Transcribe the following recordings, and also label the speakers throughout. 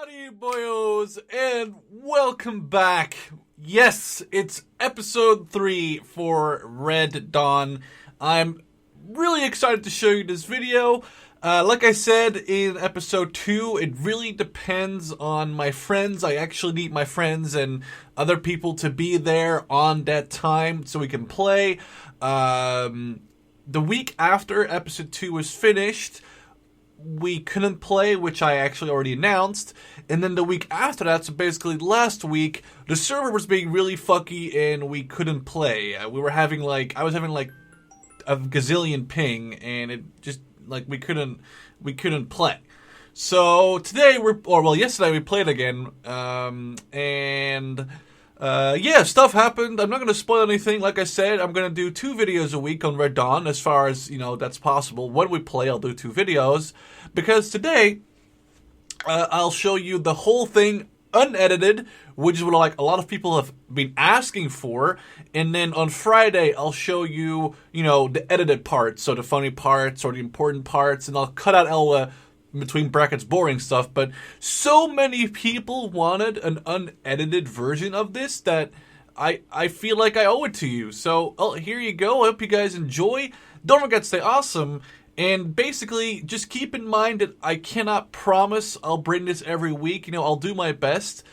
Speaker 1: Howdy, boyos, and welcome back. Yes, it's episode 3 for Red Dawn. I'm really excited to show you this video. Like I said in episode 2, it really depends on my friends. I actually need my friends and other people to be there on that time so we can play. The week after episode 2 was finished, we couldn't play, which I actually already announced. And then the week after that, so basically last week, the server was being really fucky and we couldn't play. I was having like a gazillion ping, and it just like we couldn't play. So today yesterday we played again, yeah, stuff happened. I'm not going to spoil anything. Like I said, I'm going to do 2 videos a week on Red Dawn, as far as, that's possible. When we play, I'll do 2 videos. Because today, I'll show you the whole thing unedited, which is what a lot of people have been asking for. And then on Friday, I'll show you, the edited parts. So the funny parts or the important parts. And I'll cut out all the between brackets boring stuff, but so many people wanted an unedited version of this that I feel like I owe it to you. So here you go. I hope you guys enjoy. Don't forget to stay awesome, and basically just keep in mind that I cannot promise I'll bring this every week. I'll do my best.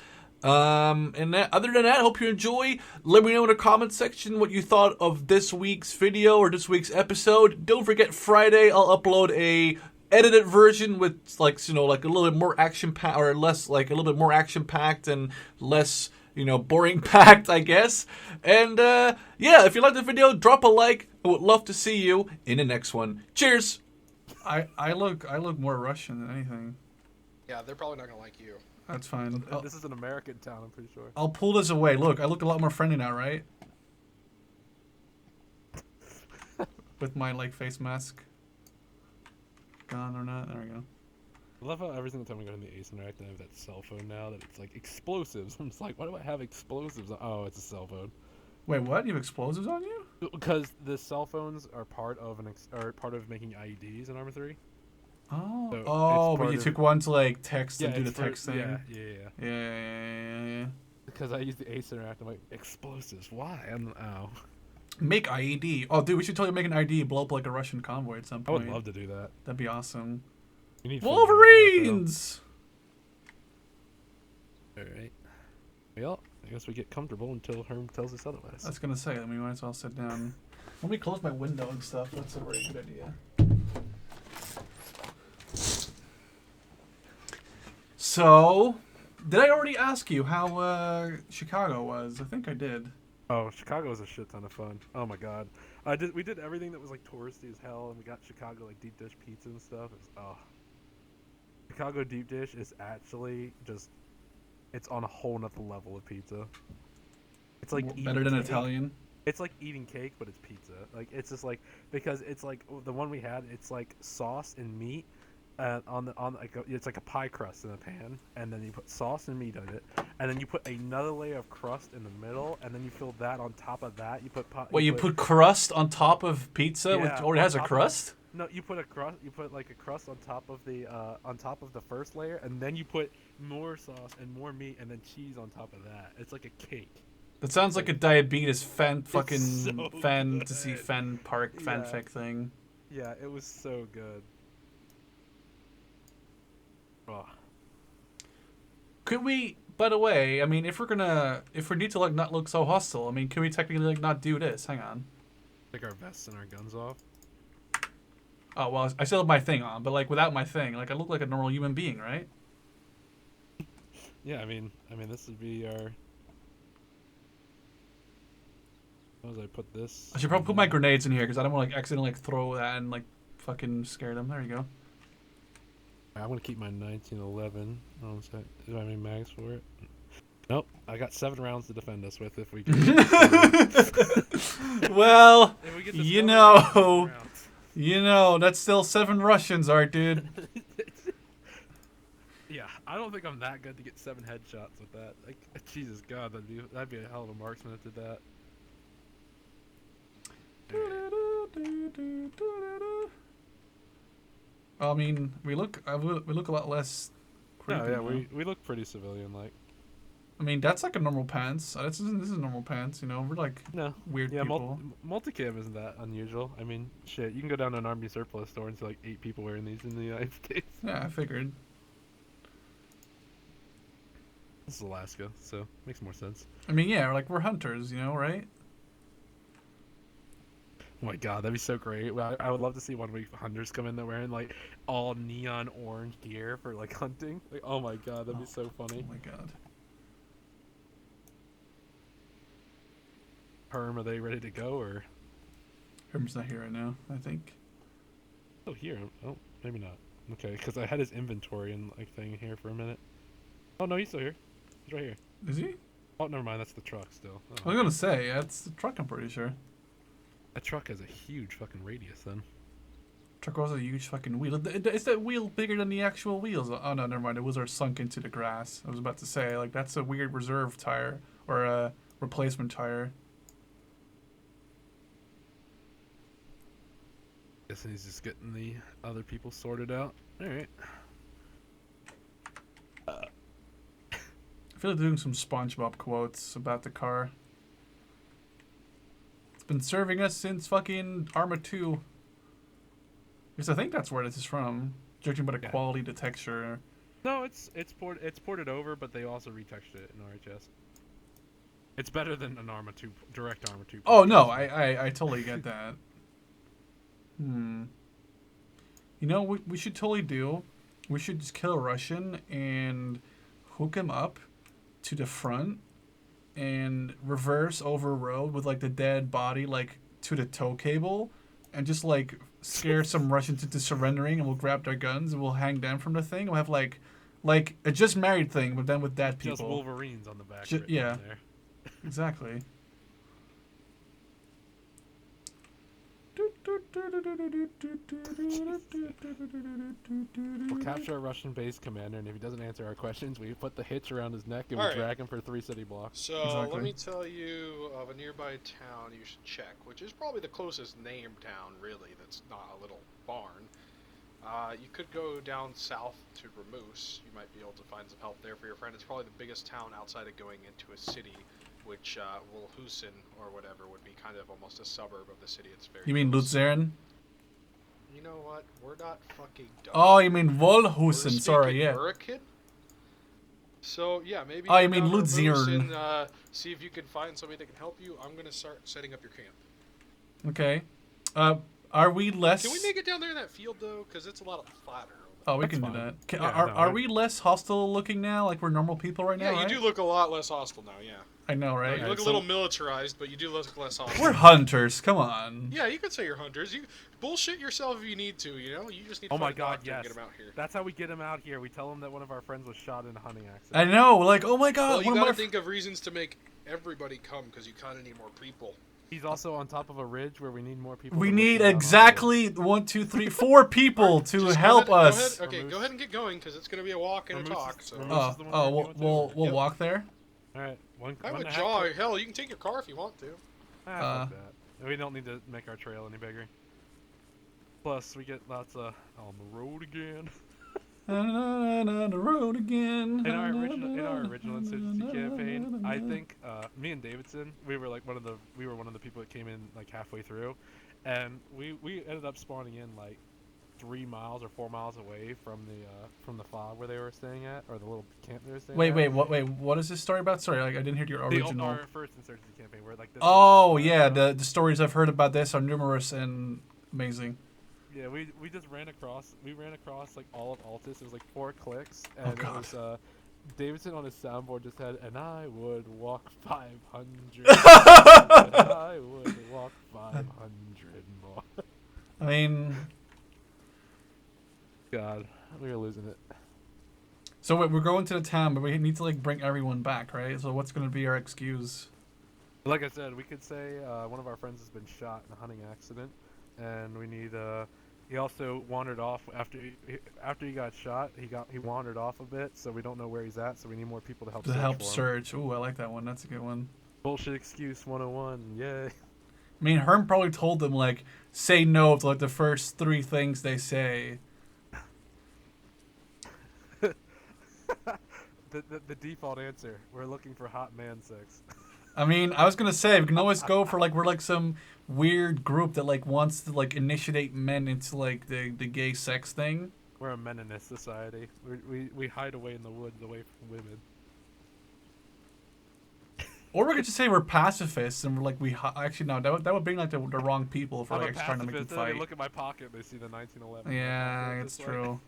Speaker 1: Other than that, I hope you enjoy. Let me know in the comment section what you thought of this week's video or this week's episode. Don't forget, Friday I'll upload a edited version with a little bit more action packed, or less, a little bit more action packed and less boring packed, I guess. And yeah, if you like the video, drop a like. I would love to see you in the next one. Cheers. I look more Russian than anything.
Speaker 2: Yeah, they're probably not gonna like you.
Speaker 1: That's fine.
Speaker 3: This is an American town, I'm pretty sure.
Speaker 1: I'll pull this away. Look, I look a lot more friendly now, right? With my face mask gone or not. There we go.
Speaker 3: I love how every single time we go to the Ace Interact, I have that cell phone now that it's like explosives. I'm just like, why do I have explosives? Oh, it's a cell phone.
Speaker 1: Wait, what? You have explosives on you?
Speaker 3: Because the cell phones are part of making IEDs in ARMA 3.
Speaker 1: Oh,
Speaker 3: so
Speaker 1: but you took one to text and do the text thing.
Speaker 3: Yeah. Because I use the Ace Interact, I'm like, explosives? Why?
Speaker 1: Make IED. Oh, dude, we should totally make an IED, blow up like a Russian convoy at some point.
Speaker 3: I would love to do that.
Speaker 1: That'd be awesome.
Speaker 3: We need
Speaker 1: Wolverines!
Speaker 3: Alright. Well, I guess we get comfortable until Herm tells us otherwise.
Speaker 1: I was gonna say, we might as well sit down. Let me close my window and stuff. That's a very good idea. So, did I already ask you how Chicago was? I think I did.
Speaker 3: Oh, Chicago was a shit ton of fun. Oh my god. We did everything that was touristy as hell, and we got Chicago deep dish pizza and stuff. Chicago deep dish is actually it's on a whole nother level of pizza. It's
Speaker 1: better than cake. Italian.
Speaker 3: It's like eating cake, but it's pizza. It's just because it's the one we had. It's sauce and meat. It's like a pie crust in a pan, and then you put sauce and meat on it, and then you put another layer of crust in the middle, and then you fill that on top of that. You put
Speaker 1: crust on top of pizza,
Speaker 3: yeah,
Speaker 1: which already has a crust?
Speaker 3: No, you put a crust. You put a crust on top of the first layer, and then you put more sauce and more meat, and then cheese on top of that. It's like a cake.
Speaker 1: That sounds like a diabetes fanfic thing.
Speaker 3: Yeah, it was so good. Oh.
Speaker 1: Could we, by the way, if we need to not look so hostile, can we technically not do this? Hang on.
Speaker 3: Take our vests and our guns off?
Speaker 1: Oh, well, I still have my thing on, but without my thing, I look like a normal human being, right?
Speaker 3: Yeah, this would be our... As I put this...
Speaker 1: I should probably put my grenades in here, because I don't want to accidentally throw that and fucking scare them. There you go.
Speaker 3: I'm gonna keep my 1911. Do I have any mags for it? Nope. I got 7 rounds to defend us with if we can.
Speaker 1: Well, that's still 7 Russians, Art, dude.
Speaker 3: Yeah, I don't think I'm that good to get 7 headshots with that. Jesus God, that'd be a hell of a marksman if I did that.
Speaker 1: I mean, we look a lot less creepy.
Speaker 3: No, yeah,
Speaker 1: though.
Speaker 3: we look pretty civilian-like.
Speaker 1: I mean, that's like a normal pants. This is normal pants. You know, we're like
Speaker 3: No.
Speaker 1: weird
Speaker 3: Yeah,
Speaker 1: people.
Speaker 3: multicam isn't that unusual. I mean, shit, you can go down to an army surplus store and see like 8 people wearing these in the United States.
Speaker 1: Yeah, I figured.
Speaker 3: This is Alaska, so makes more sense.
Speaker 1: I mean, yeah, like we're hunters, you know, right?
Speaker 3: Oh my god, that'd be so great. Well, I would love to see one week hunters come in there wearing like all neon orange gear for like hunting. Like, oh my god, that'd be so funny.
Speaker 1: Oh my god.
Speaker 3: Herm, are they ready to go or?
Speaker 1: Herm's not here right now, I think.
Speaker 3: Oh, here. Oh, maybe not. Okay, because I had his inventory and like thing here for a minute. Oh no, he's still here. He's right here.
Speaker 1: Is he?
Speaker 3: Oh, never mind. That's the truck still. Oh.
Speaker 1: I was gonna say, that's the truck, I'm pretty sure.
Speaker 3: That truck has a huge fucking radius then.
Speaker 1: Truck was a huge fucking wheel. Is that wheel bigger than the actual wheels? Oh no, never mind. It was sunk into the grass. I was about to say, like, that's a weird reserve tire or a replacement tire.
Speaker 3: Guessing he's just getting the other people sorted out. All right.
Speaker 1: I feel like doing some SpongeBob quotes about the car. It's been serving us since fucking ARMA 2. Because I think that's where this is from, judging by the quality, the texture.
Speaker 3: No, it's ported over, but they also retextured it in RHS. It's better than an ARMA 2, direct ARMA 2.
Speaker 1: Oh no, I totally get that. You know what we should totally do? We should just kill a Russian and hook him up to the front and reverse over a road with like the dead body like to the tow cable and just like scare some Russians into surrendering, and we'll grab their guns and we'll hang down from the thing. We'll have like a just married thing, but then with dead people.
Speaker 3: Just Wolverines on the back.
Speaker 1: Yeah, exactly.
Speaker 3: We'll capture a Russian base commander, and if he doesn't answer our questions, we put the hitch around his neck and we
Speaker 2: Alright.
Speaker 3: drag him for 3 city blocks.
Speaker 2: So
Speaker 1: Exactly.
Speaker 2: let me tell you of a nearby town you should check, which is probably the closest named town, really, that's not a little barn. You could go down south to Ramus. You might be able to find some help there for your friend. It's probably the biggest town outside of going into a city, which Wolhusen or whatever would be kind of almost a suburb of the city. It's very.
Speaker 1: You mean
Speaker 2: close.
Speaker 1: Luzern?
Speaker 2: You know what? We're not fucking dumb.
Speaker 1: Oh, you mean
Speaker 2: We're
Speaker 1: Wolhusen? Sorry,
Speaker 2: speaking
Speaker 1: yeah.
Speaker 2: Hurricane. So yeah, maybe.
Speaker 1: Oh, you
Speaker 2: go
Speaker 1: mean
Speaker 2: down to Ramus
Speaker 1: Luzern.
Speaker 2: and see if you can find somebody that can help you. I'm gonna start setting up your camp.
Speaker 1: Okay. Are we less?
Speaker 2: Can we make it down there in that field though? Because it's a lot of fodder.
Speaker 1: Oh, we
Speaker 3: That's
Speaker 1: can
Speaker 3: fine.
Speaker 1: do that.
Speaker 3: Yeah,
Speaker 1: Are we less hostile looking now? Like we're normal people right
Speaker 2: Yeah,
Speaker 1: now,
Speaker 2: you
Speaker 1: right?
Speaker 2: do look a lot less hostile now. Yeah.
Speaker 1: I know, right?
Speaker 2: You look a little militarized, but you do look less hostile.
Speaker 1: We're hunters. Come on.
Speaker 2: Yeah, you could say you're hunters. You bullshit yourself if you need to. You know, you just need to
Speaker 3: Oh my
Speaker 2: find a
Speaker 3: god,
Speaker 2: doctor and
Speaker 3: yes.
Speaker 2: get him out here.
Speaker 3: That's how we get him out here. We tell him that one of our friends was shot in a hunting accident.
Speaker 1: I know. Like, oh my god.
Speaker 2: Well, you
Speaker 1: one of
Speaker 2: gotta
Speaker 1: my
Speaker 2: think of reasons to make everybody come because you kind of need more people.
Speaker 3: He's also on top of a ridge where we need more people.
Speaker 1: we
Speaker 3: to
Speaker 1: need
Speaker 3: look down on
Speaker 1: exactly 1, 2, 3, 4 people to
Speaker 2: Just
Speaker 1: help
Speaker 2: go ahead,
Speaker 1: us.
Speaker 2: Go ahead, okay, go ahead and get going because it's gonna be a walk and a
Speaker 3: Ramus
Speaker 2: talk.
Speaker 3: is-
Speaker 2: So.
Speaker 3: Ramus is the one we're going to.
Speaker 1: We'll
Speaker 2: Yep.
Speaker 1: walk there.
Speaker 3: it. All right, one.
Speaker 2: I
Speaker 3: one
Speaker 2: would
Speaker 3: and a half
Speaker 2: jaw.
Speaker 3: click.
Speaker 2: Hell, you can take your car if you want to.
Speaker 3: Fuck that. We don't need to make our trail any bigger. Plus, we get lots of on the road again.
Speaker 1: On the road again.
Speaker 3: In our original insurgency campaign, I think me and Davidson, we were one of the people that came in like halfway through, and we ended up spawning in like 3 miles or 4 miles away from the fog where they were staying at, or the little camp they were staying at.
Speaker 1: What is this story about? Sorry, like I didn't hear your original.
Speaker 3: Our first insurgency campaign, where like this
Speaker 1: Oh yeah, the stories I've heard about this are numerous and amazing.
Speaker 3: Yeah, we just ran across like all of Altus. It was like 4 clicks, and it was Davidson on his soundboard just had, and I would walk 500. And I would walk 500 more.
Speaker 1: I mean,
Speaker 3: God, we are losing it.
Speaker 1: so wait, we're going to the town, but we need to like bring everyone back, right? So what's going to be our excuse?
Speaker 3: Like I said, we could say one of our friends has been shot in a hunting accident, and we need. He also wandered off after he got shot. He wandered off a bit, so we don't know where he's at. So we need more people to help.
Speaker 1: Search. Ooh, I like that one. That's a good one.
Speaker 3: Bullshit excuse 101. Yay.
Speaker 1: I mean, Herm probably told them like say no to like the first 3 things they say.
Speaker 3: the default answer. We're looking for hot man sex.
Speaker 1: I mean, I was gonna say we can always go for like we're like some weird group that like wants to like initiate men into like the gay sex thing.
Speaker 3: We're a meninist society. We hide away in the woods, away from women.
Speaker 1: Or we could just say we're pacifists and we're like actually no, that would bring like the wrong people if we're
Speaker 3: I'm a
Speaker 1: like actually trying to make them
Speaker 3: pacifist, and then
Speaker 1: fight.
Speaker 3: they look at my pocket, and they see the 1911.
Speaker 1: Yeah, it's
Speaker 3: like...
Speaker 1: true.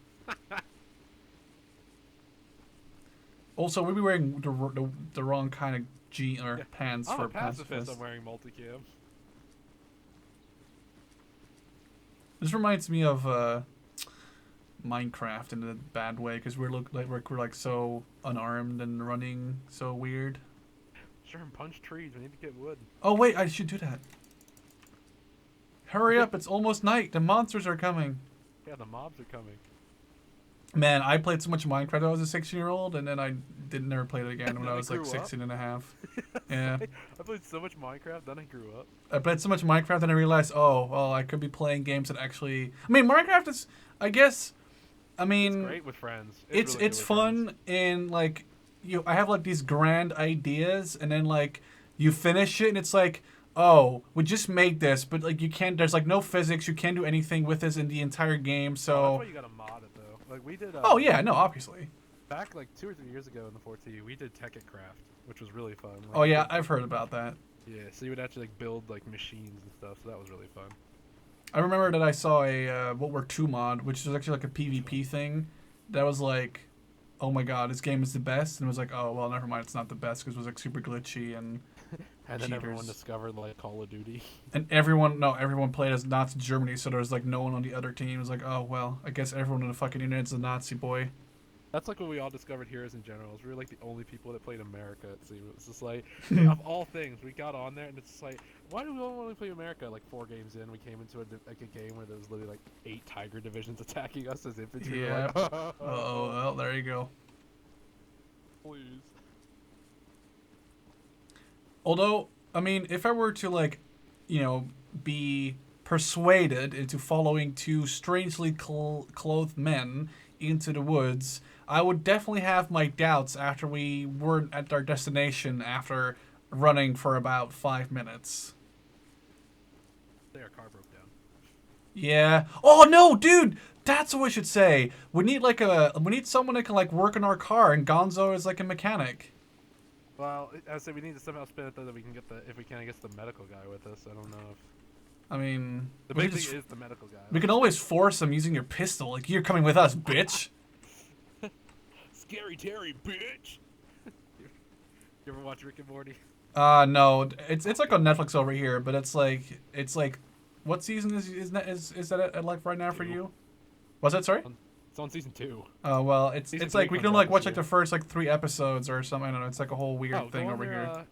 Speaker 1: Also, we'd be wearing the wrong kind of jean or pants
Speaker 3: I'm
Speaker 1: for
Speaker 3: a pacifist.
Speaker 1: pacifists.
Speaker 3: I'm wearing multicam.
Speaker 1: This reminds me of Minecraft in a bad way because we're like so unarmed and running so weird.
Speaker 3: Sure, punch trees. We need to get wood.
Speaker 1: Oh wait, I should do that. Hurry up! It's almost night. The monsters are coming.
Speaker 3: Yeah, the mobs are coming.
Speaker 1: Man, I played so much Minecraft when I was a 16-year-old, and then I didn't never play it again when I was like
Speaker 3: grew
Speaker 1: 16 and a half. Yeah.
Speaker 3: I played so much Minecraft, then I grew up.
Speaker 1: I played so much Minecraft, and I realized, oh, well, I could be playing games that actually... I mean, Minecraft is, I guess... I mean...
Speaker 3: It's great with friends.
Speaker 1: It's
Speaker 3: really good with
Speaker 1: fun
Speaker 3: friends.
Speaker 1: in, like... I have, like, these grand ideas, and then, like, you finish it, and it's like... Oh, we just made this, but like you can't. There's like no physics. You can't do anything with this in the entire game. So.
Speaker 3: Oh, that's why you gotta mod it though. Like we did.
Speaker 1: Oh yeah, no, obviously.
Speaker 3: Back like 2 or 3 years ago in the 4T, we did Tech It Craft, which was really fun. Like,
Speaker 1: Oh yeah, I've heard about that.
Speaker 3: Yeah, so you would actually like build like machines and stuff. So that was really fun.
Speaker 1: I remember that I saw a World War II mod, which was actually like a PvP thing. That was like, oh my god, this game is the best, and it was like, oh well, never mind, it's not the best because it was like super glitchy and.
Speaker 3: And then everyone
Speaker 1: cheaters.
Speaker 3: discovered like Call of Duty.
Speaker 1: And everyone played as Nazi Germany, so there was like no one on the other team. It was like, oh well, I guess everyone in the fucking internet's a Nazi boy.
Speaker 3: That's like what we all discovered Heroes and Generals. We were like the only people that played America. It seemed. It was just like, of all things, we got on there and it's just like, why do we only want to play America? Like 4 games in, we came into a game where there was literally like 8 Tiger divisions attacking us as infantry.
Speaker 1: Yeah.
Speaker 3: Like,
Speaker 1: Oh well, there you go.
Speaker 3: please.
Speaker 1: Although, I mean, if I were to like, be persuaded into following 2 strangely clothed men into the woods, I would definitely have my doubts after we weren't at our destination after running for about 5 minutes.
Speaker 3: Their car broke down.
Speaker 1: Yeah. Oh no, dude! That's what we should say. We need someone that can like work on our car, and Gonzo is like a mechanic.
Speaker 3: Well, I would say we need to somehow spin it though that we can get if we can get the medical guy with us. I don't know if
Speaker 1: I mean,
Speaker 3: the
Speaker 1: we
Speaker 3: big
Speaker 1: could
Speaker 3: thing is the medical guy.
Speaker 1: we can always force him using your pistol. Like, you're coming with us, bitch.
Speaker 3: Scary Terry, bitch. You ever watch Rick and Morty?
Speaker 1: No, it's like on Netflix over here, but it's like what season is that at like right now for
Speaker 3: 2.
Speaker 1: you? Was that sorry?
Speaker 3: It's on season 2.
Speaker 1: Oh well, it's
Speaker 3: Season
Speaker 1: like
Speaker 3: 3
Speaker 1: we can
Speaker 3: comes
Speaker 1: like
Speaker 3: out
Speaker 1: watch
Speaker 3: this
Speaker 1: like the
Speaker 3: year.
Speaker 1: first like 3 episodes or something. I don't know. It's like a whole weird thing
Speaker 3: go on
Speaker 1: over
Speaker 3: there,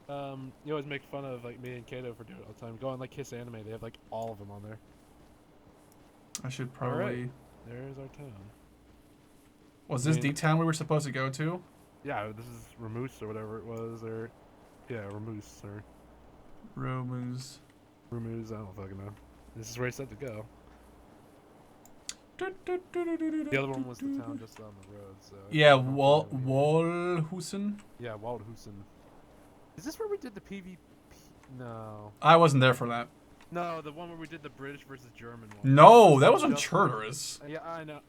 Speaker 1: here.
Speaker 3: You always make fun of like me and Kato for doing it all the time. Go on like Kiss Anime. They have like all of them on there.
Speaker 1: I should probably.
Speaker 3: Alright. There's our town.
Speaker 1: Was this
Speaker 3: I mean-
Speaker 1: the town we were supposed to go to?
Speaker 3: Yeah, this is Ramus or whatever it was, or yeah, Ramus or
Speaker 1: Romans.
Speaker 3: Ramus. I don't fucking know. This is where he said to go. The other one was the town just down the road. So
Speaker 1: Yeah, Walhusen.
Speaker 3: Yeah, Waldhusen. Is this where we did the PvP? No.
Speaker 1: I wasn't there for that.
Speaker 3: No, the one where we did the British versus German one.
Speaker 1: No, that was on
Speaker 3: Just-
Speaker 1: Charteris.
Speaker 3: Yeah, I know.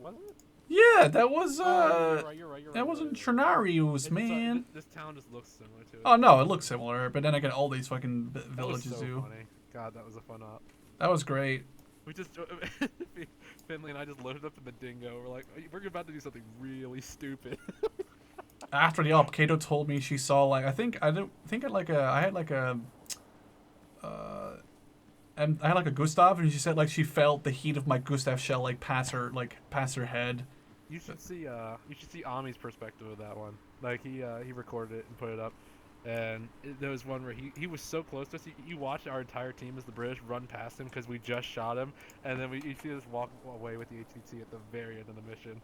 Speaker 3: Was it?
Speaker 1: Yeah, that was
Speaker 3: You're right.
Speaker 1: that wasn't Chernarius,
Speaker 3: It's
Speaker 1: man.
Speaker 3: This town just looks similar to it.
Speaker 1: Oh no, it looks similar, but then again, all these fucking
Speaker 3: That was
Speaker 1: villages
Speaker 3: so
Speaker 1: do.
Speaker 3: funny. God, that was a fun op.
Speaker 1: That was great.
Speaker 3: We just Finley and I just loaded up in the Dingo. We're like, we're about to do something really stupid.
Speaker 1: After the op, Kato told me she saw like I had like a Gustav, and she said like she felt the heat of my Gustav shell like pass her head.
Speaker 3: You should see Ami's perspective of that one. Like he recorded it and put it up, and there was one where he was so close to us. You watched our entire team as the British run past him because we just shot him, and then you see us walk away with the HTT at the very end of the mission.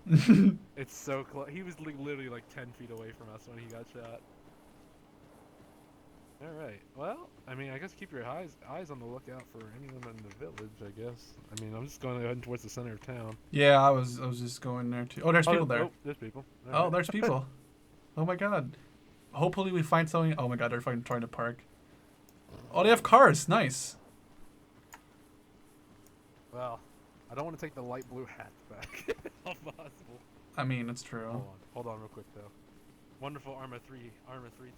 Speaker 3: It's so close. He was literally like 10 feet away from us when he got shot. Alright, well, I mean, I guess keep your eyes on the lookout for anyone in the village, I guess. I mean, I'm just going heading towards the center of town.
Speaker 1: Yeah, I was just going there too. Oh, there's people there.
Speaker 3: Oh, there's people.
Speaker 1: Oh,
Speaker 3: Alright.
Speaker 1: there's people. Oh my god. Hopefully we find something. Oh my god, they're fucking trying to park. Oh, they have cars. Nice.
Speaker 3: Well, I don't want to take the light blue hat back, if possible.
Speaker 1: I mean, it's true.
Speaker 3: Hold on real quick, though. Wonderful Arma 3 thing.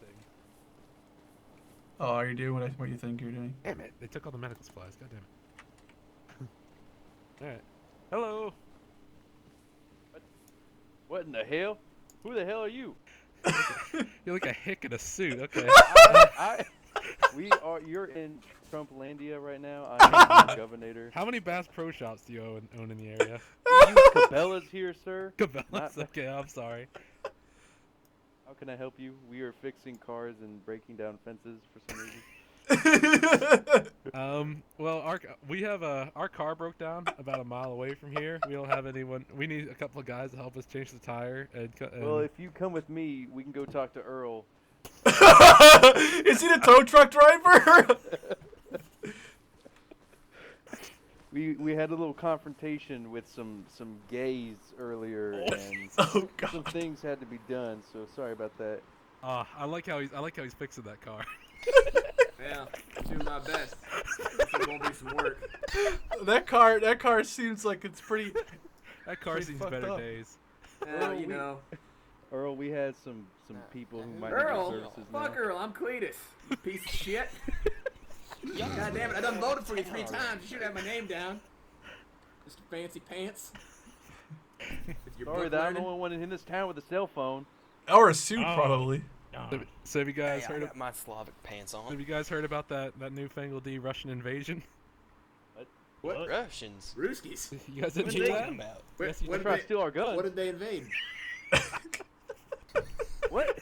Speaker 1: Oh, are you doing what you think you're doing?
Speaker 3: Damn it! They took all the medical supplies. God damn it. Alright. Hello!
Speaker 4: What in the hell? Who the hell are you?
Speaker 3: You're like a hick in a suit, okay.
Speaker 4: You're in Trumplandia right now. I'm the governor.
Speaker 3: How many Bass Pro Shops do you own in the area?
Speaker 4: You use Cabela's here, sir?
Speaker 3: Cabela's? Okay, I'm sorry.
Speaker 4: How can I help you? We are fixing cars and breaking down fences for some reason.
Speaker 3: Well, our car broke down about a mile away from here. We don't have anyone. We need a couple of guys to help us change the tire. And
Speaker 4: Well, if you come with me, we can go talk to Earl.
Speaker 1: Is he the tow truck driver?
Speaker 4: We had a little confrontation with some gays earlier, and
Speaker 1: Oh god.
Speaker 4: some things had to be done. So sorry about that.
Speaker 3: I like how he's fixing that car.
Speaker 5: Yeah, doing my best. It won't be some work.
Speaker 1: That car seems like it's pretty.
Speaker 3: That car
Speaker 1: Pretty
Speaker 3: sees
Speaker 1: fucked
Speaker 3: better
Speaker 1: up.
Speaker 3: days.
Speaker 5: You know.
Speaker 4: Earl, we had some people who might need
Speaker 5: Earl,
Speaker 4: your services
Speaker 5: fuck
Speaker 4: now.
Speaker 5: Earl, I'm Cletus. You piece of shit. God damn it, I done voted for you 3 times. You should have my name down. Mr. Fancy Pants. With your
Speaker 4: Sorry
Speaker 5: book
Speaker 4: that I'm the
Speaker 5: learning.
Speaker 4: only one in this town with a cell phone.
Speaker 1: Or a suit,
Speaker 3: Oh.
Speaker 1: probably.
Speaker 3: So have you guys
Speaker 6: Hey, I
Speaker 3: heard?
Speaker 6: got my Slavic pants on.
Speaker 3: Have you guys heard about that newfangled Russian invasion?
Speaker 5: What?
Speaker 6: Russians.
Speaker 5: Rooskies.
Speaker 3: You guys
Speaker 6: What
Speaker 3: didn't
Speaker 6: are you
Speaker 3: hear that?
Speaker 6: talking about?
Speaker 3: Yes, you
Speaker 5: What
Speaker 4: They're trying to steal our guns.
Speaker 5: What did they invade?
Speaker 4: What?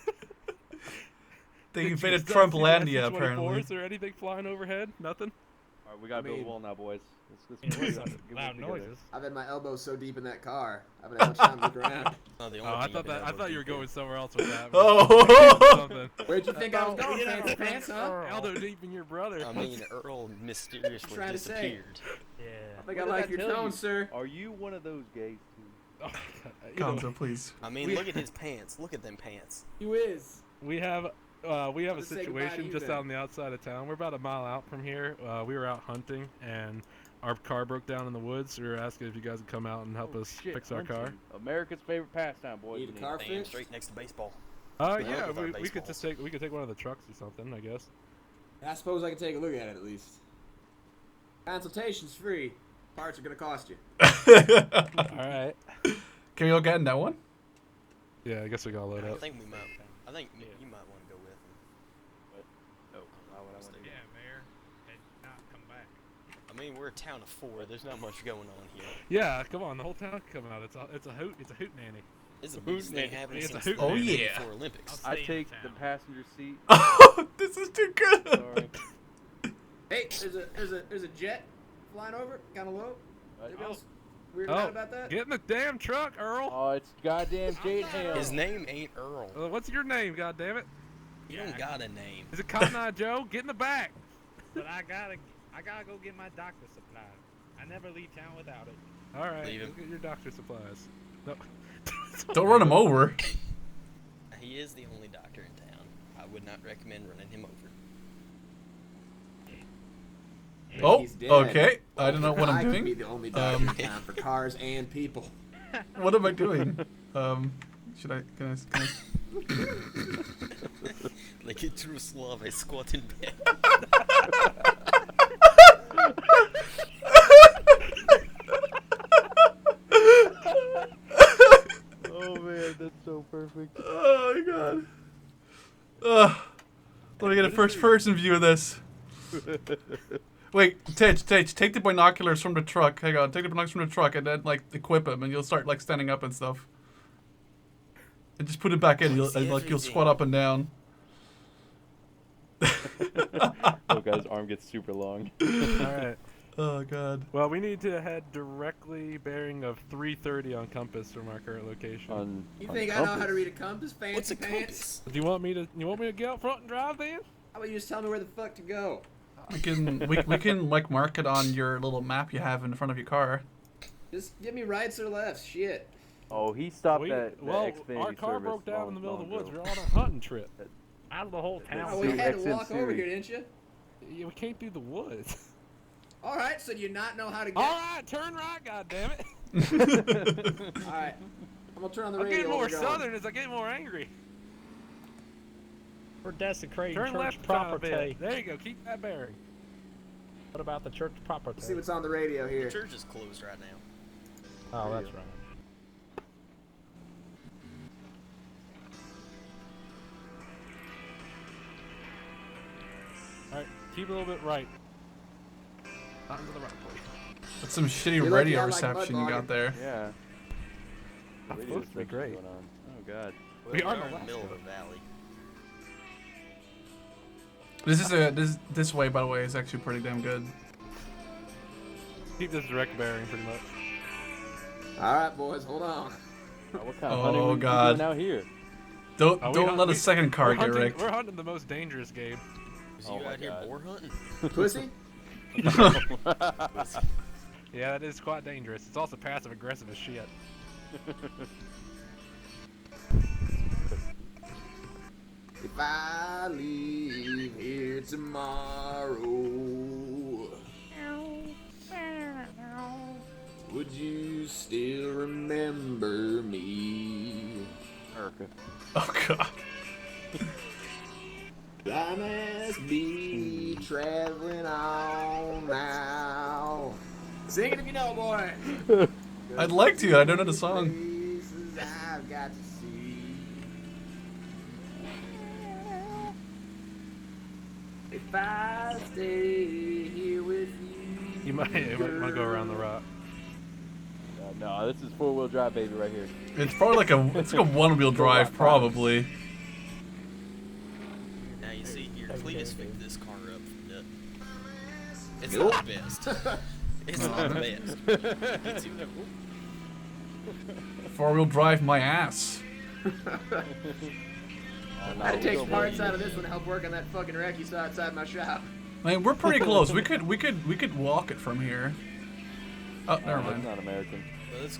Speaker 1: They
Speaker 3: Did you
Speaker 1: invaded
Speaker 3: guys not see the
Speaker 1: Trumplandia,
Speaker 3: SC-24s
Speaker 1: apparently.
Speaker 3: or anything flying overhead? Nothing.
Speaker 4: All right, we gotta build a wall now, boys. Let's
Speaker 3: Yeah,
Speaker 4: get
Speaker 3: loud
Speaker 4: it together.
Speaker 3: noises.
Speaker 5: I've had my elbows so deep in that car. I haven't had much time to look around.
Speaker 6: Not the
Speaker 3: Oh,
Speaker 6: only
Speaker 3: I
Speaker 6: thing
Speaker 3: thought
Speaker 6: I've been
Speaker 3: you were
Speaker 6: able to
Speaker 3: going
Speaker 6: do.
Speaker 3: somewhere else with that.
Speaker 1: Oh.
Speaker 3: Something.
Speaker 5: Where'd you think I was going, Fancy Pants, huh?
Speaker 3: Aldo deep in your brother.
Speaker 6: I mean, Earl mysteriously
Speaker 5: Trying to say.
Speaker 6: disappeared.
Speaker 5: I think I
Speaker 4: What did
Speaker 5: like
Speaker 4: I
Speaker 5: your
Speaker 4: tell
Speaker 5: tone,
Speaker 4: you?
Speaker 5: sir.
Speaker 4: Are you one of those gays too?
Speaker 3: Oh, God. You know,
Speaker 1: Conzo, please.
Speaker 6: I mean, look at his pants. Look at them pants.
Speaker 5: You is.
Speaker 3: we have a
Speaker 5: Let's say goodbye to
Speaker 3: situation
Speaker 5: you
Speaker 3: just
Speaker 5: then.
Speaker 3: out on the outside of town. We're about a mile out from here. We were out hunting and our car broke down in the woods. We were asking if you guys would come out and help
Speaker 4: Oh,
Speaker 3: us
Speaker 4: shit,
Speaker 3: fix our car.
Speaker 4: hunting. America's favorite pastime, boys.
Speaker 5: Need a
Speaker 4: and
Speaker 5: car
Speaker 4: girls.
Speaker 6: Damn,
Speaker 5: fixed?
Speaker 6: straight next to baseball.
Speaker 3: Yeah,
Speaker 6: Yeah, with our
Speaker 3: we could just
Speaker 6: baseballs.
Speaker 3: take one of the trucks or something, I guess.
Speaker 5: I suppose I can take a look at it at least. Consultation's free. Parts are gonna cost you.
Speaker 3: All right.
Speaker 1: Can we all get in that one?
Speaker 3: Yeah, I guess we gotta load
Speaker 6: I
Speaker 3: up.
Speaker 6: think we might. I think you might want to go with him.
Speaker 4: No, why would I want to do that?
Speaker 7: Mayor, and not come back.
Speaker 6: I mean, we're a town of 4. There's not much going on here.
Speaker 3: Yeah, come on, the whole town can come out. It's a hoot nanny.
Speaker 6: It's the biggest thing
Speaker 4: Hoot,
Speaker 6: happening
Speaker 3: it's a
Speaker 6: since
Speaker 3: hoot.
Speaker 6: the
Speaker 1: Oh, yeah.
Speaker 6: 1984 Olympics.
Speaker 4: I
Speaker 7: Stay in
Speaker 4: take
Speaker 7: town.
Speaker 4: the passenger seat.
Speaker 1: Oh, this is too good.
Speaker 4: Sorry.
Speaker 5: Hey, there's a jet flying over, kind of low. Anybody else weird
Speaker 3: Oh,
Speaker 5: about that?
Speaker 3: get in the damn truck, Earl.
Speaker 4: Oh, it's goddamn Jade Ham.
Speaker 6: His name ain't Earl.
Speaker 3: What's your name, goddammit?
Speaker 6: You don't got a name.
Speaker 3: Is it Cotton Eye Joe? Get in the back.
Speaker 7: But I gotta go get my doctor supplies. I never leave town without it.
Speaker 3: All right,
Speaker 6: Leave him.
Speaker 3: go get your doctor supplies. No.
Speaker 1: Don't run him over.
Speaker 6: He is the only doctor in town. I would not recommend running him over.
Speaker 1: Oh,
Speaker 5: He's dead.
Speaker 1: okay. I don't know what
Speaker 5: I
Speaker 1: I'm
Speaker 5: could
Speaker 1: doing.
Speaker 5: be the only doctor in town for cars and people.
Speaker 1: What am I doing? Should I? Can I?
Speaker 6: Like a true Slav, I squat in bed.
Speaker 4: Oh man, that's so perfect.
Speaker 1: Oh my god. Let me get a first-person view of this. Wait, Tej, take the binoculars from the truck. Hang on, take the binoculars from the truck and then like equip them, and you'll start like standing up and stuff. And just put it back in. You'll
Speaker 6: see
Speaker 1: like you'll squat
Speaker 6: everything.
Speaker 1: up and down.
Speaker 4: Oh, guys, arm gets super long.
Speaker 3: All right.
Speaker 1: Oh god.
Speaker 3: Well, we need to head directly bearing of 330 on compass from our current location.
Speaker 5: You think I know how to read a compass, Fancy
Speaker 6: What's a
Speaker 5: Pants?
Speaker 6: compass?
Speaker 3: Do you want me to get out front and drive then?
Speaker 5: How about you just tell me where the fuck to go?
Speaker 1: We can like mark it on your little map you have in front of your car.
Speaker 5: Just give me rights or lefts. Shit.
Speaker 4: Oh, he stopped at the
Speaker 3: well,
Speaker 4: Xfinity
Speaker 3: our car
Speaker 4: service
Speaker 3: broke down
Speaker 4: long-
Speaker 3: in the middle of the
Speaker 4: long
Speaker 3: woods.
Speaker 4: ago.
Speaker 3: We're on a hunting trip.
Speaker 7: Out of the whole town.
Speaker 5: Oh, well, you had to
Speaker 4: XM
Speaker 5: walk over
Speaker 4: series.
Speaker 5: here, didn't you?
Speaker 3: Yeah, we can't do the woods.
Speaker 5: All right, so do you not know how to get?
Speaker 3: All right, turn right, goddammit.
Speaker 5: All right. I'm gonna turn on the
Speaker 3: I'm
Speaker 5: radio.
Speaker 3: getting
Speaker 5: while
Speaker 3: more
Speaker 5: we're going.
Speaker 3: southern as I get more angry.
Speaker 7: We're desecrating
Speaker 3: Turn
Speaker 7: church
Speaker 3: left a bit.
Speaker 7: property.
Speaker 3: There you go. Keep that bearing.
Speaker 7: What about the church property?
Speaker 5: Let's see what's on the radio
Speaker 6: The
Speaker 5: here.
Speaker 6: church is closed right now.
Speaker 7: Oh, that's right.
Speaker 3: All right, keep a little bit right. Not into the right place.
Speaker 1: That's some shitty
Speaker 5: You're lucky
Speaker 1: radio
Speaker 5: I like
Speaker 1: reception you
Speaker 5: mud
Speaker 1: got there.
Speaker 4: Yeah.
Speaker 3: That's
Speaker 4: Radio
Speaker 3: supposed to be
Speaker 4: reception's
Speaker 3: great.
Speaker 4: going on. Oh god.
Speaker 3: We are in
Speaker 6: in the
Speaker 3: Alaska.
Speaker 6: middle of a valley.
Speaker 1: This way, by the way, is actually pretty damn good.
Speaker 3: Keep this direct bearing, pretty much.
Speaker 5: All right, boys, hold on.
Speaker 4: What kind of
Speaker 1: Oh,
Speaker 4: hunting are you
Speaker 1: God.
Speaker 4: doing out here?
Speaker 1: Don't
Speaker 3: Oh,
Speaker 1: don't let a second car
Speaker 3: we're
Speaker 1: get
Speaker 3: hunting,
Speaker 1: wrecked.
Speaker 3: We're hunting the most dangerous game.
Speaker 6: Was
Speaker 4: Oh
Speaker 6: you
Speaker 4: my
Speaker 6: out here
Speaker 4: God.
Speaker 6: boar hunting?
Speaker 5: Pussy?
Speaker 3: Yeah, that is quite dangerous. It's also passive aggressive as shit.
Speaker 5: If I leave here tomorrow, would you still remember me?
Speaker 4: America.
Speaker 1: Oh god.
Speaker 5: I must be traveling on now. Sing it if you know, boy.
Speaker 1: I'd like to. I don't know the song.
Speaker 5: Places I've got to see. If I stay here with you.
Speaker 3: You might want to go around the rock.
Speaker 4: No, this is 4-wheel drive, baby, right here.
Speaker 1: It's probably like it's like a one-wheel drive, probably.
Speaker 6: Now you see here, Cletus picked this car up from the. It's
Speaker 5: Nope.
Speaker 6: not the best. It's not the best. It's even-
Speaker 1: Four-wheel drive my ass.
Speaker 5: I had to take some parts out of this one to help work on that fucking wreck you saw outside my shop.
Speaker 1: I mean, we're pretty close. We could walk it from here. Oh, never
Speaker 4: That's
Speaker 1: mind.
Speaker 4: not American.
Speaker 6: Well, this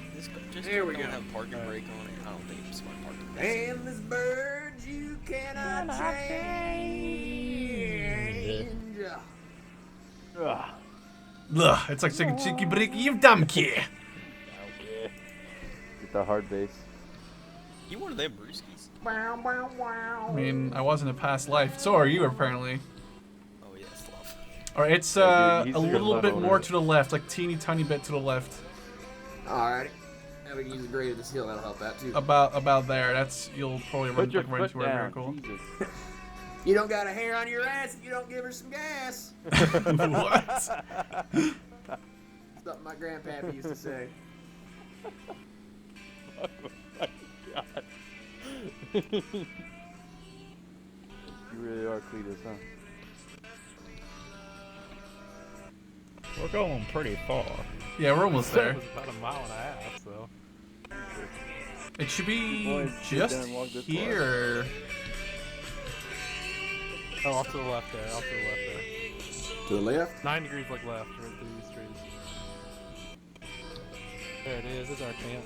Speaker 6: just
Speaker 5: There we
Speaker 6: don't
Speaker 5: go.
Speaker 6: have parking brake on it. I don't think it's smart parking brake.
Speaker 5: And this bird you cannot change.
Speaker 4: Ugh.
Speaker 1: Ugh, it's like saying cheeky breaky, you dumb kid.
Speaker 4: Get the hard bass.
Speaker 6: You one of them brewskis?
Speaker 5: Wow, wow, wow.
Speaker 1: I mean, I was in a past life. So are you, apparently.
Speaker 6: Oh yeah, Slav.
Speaker 1: Alright, it's
Speaker 4: Yeah, dude,
Speaker 1: a
Speaker 4: he's a good
Speaker 1: little bit
Speaker 4: love
Speaker 1: more
Speaker 4: owner.
Speaker 1: to the left, like teeny tiny bit to the left.
Speaker 5: Alrighty. Now we can use the grade of this hill, that'll help out too.
Speaker 1: About there. That's you'll probably run
Speaker 4: Put your
Speaker 1: like right
Speaker 4: foot
Speaker 1: into our
Speaker 4: down.
Speaker 1: vehicle.
Speaker 4: Jesus.
Speaker 5: You don't got a hair on your ass if you don't give her some gas.
Speaker 1: What?
Speaker 5: Something my grandpappy used to say.
Speaker 4: God. You really are Cletus, huh?
Speaker 7: We're going pretty far.
Speaker 1: Yeah, we're almost
Speaker 3: That
Speaker 1: there.
Speaker 3: was about a mile and a half, so.
Speaker 1: It should be
Speaker 4: Boys, sit
Speaker 1: just
Speaker 4: down and walk this far.
Speaker 1: here.
Speaker 3: Oh, off to the left there. Off to the left there.
Speaker 5: To the left?
Speaker 3: 9 degrees like left, right through these trees. There it is. This is our camp.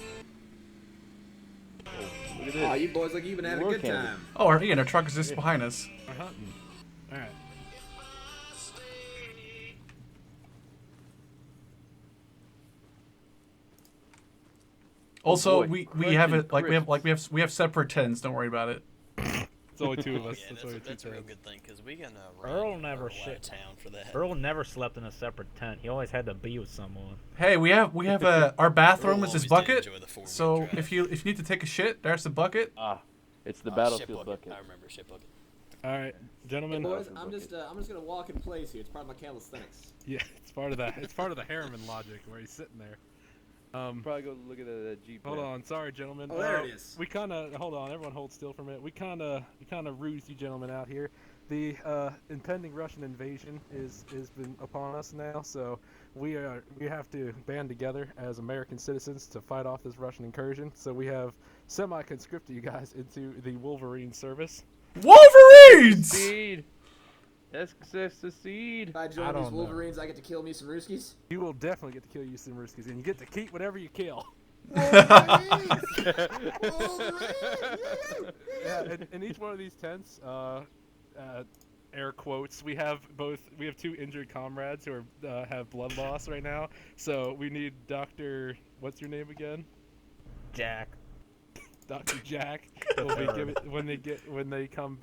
Speaker 4: Look at
Speaker 5: Oh,
Speaker 4: this.
Speaker 5: you boys look even had a
Speaker 4: We're
Speaker 5: good
Speaker 4: camping.
Speaker 5: time.
Speaker 1: Oh, our, our truck is just behind us.
Speaker 3: We're hunting. All right.
Speaker 1: Also,
Speaker 4: boy,
Speaker 1: we
Speaker 4: crunch
Speaker 1: have
Speaker 4: and
Speaker 1: it we have separate tents. Don't worry about it.
Speaker 3: It's only two of us.
Speaker 6: Yeah,
Speaker 3: only
Speaker 6: that's a
Speaker 3: two
Speaker 6: real
Speaker 3: tents.
Speaker 6: good thing because we gonna
Speaker 7: Earl
Speaker 6: run
Speaker 7: never
Speaker 6: out
Speaker 7: shit.
Speaker 6: of town for that.
Speaker 7: Earl never slept in a separate tent. He always had to be with someone.
Speaker 1: Hey, we have our bathroom
Speaker 6: Earl
Speaker 1: is this
Speaker 6: always did
Speaker 1: bucket.
Speaker 6: enjoy the four-wheel
Speaker 1: So
Speaker 6: drive.
Speaker 1: if you need to take a shit, there's the bucket.
Speaker 4: Ah, it's the
Speaker 6: Shit
Speaker 4: battlefield bucket.
Speaker 6: I remember shit bucket.
Speaker 3: All right, gentlemen.
Speaker 5: Boys, I'm just gonna walk in place here. It's part of my calisthenics.
Speaker 3: Yeah, it's part of that. It's part of the Harriman logic where he's sitting there.
Speaker 4: Probably go look at the Jeep.
Speaker 3: Hold
Speaker 4: there.
Speaker 3: on, sorry, gentlemen.
Speaker 5: Oh, there it is.
Speaker 3: We kind of hold on. Everyone, hold still for a minute. We kind of rused you gentlemen out here. The impending Russian invasion is been upon us now, so we have to band together as American citizens to fight off this Russian incursion. So we have semi-conscripted you guys into the Wolverine service.
Speaker 1: Wolverines!
Speaker 4: Speed. Succeed.
Speaker 5: If I
Speaker 3: I
Speaker 5: join
Speaker 3: don't
Speaker 5: these
Speaker 3: know.
Speaker 5: Wolverines, I get to kill me some Rooskies.
Speaker 3: You will definitely get to kill you some Ruskies, and you get to keep whatever you kill.
Speaker 5: Wolverines! Wolverines!
Speaker 3: Yeah, in each one of these tents, air quotes, we have two injured comrades who are have blood loss right now. So we need Dr. What's your name again?
Speaker 7: Jack.
Speaker 3: Dr. Jack. Will be when they come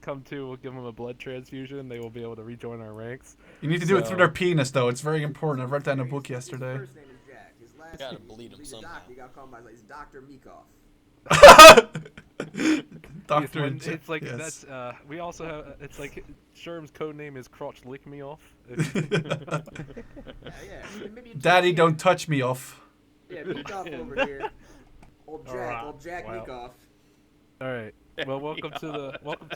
Speaker 3: come to, we'll give them a blood transfusion. They will be able to rejoin our ranks.
Speaker 1: You need to do it
Speaker 3: So-
Speaker 1: through their penis, though. It's very important. I read that in a book yesterday.
Speaker 5: His first name is Jack. His last
Speaker 6: Gotta
Speaker 5: name
Speaker 6: bleed him
Speaker 5: he's
Speaker 6: somehow.
Speaker 5: a doctor. You gotta call him by he's Dr. Meekoff.
Speaker 1: Doctor.
Speaker 3: It's like
Speaker 1: yes.
Speaker 3: that's we also have it's like Sherm's code name is Crotch Lick Me Off.
Speaker 5: Yeah. Maybe you
Speaker 1: Daddy,
Speaker 5: take-
Speaker 1: don't touch me off.
Speaker 5: Yeah, Meekoff over here. Old Jack.
Speaker 7: Alright,
Speaker 5: Old Jack
Speaker 7: wow.
Speaker 5: Meekoff.
Speaker 3: All right. Well, welcome to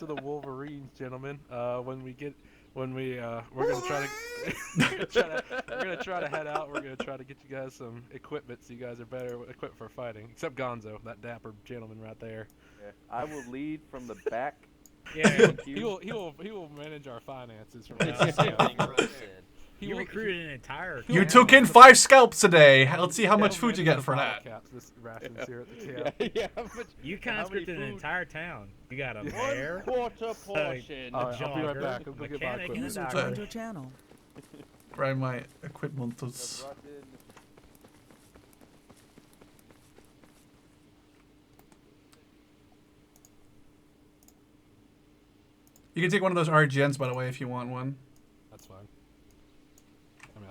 Speaker 3: the Wolverines, gentlemen. We're gonna try to head out. We're gonna try to get you guys some equipment so you guys are better equipped for fighting. Except Gonzo, that dapper gentleman right there.
Speaker 4: Yeah. I will lead from the back.
Speaker 7: Yeah,
Speaker 4: Thank
Speaker 3: He
Speaker 4: you.
Speaker 3: will manage our finances from
Speaker 6: It's
Speaker 3: now
Speaker 6: the same
Speaker 3: on.
Speaker 6: thing Rob said.
Speaker 7: you recruited an entire.
Speaker 1: You
Speaker 7: camp.
Speaker 1: took in 5 scalps today. Let's see how much
Speaker 3: He'll
Speaker 1: food you
Speaker 3: manage
Speaker 1: get for
Speaker 3: the
Speaker 1: that.
Speaker 3: bottle caps, this rations here at the camp.
Speaker 4: Yeah, how much?
Speaker 7: You
Speaker 4: How many
Speaker 7: conscripted an
Speaker 4: food?
Speaker 7: entire town. You got a
Speaker 3: One
Speaker 7: mayor,
Speaker 4: Quarter portion.
Speaker 3: All right, I'll be right
Speaker 7: jogger,
Speaker 3: back. I'll go get my
Speaker 7: mechanic, and a
Speaker 3: equipment.
Speaker 7: doctor.
Speaker 8: channel.
Speaker 1: Grab my equipment. You can take one of those RGNs, by the way, if you want one.
Speaker 3: That's fine. I mean,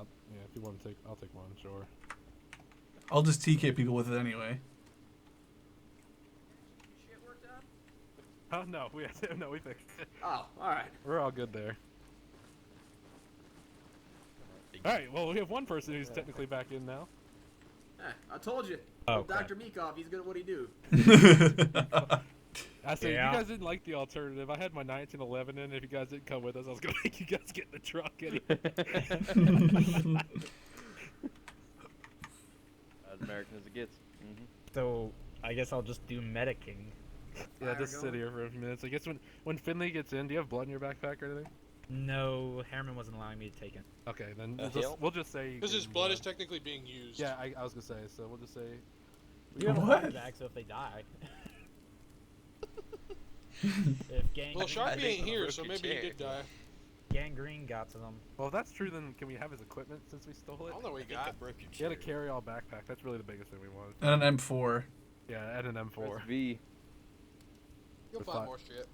Speaker 3: if you want to take, I'll take one. Sure.
Speaker 1: I'll just TK people with it anyway.
Speaker 5: Shit worked out?
Speaker 3: Oh no, we fixed it.
Speaker 5: Oh, alright.
Speaker 3: We're all good there. All right. Well, we have one person who's technically back in now.
Speaker 5: I told you.
Speaker 7: Oh,
Speaker 5: Old Dr. Meekoff, he's good at what he do.
Speaker 3: I said,
Speaker 7: Yeah.
Speaker 3: if you guys didn't like the alternative, I had my 1911 in. If you guys didn't come with us, I was going to make you guys get in the truck anyway.
Speaker 4: As American as it gets.
Speaker 7: So I guess I'll just do medicing.
Speaker 3: Yeah,
Speaker 5: Fire
Speaker 3: just sit
Speaker 5: going.
Speaker 3: here for a few minutes. I guess when Finley gets in, do you have blood in your backpack or anything?
Speaker 7: No, Harriman wasn't allowing me to take it.
Speaker 3: Okay, then
Speaker 6: Hell?
Speaker 3: we'll just say. you
Speaker 2: Because his
Speaker 3: can,
Speaker 2: blood is technically being used.
Speaker 3: Yeah, I was gonna say. So we'll just say.
Speaker 7: You have a
Speaker 1: What?
Speaker 7: heart attack, so if they die. If
Speaker 2: Well, Sharpie
Speaker 6: think
Speaker 2: ain't
Speaker 6: I'll
Speaker 2: here,
Speaker 6: broke
Speaker 2: so
Speaker 6: your
Speaker 2: maybe he
Speaker 6: chair.
Speaker 2: did die.
Speaker 7: gangrene got to them.
Speaker 3: Well, if that's true, then can we have his equipment since we stole
Speaker 2: I
Speaker 3: it?
Speaker 2: don't know what
Speaker 6: I
Speaker 2: he
Speaker 6: think I
Speaker 2: got.
Speaker 6: broke your
Speaker 3: He had a
Speaker 6: chair.
Speaker 3: carry-all backpack. That's really the biggest thing we want.
Speaker 1: And an M4.
Speaker 3: Yeah, and an M4.
Speaker 4: Press V.
Speaker 2: You'll
Speaker 3: The
Speaker 2: find
Speaker 3: fuck?
Speaker 2: more shit.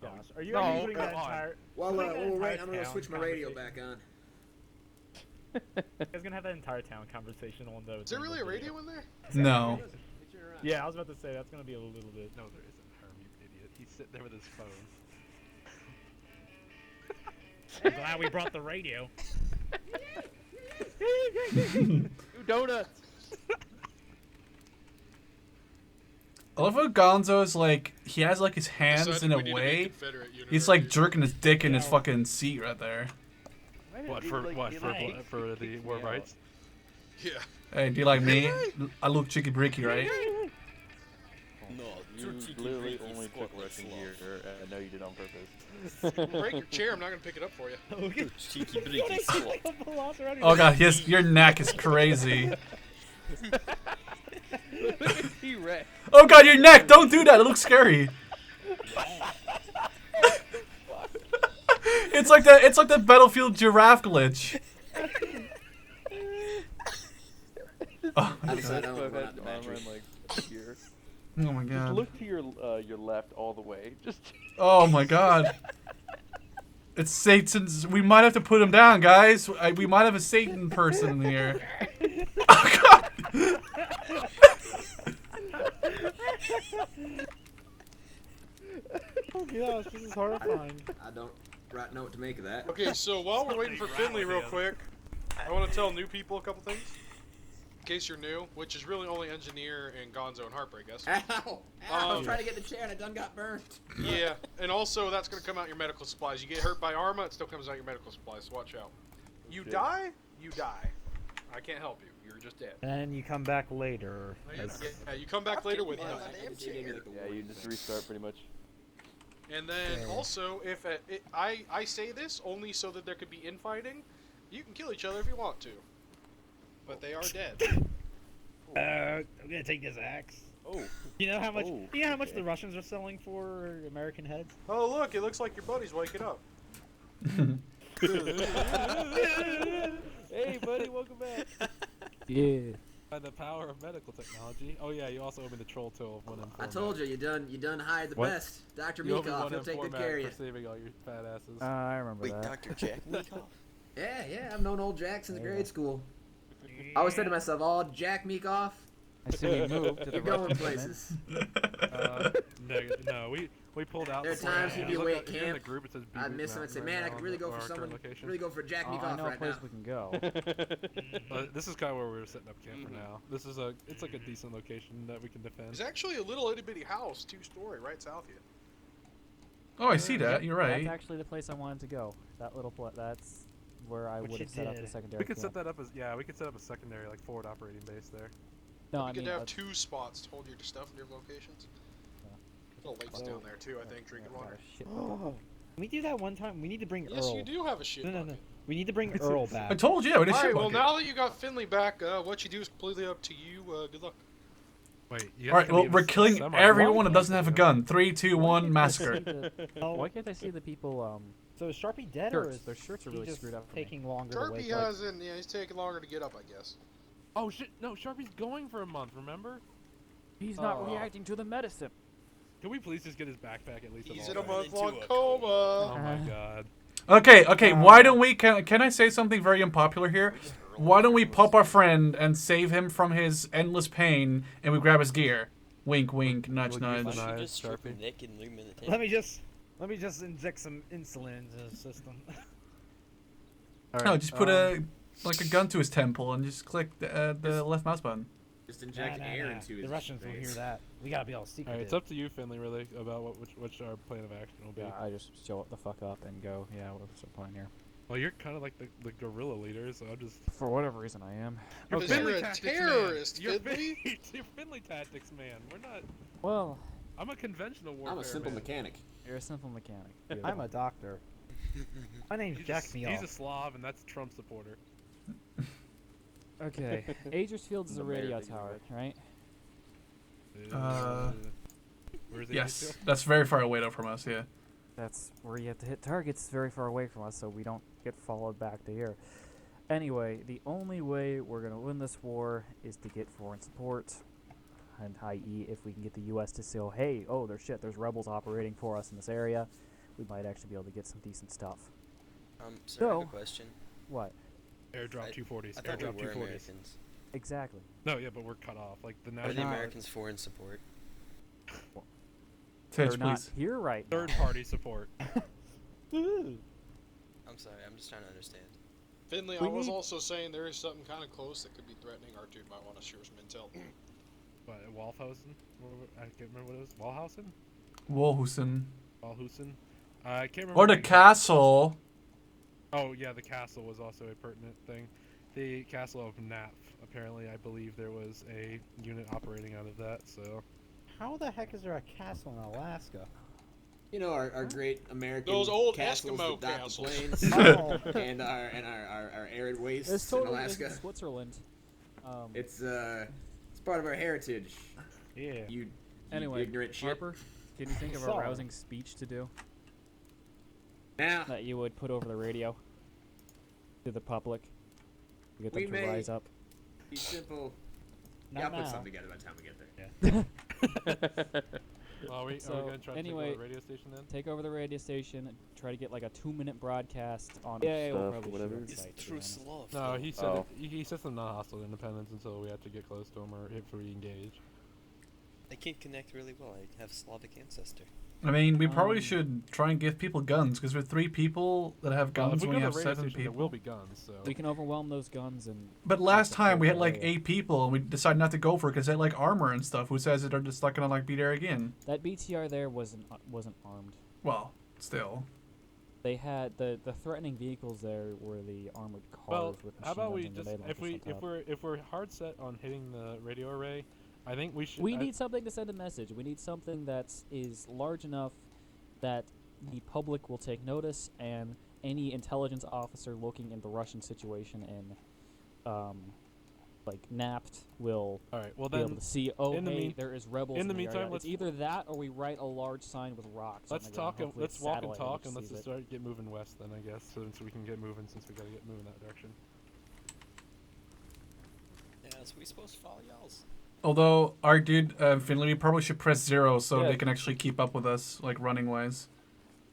Speaker 7: Gosh, are you
Speaker 3: No,
Speaker 7: actually putting that
Speaker 3: come on.
Speaker 7: entire?
Speaker 5: Well,
Speaker 7: putting that
Speaker 5: well,
Speaker 7: entire
Speaker 5: right, I'm gonna
Speaker 7: town
Speaker 5: switch my radio back
Speaker 7: conversation-
Speaker 5: on.
Speaker 7: You guys gonna have that entire town conversation on those.
Speaker 2: Is there really a radio in there?
Speaker 1: No.
Speaker 7: Yeah, I was about to say that's gonna be a little bit.
Speaker 3: No, there isn't. Herm, you idiot. He's sitting there with his phone.
Speaker 7: I'm glad we brought the radio.
Speaker 4: Two donuts.
Speaker 1: I love how Gonzo's like, he has like his hands
Speaker 2: Decided
Speaker 1: in a
Speaker 2: we need to be
Speaker 1: way.
Speaker 2: Confederate
Speaker 1: He's like
Speaker 2: universe.
Speaker 1: jerking his dick in his
Speaker 7: Yeah.
Speaker 1: fucking seat right there.
Speaker 3: What for? For the war rights?
Speaker 2: Yeah.
Speaker 1: Hey, do you like me? I look chicky bricky, right?
Speaker 6: No,
Speaker 4: You
Speaker 6: cheeky
Speaker 4: literally
Speaker 6: breaky
Speaker 4: only
Speaker 6: squat
Speaker 4: took Russian
Speaker 6: sloth.
Speaker 4: gear. I know you did on purpose.
Speaker 2: Break your chair. I'm not gonna pick it up for you.
Speaker 6: Cheeky breaky squat.
Speaker 1: Oh god, your neck is crazy.
Speaker 4: Look at T-Rex.
Speaker 1: Oh god, your neck! Don't do that. It looks scary. It's like the Battlefield giraffe glitch. Oh,
Speaker 5: I decided I
Speaker 4: I've
Speaker 5: don't want
Speaker 4: had
Speaker 5: out the
Speaker 4: mine
Speaker 5: battery.
Speaker 4: run like here.
Speaker 1: oh my
Speaker 4: Just
Speaker 1: god.
Speaker 4: look to your left all the way. Just
Speaker 1: Oh my god. It's Satan's. We might have to put him down, guys. We might have a Satan person here. Oh god.
Speaker 7: Oh gosh, this is horrifying.
Speaker 5: I don't right know what to make of that.
Speaker 2: Okay, so while we're waiting for Finley real quick, I want to tell new people a couple things. In case you're new, which is really only Engineer and Gonzo and Harper, I guess.
Speaker 5: Ow! I was
Speaker 2: Um,
Speaker 5: trying to get the chair and I done got burnt.
Speaker 2: Yeah, and also that's going to come out your medical supplies. You get hurt by ARMA, it still comes out your medical supplies, so watch out. You
Speaker 4: Shit.
Speaker 2: die, you die. I can't help you. You're just dead.
Speaker 7: And you come back later.
Speaker 2: Yeah, you come back later with
Speaker 5: Well,
Speaker 2: nothing.
Speaker 5: damn chair.
Speaker 4: yeah, you just restart pretty much.
Speaker 2: And then
Speaker 8: Yeah.
Speaker 2: also, if I say this only so that there could be infighting, you can kill each other if you want to, but they are dead.
Speaker 7: I'm gonna take this axe.
Speaker 6: Oh,
Speaker 7: You know how much?
Speaker 4: Oh,
Speaker 7: You know how much
Speaker 4: okay.
Speaker 7: the Russians are selling for American heads?
Speaker 2: Oh look, it looks like your buddy's waking up.
Speaker 3: Hey, buddy, welcome back.
Speaker 8: Yeah.
Speaker 3: By the power of medical technology. Oh yeah, you also owe me the troll toe of 1M
Speaker 5: I told you, you done hired the
Speaker 3: What?
Speaker 5: best. Dr.
Speaker 3: You owe me
Speaker 5: Meekoff,
Speaker 3: 1M
Speaker 5: he'll take good care of you.
Speaker 3: for saving all your fat asses.
Speaker 8: I remember
Speaker 6: wait,
Speaker 8: that.
Speaker 6: Dr. Jack Meekoff?
Speaker 5: Yeah, I've known old Jack since
Speaker 8: Yeah.
Speaker 5: grade school. I always said to myself, "Oh, Jack Meekoff,
Speaker 8: I see we moved to the
Speaker 5: you're going
Speaker 8: Russian
Speaker 5: places."
Speaker 3: No, we pulled out.
Speaker 5: There are
Speaker 3: before
Speaker 5: times
Speaker 3: that.
Speaker 5: you'd be
Speaker 3: If you
Speaker 5: away
Speaker 3: look
Speaker 5: at
Speaker 3: if you're in the
Speaker 5: camp,
Speaker 3: group, it says
Speaker 5: I'd
Speaker 3: Beaver
Speaker 5: miss him and say,
Speaker 3: Mountain
Speaker 5: "Man, I
Speaker 3: right
Speaker 5: could
Speaker 3: now
Speaker 5: really
Speaker 3: on
Speaker 5: go
Speaker 3: our
Speaker 5: for
Speaker 3: current
Speaker 5: someone,
Speaker 3: location.
Speaker 5: really go for Jack
Speaker 8: Oh, I
Speaker 5: Meekoff
Speaker 8: know a
Speaker 5: right
Speaker 8: place
Speaker 5: now."
Speaker 8: we can go.
Speaker 3: This is kind of where we're setting up camp for
Speaker 2: Mhm.
Speaker 3: now. It's like a decent location that we can defend.
Speaker 2: There's actually a little itty bitty house, 2-story, right south of you.
Speaker 1: Oh, I see that.
Speaker 8: Yep,
Speaker 1: You're right.
Speaker 8: That's actually the place I wanted to go. That little that's where I
Speaker 7: What
Speaker 8: would
Speaker 7: you
Speaker 8: have set up the
Speaker 7: did.
Speaker 8: secondary
Speaker 3: We could
Speaker 8: camp.
Speaker 3: set that up as we could set up a secondary like forward operating base there.
Speaker 8: No, I
Speaker 2: You could
Speaker 8: mean,
Speaker 2: have 2 spots to hold your stuff in your locations. Little lakes down there too, I think, drinking water.
Speaker 7: Can we do that one time? We need to bring
Speaker 2: Yes,
Speaker 7: Earl.
Speaker 2: you do have a shit
Speaker 7: No.
Speaker 2: bucket.
Speaker 7: We need to bring
Speaker 3: It's-
Speaker 7: Earl
Speaker 1: I
Speaker 7: back.
Speaker 1: told you, yeah, we did
Speaker 2: All
Speaker 1: shit
Speaker 2: right, well
Speaker 1: bucket.
Speaker 2: now that you got Finley back, what you do is completely up to you. Good luck.
Speaker 3: Wait, you
Speaker 1: All right, well, we're killing everyone that doesn't have a gun. 3, 2, 1, massacre.
Speaker 8: Why can't I see the people?
Speaker 7: So is Sharpie dead or
Speaker 8: Shirts.
Speaker 7: is
Speaker 8: Their shirts are
Speaker 7: he
Speaker 8: really
Speaker 7: just
Speaker 8: screwed up for me.
Speaker 7: taking longer to wake
Speaker 2: Kirby
Speaker 7: up?
Speaker 2: hasn't. Yeah, he's taking longer to get up, I guess.
Speaker 3: Oh shit! No, Sharpie's going for a month. Remember?
Speaker 8: He's not
Speaker 3: Oh.
Speaker 8: reacting to the medicine.
Speaker 3: Can we please just get his backpack at least?
Speaker 2: He's
Speaker 3: of
Speaker 2: in a
Speaker 3: all that?
Speaker 2: month-long
Speaker 6: into a
Speaker 2: coma.
Speaker 3: Oh my god.
Speaker 1: Okay, why don't we, can I say something very unpopular here? Why don't we pop our friend and save him from his endless pain, and we grab his gear? Wink, wink, nudge,
Speaker 3: We'll use
Speaker 6: Why
Speaker 1: nudge.
Speaker 3: the
Speaker 6: don't you
Speaker 3: knife,
Speaker 6: just strip him
Speaker 3: Sharpie.
Speaker 6: naked and leave him in the tank?
Speaker 7: Let me just inject some insulin into the system.
Speaker 1: No, just put a gun to his temple and just click the left mouse button.
Speaker 5: Just inject air into his
Speaker 7: The Russians will hear
Speaker 5: veins.
Speaker 7: that. We gotta be all secretive.
Speaker 3: Alright, it's up to you, Finley, really, about which our plan of action will be.
Speaker 8: Yeah, I just show the fuck up and go. Yeah, what's the plan here?
Speaker 3: Well, you're kind of like the guerrilla leader, so I'm just.
Speaker 8: For whatever reason, I am.
Speaker 2: Because
Speaker 3: Finley
Speaker 2: you're a
Speaker 3: tactics man.
Speaker 2: terrorist,
Speaker 3: You're
Speaker 2: Finley.
Speaker 3: You're Finley tactics man. We're not.
Speaker 8: Well,
Speaker 3: I'm a conventional warfare
Speaker 5: I'm a simple
Speaker 3: man.
Speaker 5: mechanic.
Speaker 8: you're a simple mechanic.
Speaker 7: I'm a doctor. My name's Jack
Speaker 3: He's
Speaker 7: Meoff.
Speaker 3: a Slav, and that's a Trump supporter.
Speaker 8: Okay, Agersfield is a radio
Speaker 4: American
Speaker 8: tower, right?
Speaker 3: Where's
Speaker 1: Yes, that's very far away though from us, yeah.
Speaker 8: That's where you have to hit targets very far away from us so we don't get followed back to here. Anyway, the only way we're going to win this war is to get foreign support, and i.e. if we can get the U.S. to say, hey, oh, there's rebels operating for us in this area, we might actually be able to get some decent stuff.
Speaker 6: Sir, I have a
Speaker 8: So-
Speaker 6: question.
Speaker 8: What?
Speaker 3: Airdrop
Speaker 6: I-
Speaker 3: 240s.
Speaker 6: I thought
Speaker 3: Airdrop
Speaker 6: we were
Speaker 3: 240s.
Speaker 6: Americans.
Speaker 8: Exactly.
Speaker 3: No, yeah, but we're cut off. Like the
Speaker 6: Are
Speaker 3: national
Speaker 6: the
Speaker 8: not-
Speaker 6: Americans foreign support?
Speaker 1: Tedge,
Speaker 8: They're not
Speaker 1: please.
Speaker 8: here right now.
Speaker 3: third party support.
Speaker 6: I'm sorry, I'm just trying to understand.
Speaker 2: Finley,
Speaker 8: We
Speaker 2: I was
Speaker 8: need-
Speaker 2: also saying there is something kind of close that could be threatening. Our dude might want to share some intel.
Speaker 3: What, Walhausen? I can't remember what it was. Walhausen?
Speaker 1: Wolhusen.
Speaker 3: Walhusen? I can't remember.
Speaker 1: Or the
Speaker 3: the-
Speaker 1: castle.
Speaker 3: Oh, yeah, the castle was also a pertinent thing. The castle of Nap. Apparently, I believe there was a unit operating out of that, so.
Speaker 7: How the heck is there a castle in Alaska?
Speaker 5: You know our great American
Speaker 2: Those old
Speaker 5: castles
Speaker 2: Eskimo
Speaker 5: that dot
Speaker 2: castles.
Speaker 5: the plains
Speaker 7: Oh.
Speaker 5: and our arid wastes
Speaker 8: It's
Speaker 5: in
Speaker 8: totally
Speaker 5: Alaska.
Speaker 8: in Switzerland.
Speaker 5: It's part of our heritage.
Speaker 7: Yeah.
Speaker 5: You
Speaker 8: Anyway,
Speaker 5: ignorant shit.
Speaker 8: Harper, can you think of a
Speaker 7: Sorry.
Speaker 8: rousing speech to do
Speaker 5: Now
Speaker 8: that you would put over the radio to the public to get
Speaker 5: We
Speaker 8: them to
Speaker 5: may-
Speaker 8: rise up?
Speaker 5: be simple.
Speaker 7: Not
Speaker 5: Yeah, I'll
Speaker 7: now.
Speaker 5: put something together by the time we get there.
Speaker 3: Well, are we
Speaker 8: So,
Speaker 3: going to try to
Speaker 8: anyway,
Speaker 3: take over the radio station then?
Speaker 8: Take over the radio station and try to get like a 2-minute broadcast on.
Speaker 4: Yeah, we'll
Speaker 8: we'll
Speaker 4: Stuff,
Speaker 8: probably
Speaker 4: whatever.
Speaker 8: shoot on
Speaker 6: It's
Speaker 8: site, to be
Speaker 6: true
Speaker 8: honest.
Speaker 6: love.
Speaker 3: No, he said
Speaker 4: Oh.
Speaker 3: he said some non-hostile independence until we have to get close to him or if we engage.
Speaker 6: I can connect really well. I have Slavic ancestor.
Speaker 1: I mean, we probably
Speaker 8: Um,
Speaker 1: should try and give people guns, because with 3 people that have
Speaker 3: Well,
Speaker 1: guns
Speaker 3: if we
Speaker 1: when you
Speaker 3: go
Speaker 1: have
Speaker 3: to the radio
Speaker 1: 7
Speaker 3: station, there
Speaker 1: people.
Speaker 3: will be guns, so.
Speaker 8: We can overwhelm those guns and.
Speaker 1: But last
Speaker 8: the
Speaker 1: time we had
Speaker 8: whole
Speaker 1: like
Speaker 8: area.
Speaker 1: 8 people, and we decided not to go for it because they had like armor and stuff. Who says that they're just not gonna like be there again?
Speaker 8: That BTR there wasn't armed.
Speaker 1: Well, still.
Speaker 8: They had the threatening vehicles there were the armored cars
Speaker 3: Well,
Speaker 8: with machine
Speaker 3: how about
Speaker 8: guns
Speaker 3: we
Speaker 8: and
Speaker 3: just
Speaker 8: grenade launchers on top.
Speaker 3: if we're hard set on hitting the radio array, I think we should.
Speaker 8: We need something to send a message. We need something that is large enough that the public will take notice, and any intelligence officer looking in the Russian situation in, like, Napt will
Speaker 3: All right. Well
Speaker 8: be able
Speaker 3: then,
Speaker 8: to see, oh,
Speaker 3: in the
Speaker 8: hey,
Speaker 3: mean-
Speaker 8: there is rebels
Speaker 3: in the
Speaker 8: area.
Speaker 3: meantime,
Speaker 8: It's
Speaker 3: let's-
Speaker 8: either that or we write a large sign with rocks.
Speaker 3: let's
Speaker 8: on the ground.
Speaker 3: talk. And,
Speaker 8: Hopefully
Speaker 3: let's
Speaker 8: it's
Speaker 3: walk and
Speaker 8: satellite
Speaker 3: talk,
Speaker 8: image
Speaker 3: and let's
Speaker 8: sees
Speaker 3: just
Speaker 8: it.
Speaker 3: start get moving west. Then I guess, so we can get moving since we gotta get moving that direction.
Speaker 6: Yeah, so we supposed to follow y'all's.
Speaker 1: Although our dude Finley, we probably should press 0 so
Speaker 4: Yeah.
Speaker 1: they can actually keep up with us, like running wise,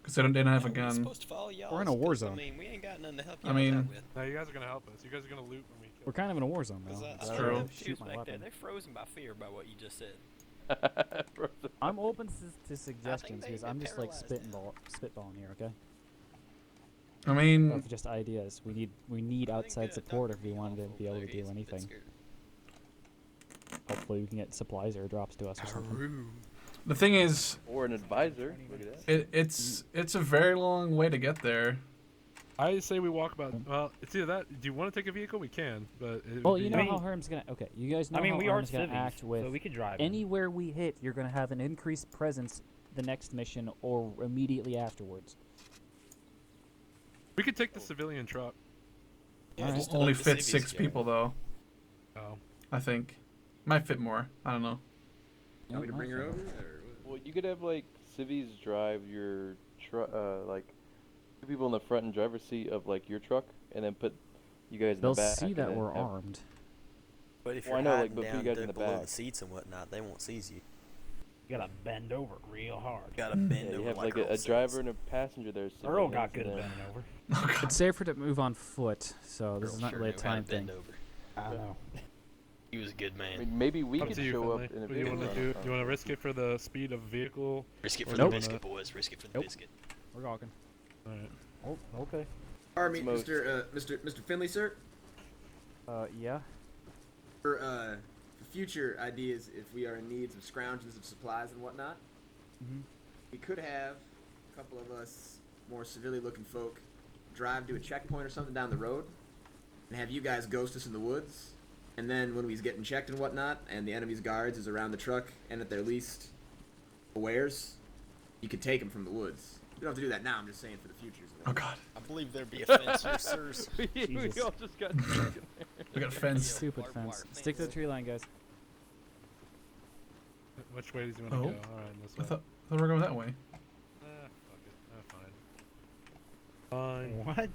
Speaker 1: because they don't have a
Speaker 6: Yeah, we
Speaker 1: gun.
Speaker 6: supposed to follow y'all's.
Speaker 8: We're in a war
Speaker 6: 'cause,
Speaker 8: zone.
Speaker 6: I mean, we ain't got nothing to help
Speaker 1: I
Speaker 6: y'all
Speaker 1: mean-
Speaker 6: out with.
Speaker 3: No, you guys are gonna help us. You guys are gonna loot when we kill.
Speaker 8: We're kind of in a war zone now.
Speaker 6: 'Cause
Speaker 1: That's
Speaker 6: I
Speaker 1: true.
Speaker 6: know them
Speaker 8: Shoot
Speaker 6: dudes
Speaker 8: my
Speaker 6: back there,
Speaker 8: weapon.
Speaker 6: they're frozen by fear by what you just said.
Speaker 8: I'm open to suggestions
Speaker 6: they
Speaker 8: because
Speaker 6: get
Speaker 8: I'm just like
Speaker 6: paralyzed now.
Speaker 8: spitballing here, okay?
Speaker 1: I mean,
Speaker 8: Of just ideas. We need
Speaker 6: I think,
Speaker 8: outside support
Speaker 6: Dr.
Speaker 8: if we wanted to
Speaker 6: Awful
Speaker 8: be able to
Speaker 6: there,
Speaker 8: do
Speaker 6: he's a bit
Speaker 8: anything.
Speaker 6: scared.
Speaker 8: Hopefully we can get supplies airdrops to us or something.
Speaker 1: the thing is,
Speaker 4: Or an advisor. Look at that.
Speaker 1: it's a very long way to get there.
Speaker 3: I say we walk about. Well, it's either that. Do you want to take a vehicle? We can, but it
Speaker 8: Well,
Speaker 3: would
Speaker 8: you
Speaker 3: be-
Speaker 8: know how Herm's gonna. Okay, you guys know
Speaker 7: I mean,
Speaker 8: how
Speaker 7: we are
Speaker 8: Herm's gonna
Speaker 7: civvies,
Speaker 8: act with
Speaker 7: so we could drive.
Speaker 8: anywhere we hit. You're gonna have an increased presence the next mission or immediately afterwards.
Speaker 3: we could take the civilian truck.
Speaker 6: Yeah,
Speaker 8: Alright.
Speaker 6: just to
Speaker 1: Only
Speaker 6: let the
Speaker 1: fits
Speaker 6: civvies
Speaker 1: 6
Speaker 6: go.
Speaker 1: people though.
Speaker 3: Oh.
Speaker 1: I think might fit more. I don't know.
Speaker 5: You want me to bring her over? Or what?
Speaker 4: Well, you could have like civvies drive your truck, like 2 people in the front and driver's seat of like your truck, and then put you guys in
Speaker 8: They'll
Speaker 4: the back.
Speaker 8: see
Speaker 4: and
Speaker 8: that
Speaker 4: then
Speaker 8: we're
Speaker 4: have-
Speaker 8: armed.
Speaker 6: But if
Speaker 4: Well, I
Speaker 6: you're
Speaker 4: know, like,
Speaker 6: hiding
Speaker 4: but put you
Speaker 6: down
Speaker 4: guys in the
Speaker 6: below the
Speaker 4: back.
Speaker 6: seats and whatnot, they won't seize you.
Speaker 7: You gotta bend over real hard.
Speaker 6: You gotta bend
Speaker 4: Yeah, you
Speaker 6: over
Speaker 4: have
Speaker 6: like
Speaker 4: like a
Speaker 6: Earl
Speaker 4: driver
Speaker 6: says.
Speaker 4: and a passenger there.
Speaker 7: Earl got
Speaker 4: civilians,
Speaker 7: good at
Speaker 4: and then-
Speaker 7: bending over.
Speaker 1: Oh God.
Speaker 8: It's safer to move on foot, so this
Speaker 6: Earl
Speaker 8: is not
Speaker 6: sure
Speaker 8: really a
Speaker 6: knew how to
Speaker 8: time
Speaker 6: bend
Speaker 8: thing.
Speaker 6: over.
Speaker 7: I know.
Speaker 6: He was a good
Speaker 4: I
Speaker 6: man.
Speaker 4: mean, maybe we
Speaker 3: Up
Speaker 4: could
Speaker 3: to you,
Speaker 4: show up
Speaker 3: Finley.
Speaker 4: in a
Speaker 3: What do you
Speaker 4: vehicle.
Speaker 3: want to do? You want to risk it for the speed of vehicle?
Speaker 6: Risk it
Speaker 3: Or
Speaker 6: for
Speaker 3: do
Speaker 6: the
Speaker 3: you
Speaker 6: biscuit,
Speaker 3: wanna-
Speaker 6: boys. Risk it for the
Speaker 8: Nope.
Speaker 6: biscuit.
Speaker 8: We're walking.
Speaker 3: All right.
Speaker 7: Oh, okay.
Speaker 5: Pardon me,
Speaker 4: Most-
Speaker 5: Mr. Finley, sir.
Speaker 8: Yeah.
Speaker 5: For future ideas, if we are in need of scrounges of supplies and whatnot,
Speaker 8: Mhm.
Speaker 5: we could have a couple of us more civilly-looking folk drive to a checkpoint or something down the road, and have you guys ghost us in the woods. And then when we's getting checked and whatnot, and the enemy's guards is around the truck and at their least awares, you could take them from the woods. You don't have to do that now. I'm just saying for the future.
Speaker 1: Oh God.
Speaker 6: I believe there be a fence here, sirs.
Speaker 4: we
Speaker 8: Jesus.
Speaker 4: all just got stuck in there.
Speaker 1: We got a fence.
Speaker 8: Stupid
Speaker 6: barbed wire
Speaker 8: fence.
Speaker 6: fence.
Speaker 8: Stick to the tree line, guys.
Speaker 3: Which way does he want to
Speaker 1: Oh.
Speaker 3: go? All right, this
Speaker 1: I
Speaker 3: way.
Speaker 1: thought we were going that way.
Speaker 3: Fuck it. Fine.
Speaker 7: What?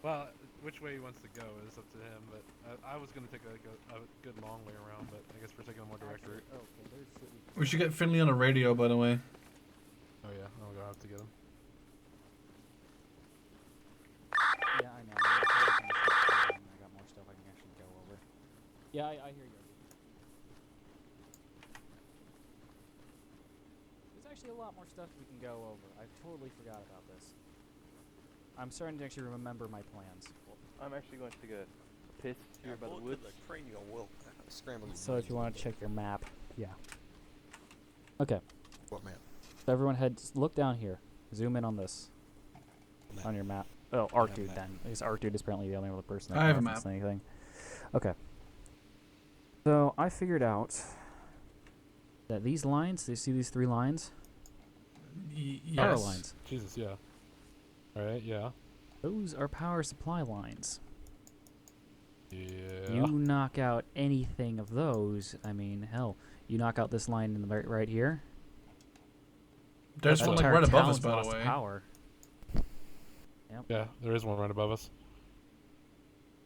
Speaker 3: Well, which way he wants to go is up to him. But I was gonna take a good long way around, but I guess we're taking a more direct route.
Speaker 8: Okay, there's shit
Speaker 1: We should get Finley on a radio, by the way.
Speaker 3: Oh yeah, I'll go have to get him.
Speaker 8: Yeah, I know. I got more stuff I can actually go over. Yeah, I hear you. There's actually a lot more stuff we can go over. I totally forgot about this. I'm starting to actually remember my plans.
Speaker 4: I'm actually going to take a piss here by the
Speaker 6: Bullet
Speaker 4: woods.
Speaker 6: to the cranial will scramble.
Speaker 8: So if you want to check your map, yeah. Okay.
Speaker 6: What map?
Speaker 8: So everyone look down here. Zoom in on this.
Speaker 6: Map.
Speaker 8: On your map. Oh, Art
Speaker 6: have a
Speaker 8: Dude
Speaker 6: map.
Speaker 8: then. Because Art Dude is apparently the only other person that
Speaker 1: I have a
Speaker 8: can
Speaker 1: map.
Speaker 8: reference anything. Okay. So I figured out that these lines, you see these 3 lines? Power
Speaker 1: Yes.
Speaker 8: lines.
Speaker 3: Jesus, yeah. All right, yeah.
Speaker 8: Those are power supply lines.
Speaker 3: Yeah.
Speaker 8: You knock out anything of those, I mean, hell, you knock out this line in the right here.
Speaker 1: There's
Speaker 8: that
Speaker 1: one like
Speaker 8: entire
Speaker 1: right above us,
Speaker 8: town's
Speaker 1: by the
Speaker 8: lost
Speaker 1: way.
Speaker 8: Power.
Speaker 3: Yeah, there is one right above us.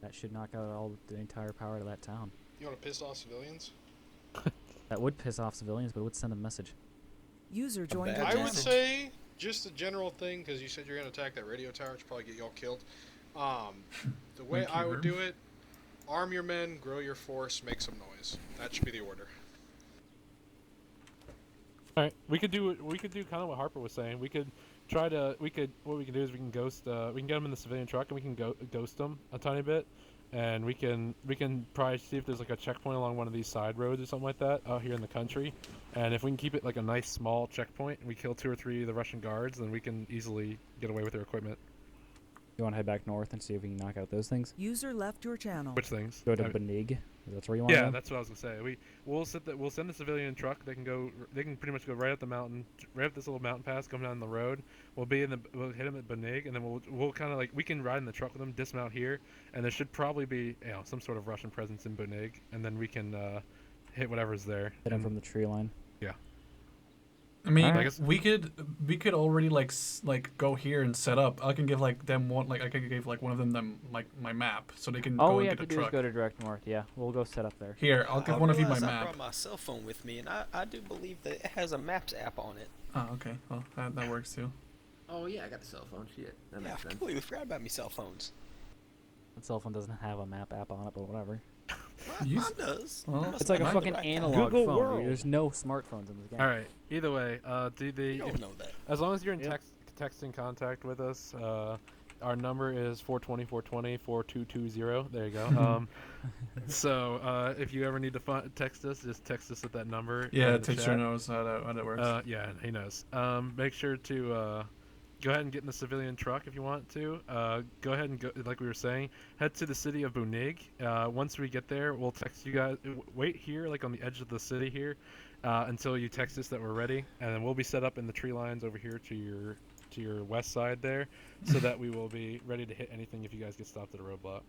Speaker 8: That should knock out all the entire power to that town.
Speaker 2: You want to piss off civilians?
Speaker 8: That would piss off civilians, but it would send a message.
Speaker 9: User joined
Speaker 6: bad
Speaker 9: your
Speaker 2: I
Speaker 9: channel.
Speaker 2: would say just a general thing, because you said you're going to attack that radio tower, which probably get y'all killed. The way
Speaker 1: Thank you,
Speaker 2: I would
Speaker 1: Herb.
Speaker 2: do it, arm your men, grow your force, make some noise. That should be the order.
Speaker 3: All right, we could do kind of what Harper was saying. We could what we can do is we can ghost we can get them in the civilian truck and we can ghost them a tiny bit, and we can probably see if there's like a checkpoint along one of these side roads or something like that out here in the country, and if we can keep it like a nice small checkpoint and we kill 2 or 3 of the Russian guards, then we can easily get away with their equipment.
Speaker 8: You want to head back north and see if we can knock out those things?
Speaker 9: User left your channel.
Speaker 3: Which things?
Speaker 8: Go to Benig. That's where you want to
Speaker 3: Yeah,
Speaker 8: go?
Speaker 3: that's what I was gonna say. We'll send the civilian truck. They can go. They can pretty much go right up the mountain, right up this little mountain pass, come down the road. We'll hit them at Benig, and then we'll kind of like we can ride in the truck with them, dismount here, and there should probably be some sort of Russian presence in Benig, and then we can hit whatever's there.
Speaker 8: Hit them from the tree line.
Speaker 3: Yeah.
Speaker 1: I mean,
Speaker 8: Alright.
Speaker 1: we could already like go here and set up. I can give like them one, like I can give like one of them like my map, so they can
Speaker 8: All
Speaker 1: go
Speaker 8: we
Speaker 1: and
Speaker 8: have
Speaker 1: get
Speaker 8: to
Speaker 1: a
Speaker 8: do is
Speaker 1: truck.
Speaker 8: go to direct north. Yeah, we'll go set up there.
Speaker 1: Here, I'll give one of you my
Speaker 6: I
Speaker 1: map.
Speaker 6: brought my cell phone with me, and I do believe that it has a Maps app on it.
Speaker 1: Oh, okay. Well, that works too.
Speaker 5: Oh yeah, I got the cell phone. Shit, that
Speaker 6: Yeah, I
Speaker 5: makes sense.
Speaker 6: completely forgot about me cell phones.
Speaker 8: The cell phone doesn't have a map app on it, but whatever.
Speaker 1: You
Speaker 6: Mine
Speaker 1: s-
Speaker 6: does.
Speaker 1: well,
Speaker 6: I must
Speaker 8: It's like a
Speaker 6: have
Speaker 8: fucking
Speaker 6: the right kind.
Speaker 8: analog
Speaker 7: Google
Speaker 8: phone.
Speaker 7: World.
Speaker 8: Dude. There's no smartphones in this game.
Speaker 3: All right. Either way,
Speaker 6: You don't know that.
Speaker 3: as long as you're in
Speaker 7: Yep.
Speaker 3: texting contact with us, our number is 420-420-4220. There you go. So if you ever need to text us, just text us at that number.
Speaker 1: Yeah,
Speaker 3: in the
Speaker 1: Texture
Speaker 3: chat.
Speaker 1: knows how that works.
Speaker 3: Yeah, he knows. Make sure to go ahead and get in the civilian truck if you want to. Go ahead and go, like we were saying, head to the city of Bunig. Once we get there, we'll text you guys. Wait here, like on the edge of the city here, until you text us that we're ready, and then we'll be set up in the tree lines over here to your west side there, so that we will be ready to hit anything if you guys get stopped at a roadblock.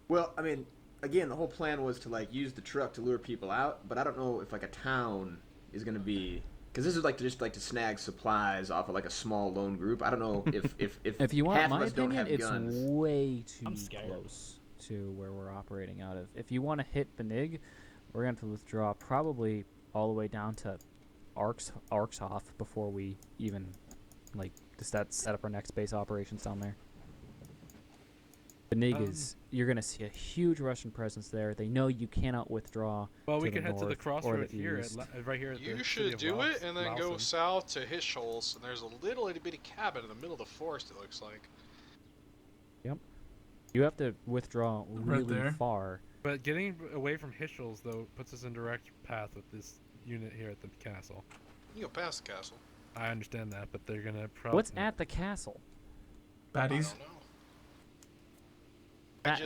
Speaker 5: Well, I mean, again, the whole plan was to like use the truck to lure people out, but I don't know if like a town is gonna be, because this is like to snag supplies off of like a small lone group. I don't know if
Speaker 8: If you want
Speaker 5: half of
Speaker 8: my
Speaker 5: us don't
Speaker 8: opinion,
Speaker 5: have
Speaker 8: it's
Speaker 5: guns.
Speaker 8: way too
Speaker 7: I'm scared.
Speaker 8: close to where we're operating out of. If you want to hit Benig, we're going to have to withdraw probably all the way down to Arkshof before we even like just set up our next base operations down there. Benig is you're going to see a huge Russian presence there. They know you cannot withdraw.
Speaker 3: Well,
Speaker 8: to
Speaker 3: we
Speaker 8: the
Speaker 3: can head to the
Speaker 8: north
Speaker 3: crossroad
Speaker 8: or the
Speaker 3: here,
Speaker 8: east.
Speaker 3: right here. At the
Speaker 2: You
Speaker 3: city
Speaker 2: should
Speaker 3: of
Speaker 2: do
Speaker 3: Laos-
Speaker 2: it and then go
Speaker 3: Laosen.
Speaker 2: south to Hischels, and there's a little itty bitty cabin in the middle of the forest. It looks like.
Speaker 8: You have to withdraw really
Speaker 1: there.
Speaker 8: far.
Speaker 3: But getting away from Hischels, though, puts us in direct path with this unit here at the castle.
Speaker 2: You go past the castle.
Speaker 3: I understand that, but they're gonna probably.
Speaker 8: What's at the castle?
Speaker 2: I
Speaker 1: Baddies.
Speaker 2: don't know.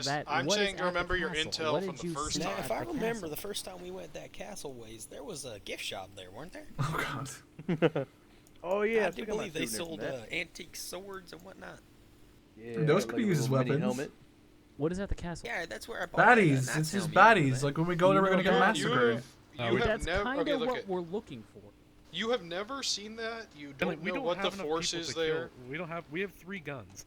Speaker 8: That-
Speaker 2: I'm
Speaker 8: what is
Speaker 2: saying to
Speaker 8: at the
Speaker 2: remember your
Speaker 8: castle?
Speaker 2: intel
Speaker 8: What
Speaker 2: from
Speaker 8: did
Speaker 2: the
Speaker 8: you
Speaker 2: first
Speaker 8: see
Speaker 6: Now,
Speaker 2: time.
Speaker 6: if I
Speaker 8: at the
Speaker 6: remember,
Speaker 8: castle?
Speaker 6: the first time we went that castle ways, there was a gift shop there, weren't there?
Speaker 1: Oh God.
Speaker 7: Oh yeah,
Speaker 6: I do believe they sold antique swords and whatnot.
Speaker 4: Yeah,
Speaker 1: Those
Speaker 4: like
Speaker 1: could be
Speaker 4: a
Speaker 1: used as
Speaker 4: little mini
Speaker 1: weapons.
Speaker 4: helmet.
Speaker 8: What is at the castle?
Speaker 6: Yeah, that's where I bought that,
Speaker 1: Baddies.
Speaker 6: not
Speaker 1: It's just
Speaker 6: telling me
Speaker 1: baddies.
Speaker 6: that.
Speaker 1: Like when we go there, we're gonna get
Speaker 2: You
Speaker 1: massacred.
Speaker 2: have,
Speaker 3: we-
Speaker 2: you have
Speaker 8: That's
Speaker 2: never.
Speaker 8: kind
Speaker 2: Okay,
Speaker 8: of
Speaker 2: look
Speaker 8: what
Speaker 2: at.
Speaker 8: we're looking for.
Speaker 2: You have never seen that. You
Speaker 3: Billy,
Speaker 2: don't
Speaker 3: we
Speaker 2: know
Speaker 3: don't
Speaker 2: what
Speaker 3: have
Speaker 2: the
Speaker 3: enough
Speaker 2: force
Speaker 3: people
Speaker 2: is
Speaker 3: to
Speaker 2: there.
Speaker 3: kill. We have 3 guns.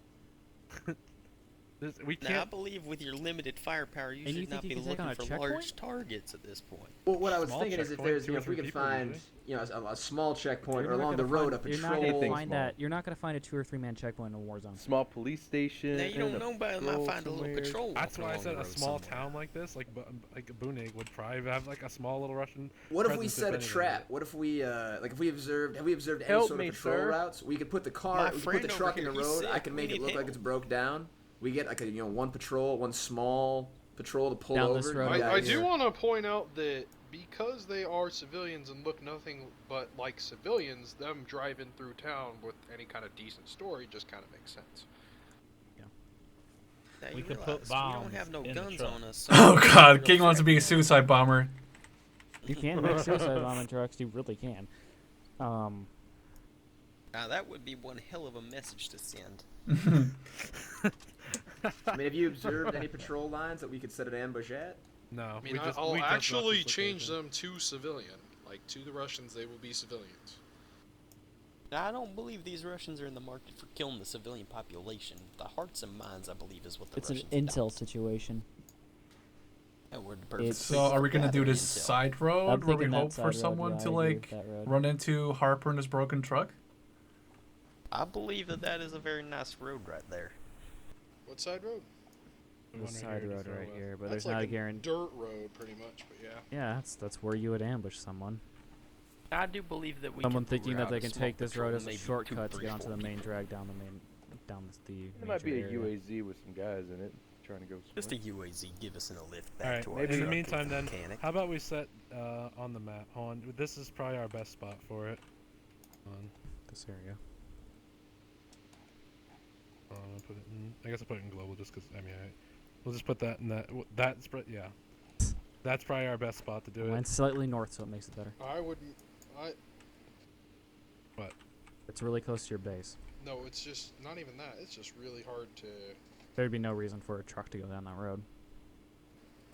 Speaker 3: We
Speaker 6: Now, I
Speaker 3: can't.
Speaker 6: believe with your limited firepower, you
Speaker 8: And you
Speaker 6: should
Speaker 8: think
Speaker 6: not
Speaker 8: you
Speaker 6: be
Speaker 8: can take on
Speaker 6: looking
Speaker 8: a
Speaker 6: for large
Speaker 8: checkpoint?
Speaker 6: targets at this point.
Speaker 5: Well, what I was
Speaker 3: Small
Speaker 5: thinking is if
Speaker 3: checkpoint,
Speaker 5: there's,
Speaker 3: 2 or
Speaker 5: if we
Speaker 3: 3
Speaker 5: could
Speaker 3: people
Speaker 5: find,
Speaker 3: usually.
Speaker 5: a small checkpoint
Speaker 8: You're
Speaker 5: or
Speaker 8: not
Speaker 5: along the
Speaker 8: gonna
Speaker 5: road,
Speaker 8: find-
Speaker 5: a
Speaker 8: You're not
Speaker 5: patrol.
Speaker 8: gonna find
Speaker 4: small.
Speaker 8: that. You're not gonna find a 2 or 3 man checkpoint in a war zone.
Speaker 4: Small police station.
Speaker 6: Now, you
Speaker 4: and
Speaker 6: don't
Speaker 4: a
Speaker 6: know, but I might
Speaker 4: patrol
Speaker 6: find a little
Speaker 4: somewhere.
Speaker 6: patrol.
Speaker 3: That's
Speaker 6: walking
Speaker 3: why I
Speaker 6: along
Speaker 3: said
Speaker 6: the
Speaker 3: a
Speaker 6: road
Speaker 3: small
Speaker 6: somewhere.
Speaker 3: town like this, like Bunig, would probably have like a small little Russian.
Speaker 5: What if we
Speaker 3: presence,
Speaker 5: set a
Speaker 3: anything.
Speaker 5: trap? What if we like if we observed have we observed any
Speaker 4: Help
Speaker 5: sort
Speaker 4: me,
Speaker 5: of patrol
Speaker 4: sir.
Speaker 5: routes? We could put the car,
Speaker 6: My
Speaker 5: we could put
Speaker 6: friend
Speaker 5: the
Speaker 6: over
Speaker 5: truck in the
Speaker 6: here, he's
Speaker 5: road. I
Speaker 6: sick.
Speaker 5: can
Speaker 6: We
Speaker 5: make it
Speaker 6: need
Speaker 5: look like
Speaker 6: help.
Speaker 5: it's broke down. We get like a one patrol, one small patrol to pull
Speaker 8: Down
Speaker 5: over.
Speaker 8: this
Speaker 5: and
Speaker 8: road
Speaker 5: get
Speaker 8: over
Speaker 5: out
Speaker 2: I
Speaker 5: of
Speaker 2: do
Speaker 5: here.
Speaker 2: want to point out that because they are civilians and look nothing but like civilians, them driving through town with any kind of decent story just kind of makes sense.
Speaker 6: Now,
Speaker 7: We
Speaker 6: you
Speaker 7: could put
Speaker 6: realize we
Speaker 7: bombs
Speaker 6: don't have no
Speaker 7: in the
Speaker 6: guns
Speaker 7: truck.
Speaker 6: on us. So
Speaker 1: Oh
Speaker 6: we're
Speaker 1: God.
Speaker 6: real
Speaker 1: King wants to be a
Speaker 6: threat.
Speaker 1: suicide bomber.
Speaker 8: You can make suicide bombing trucks. You really can.
Speaker 6: Now, that would be one hell of a message to send.
Speaker 5: I mean, have you observed any patrol lines that we could set an ambush at?
Speaker 3: No,
Speaker 2: I mean,
Speaker 3: we just,
Speaker 2: I'll
Speaker 3: we just left
Speaker 2: actually
Speaker 3: this
Speaker 2: change
Speaker 3: location.
Speaker 2: them to civilian. Like, to the Russians, they will be civilians.
Speaker 6: Now, I don't believe these Russians are in the market for killing the civilian population. The hearts and minds, I believe, is what the
Speaker 8: It's an
Speaker 6: Russians
Speaker 8: intel
Speaker 6: want.
Speaker 8: situation.
Speaker 6: That word perfect.
Speaker 1: So are we gonna do this
Speaker 6: Intel.
Speaker 1: side road
Speaker 8: I'm
Speaker 1: where we
Speaker 8: thinking that
Speaker 1: hope
Speaker 8: side
Speaker 1: for
Speaker 8: road,
Speaker 1: someone
Speaker 8: yeah,
Speaker 1: to
Speaker 8: I agree
Speaker 1: like
Speaker 8: with that road.
Speaker 1: run into Harper in his broken truck?
Speaker 6: I believe that that is a very nice road right there.
Speaker 2: What side road?
Speaker 3: We
Speaker 8: The
Speaker 3: want right
Speaker 8: side
Speaker 3: here to
Speaker 8: road
Speaker 3: throw
Speaker 8: right
Speaker 3: up.
Speaker 8: here, but
Speaker 2: That's
Speaker 8: there's not
Speaker 2: like
Speaker 8: a guarantee.
Speaker 2: dirt road, pretty much, but yeah.
Speaker 8: Yeah, that's where you would ambush someone.
Speaker 6: I do believe that we
Speaker 8: Someone
Speaker 6: could
Speaker 8: thinking that
Speaker 6: route
Speaker 8: they
Speaker 6: a
Speaker 8: can
Speaker 6: small
Speaker 8: take this
Speaker 6: patrol,
Speaker 8: road as a
Speaker 6: maybe
Speaker 8: shortcut
Speaker 6: 2,
Speaker 8: to
Speaker 6: 3,
Speaker 8: get onto
Speaker 6: 4
Speaker 8: the main
Speaker 6: people.
Speaker 8: drag down the
Speaker 4: There might be a
Speaker 8: major area.
Speaker 4: UAZ with some guys in it trying to go.
Speaker 6: Just a
Speaker 4: somewhere.
Speaker 6: UAZ, give us a lift
Speaker 3: All
Speaker 6: back
Speaker 3: right.
Speaker 6: to our
Speaker 3: In the
Speaker 6: truck
Speaker 3: meantime,
Speaker 6: with the
Speaker 3: then,
Speaker 6: mechanic.
Speaker 3: how about we set on the map? On this is probably our best spot for it. On.
Speaker 8: This area.
Speaker 3: I'll put it in. I guess I'll put it in global just because. I mean, we'll just put that in that. Yeah. That's probably our best spot to do it.
Speaker 8: Mine's slightly north, so it makes it better.
Speaker 2: I wouldn't.
Speaker 3: What?
Speaker 8: It's really close to your base.
Speaker 2: No, it's just not even that. It's just really hard to.
Speaker 8: There'd be no reason for a truck to go down that road.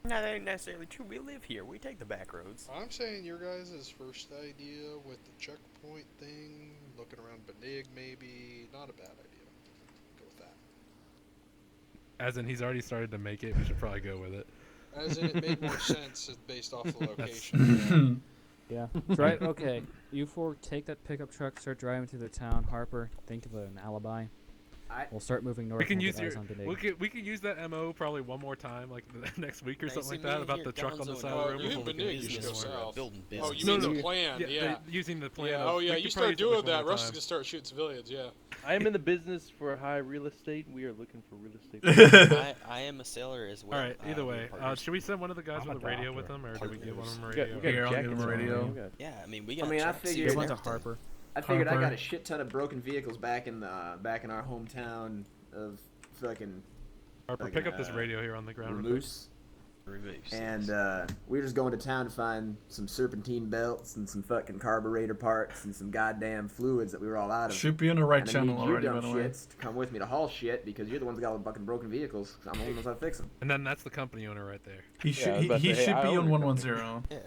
Speaker 6: No, that ain't necessarily true. We live here. We take the back roads.
Speaker 2: I'm saying your guys' first idea with the checkpoint thing, looking around Benig maybe, not a bad idea. Go with that.
Speaker 3: As in, he's already started to make it. We should probably go with it.
Speaker 2: As in, it made more sense based off the location.
Speaker 8: Yeah. Right. Okay. You four take that pickup truck, start driving through the town. Harper, think of an alibi. We'll start moving north.
Speaker 3: We can
Speaker 8: and
Speaker 3: use
Speaker 8: get eyes
Speaker 3: your.
Speaker 8: on Benig.
Speaker 3: We could use that MO probably one more time, like the next week or
Speaker 6: Now,
Speaker 3: something
Speaker 6: see,
Speaker 3: like that,
Speaker 6: me
Speaker 3: about
Speaker 6: here,
Speaker 3: the truck on the
Speaker 6: Gonzo,
Speaker 3: side
Speaker 6: and
Speaker 3: of the
Speaker 2: Oh,
Speaker 3: road.
Speaker 2: you
Speaker 3: before
Speaker 2: hit
Speaker 3: we can
Speaker 2: Benig,
Speaker 3: use
Speaker 2: you should
Speaker 3: this
Speaker 2: go
Speaker 3: one.
Speaker 2: south.
Speaker 6: Building
Speaker 2: Oh,
Speaker 6: business.
Speaker 2: you mean
Speaker 3: No,
Speaker 2: the
Speaker 3: no,
Speaker 2: plan? Yeah.
Speaker 3: Using the plan.
Speaker 2: Yeah.
Speaker 3: of-
Speaker 2: Oh, yeah.
Speaker 3: we
Speaker 2: You
Speaker 3: could
Speaker 2: start
Speaker 3: probably use
Speaker 2: doing
Speaker 3: this one
Speaker 2: that.
Speaker 3: more
Speaker 2: Russ is
Speaker 3: time.
Speaker 2: gonna start shooting civilians. Yeah.
Speaker 4: I am in the business for high real estate. We are looking for real estate.
Speaker 6: I am a sailor as well.
Speaker 3: All right. Either
Speaker 6: we're
Speaker 3: way,
Speaker 6: partners.
Speaker 3: should we send one of the guys
Speaker 8: I'm a
Speaker 3: with a radio with
Speaker 8: doctor.
Speaker 3: them, or do we give one of them a
Speaker 4: We got,
Speaker 3: radio?
Speaker 4: we got
Speaker 1: Here, I'll give
Speaker 4: jackets
Speaker 1: him a
Speaker 4: on,
Speaker 1: radio.
Speaker 4: we got-
Speaker 6: Yeah, I mean, we
Speaker 5: I
Speaker 6: got.
Speaker 5: mean, I
Speaker 6: trucks
Speaker 5: figured-
Speaker 6: here
Speaker 8: Give
Speaker 6: and
Speaker 8: one to
Speaker 6: everything.
Speaker 8: Harper.
Speaker 5: I figured I got
Speaker 1: Harper.
Speaker 5: a shit ton of broken vehicles back in our hometown of fucking
Speaker 3: Harper,
Speaker 5: like,
Speaker 3: pick up this radio here on the ground. real quick.
Speaker 5: Moose.
Speaker 6: Removes.
Speaker 5: And we were just going to town to find some serpentine belts and some fucking carburetor parts and some goddamn fluids that we were all out of.
Speaker 1: Should be on the right
Speaker 5: and I
Speaker 1: channel
Speaker 5: need you
Speaker 1: already, by
Speaker 5: dumb
Speaker 1: the way.
Speaker 5: shits to come with me to haul shit because you're the ones that got all the fucking broken vehicles. I'm the one who knows how to fix them.
Speaker 3: And then that's the company owner right there.
Speaker 1: He
Speaker 4: I
Speaker 1: should
Speaker 4: was about
Speaker 1: he
Speaker 4: to say,
Speaker 1: should
Speaker 4: I
Speaker 1: be
Speaker 4: own
Speaker 1: on
Speaker 4: a
Speaker 1: 110.
Speaker 6: Yeah.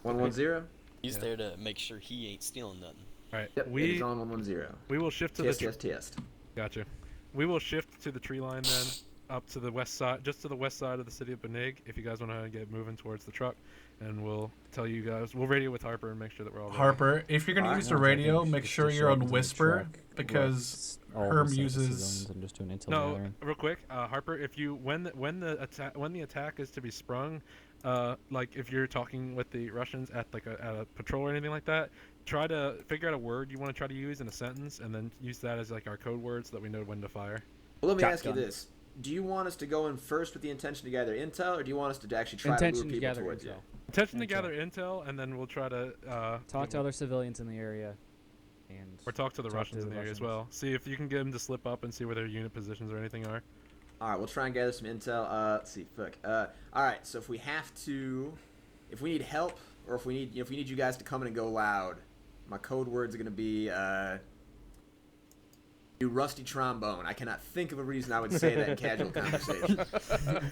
Speaker 5: 110.
Speaker 6: He's
Speaker 3: Yeah.
Speaker 6: there to make sure he ain't stealing nothing.
Speaker 3: All right.
Speaker 5: Yep, it
Speaker 3: we
Speaker 5: is on 110.
Speaker 3: we will shift to
Speaker 5: Test,
Speaker 3: the.
Speaker 5: test, test.
Speaker 3: Gotcha. We will shift to the tree line then, up to the west side, just to the west side of the city of Benig. If you guys want to get moving towards the truck, and we'll tell you guys. We'll radio with Harper and make sure that we're all ready.
Speaker 1: Harper, if you're gonna
Speaker 5: Alright,
Speaker 1: use the
Speaker 8: No, I think
Speaker 1: radio,
Speaker 8: we should
Speaker 1: make
Speaker 8: just
Speaker 1: sure
Speaker 8: show
Speaker 1: you're
Speaker 8: up
Speaker 1: on
Speaker 8: into the
Speaker 1: whisper
Speaker 8: truck
Speaker 1: because
Speaker 8: with all
Speaker 1: Herm
Speaker 8: the
Speaker 1: uses.
Speaker 8: citizens and just do an intel
Speaker 3: No,
Speaker 8: gathering.
Speaker 3: real quick, Harper. If you when the attack is to be sprung, like if you're talking with the Russians at like at a patrol or anything like that, try to figure out a word you want to try to use in a sentence, and then use that as like our code word so that we know when to fire.
Speaker 5: Well, let me ask you
Speaker 8: Shotgun.
Speaker 5: this. Do you want us to go in first with the intention to gather intel, or do you want us to actually try
Speaker 8: Intention
Speaker 5: to
Speaker 8: to
Speaker 5: lure people
Speaker 8: gather
Speaker 5: towards
Speaker 8: intel.
Speaker 5: you?
Speaker 3: Intention to
Speaker 8: Intel.
Speaker 3: gather intel, and then we'll try to
Speaker 8: Talk to other civilians in the area, and
Speaker 3: or talk to the
Speaker 8: talk to
Speaker 3: Russians
Speaker 8: the
Speaker 3: in the area as
Speaker 8: Russians.
Speaker 3: well. See if you can get them to slip up and see where their unit positions or anything are.
Speaker 5: All right, we'll try and gather some intel. Let's see. Fuck. All right. So if we need help, or if we need you guys to come in and go loud, my code words are gonna be you rusty trombone. I cannot think of a reason I would say that in casual conversation.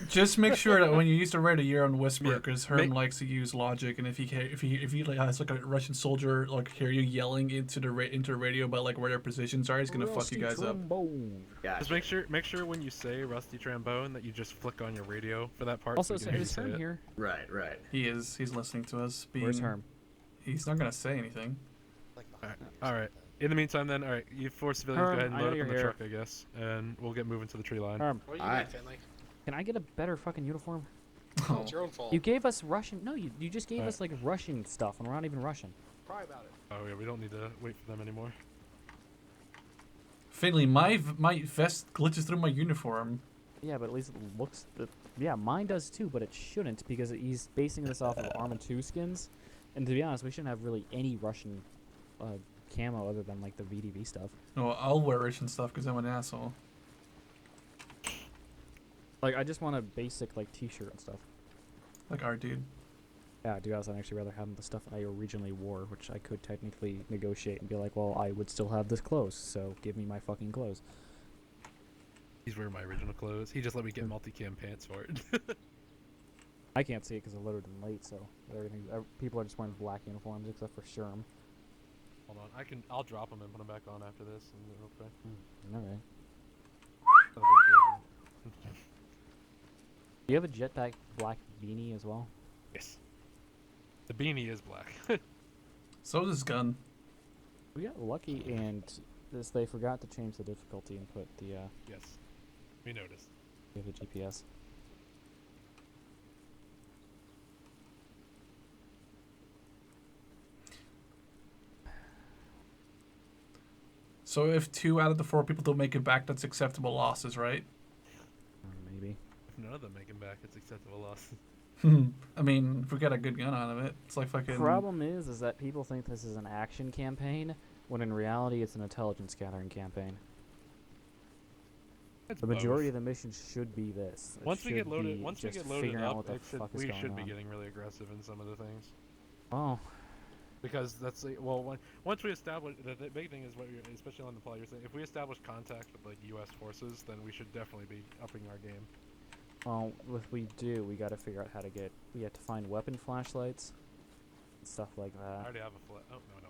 Speaker 1: Just make sure that when you use the radio, you're on whisper
Speaker 3: Yeah,
Speaker 1: because Herm likes to use logic, and if he like, has like a Russian soldier like hear you yelling into the radio about like where their positions are, he's gonna fuck you guys up.
Speaker 5: Gotcha.
Speaker 3: Just make sure when you say rusty trombone that you just flick on your radio for that part.
Speaker 8: Also,
Speaker 3: so we can
Speaker 8: is
Speaker 3: hear you
Speaker 8: Herm
Speaker 3: say it.
Speaker 8: here?
Speaker 5: Right.
Speaker 1: He's listening to us.
Speaker 8: Where's Herm?
Speaker 1: He's not gonna say anything.
Speaker 6: Like
Speaker 3: All right. In the meantime, then, all right, you four civilians
Speaker 8: Herm,
Speaker 3: go ahead and
Speaker 8: I know
Speaker 3: load up
Speaker 8: you're
Speaker 3: in the
Speaker 8: here.
Speaker 3: truck, I guess, and we'll get moving to the tree line.
Speaker 8: Herm,
Speaker 2: What do you
Speaker 5: Alright.
Speaker 2: mean, Finley?
Speaker 8: can I get a better fucking uniform?
Speaker 2: Oh, it's your own fault.
Speaker 8: You gave us Russian. No, you just gave
Speaker 3: Alright.
Speaker 8: us like Russian stuff, and we're not even Russian.
Speaker 2: Cry about it.
Speaker 3: Oh yeah, we don't need to wait for them anymore.
Speaker 1: Finley, my vest glitches through my uniform.
Speaker 8: Yeah, but at least it looks. Yeah, mine does too, but it shouldn't because he's basing this off of ARMA 2 skins. And to be honest, we shouldn't have really any Russian camo other than like the VDV stuff.
Speaker 1: No, I'll wear Russian stuff because I'm an asshole.
Speaker 8: Like, I just want a basic like T-shirt and stuff.
Speaker 1: Like our dude.
Speaker 8: Yeah, to be honest, I'd actually rather have the stuff I originally wore, which I could technically negotiate and be like, well, I would still have this clothes, so give me my fucking clothes.
Speaker 3: He's wearing my original clothes. He just let me get multicam pants for it.
Speaker 8: I can't see it because I loaded in late, so people are just wearing black uniforms except for Sherm.
Speaker 3: Hold on, I'll drop them and put them back on after this. And real quick.
Speaker 8: Alright.
Speaker 3: Not a big deal.
Speaker 8: Do you have a jetpack black beanie as well?
Speaker 3: Yes. The beanie is black.
Speaker 1: So is his gun.
Speaker 8: We got lucky, and they forgot to change the difficulty and put the
Speaker 3: Yes. We noticed.
Speaker 8: we have the GPS.
Speaker 1: So if 2 out of the 4 people don't make it back, that's acceptable losses, right?
Speaker 8: Maybe.
Speaker 3: If none of them make him back, it's acceptable loss.
Speaker 1: I mean, if we get a good gun out of it, it's like fucking.
Speaker 8: Problem is that people think this is an action campaign, when in reality it's an intelligence gathering campaign.
Speaker 3: It's
Speaker 8: The
Speaker 3: both.
Speaker 8: majority of the mission should be this. It
Speaker 3: Once we get
Speaker 8: should
Speaker 3: loaded,
Speaker 8: be
Speaker 3: once we
Speaker 8: just
Speaker 3: get loaded
Speaker 8: figuring out
Speaker 3: up,
Speaker 8: what the
Speaker 3: it should,
Speaker 8: fuck is
Speaker 3: we
Speaker 8: going
Speaker 3: should be
Speaker 8: on.
Speaker 3: getting really aggressive in some of the things.
Speaker 8: Oh,
Speaker 3: Because that's once we establish the big thing is what you're, especially on the plot you're saying, if we establish contact with like U.S. forces, then we should definitely be upping our game.
Speaker 8: well, if we do, we got to figure out how to get. We have to find weapon flashlights, and stuff like
Speaker 3: I
Speaker 8: that.
Speaker 3: already have a flat. Oh no, I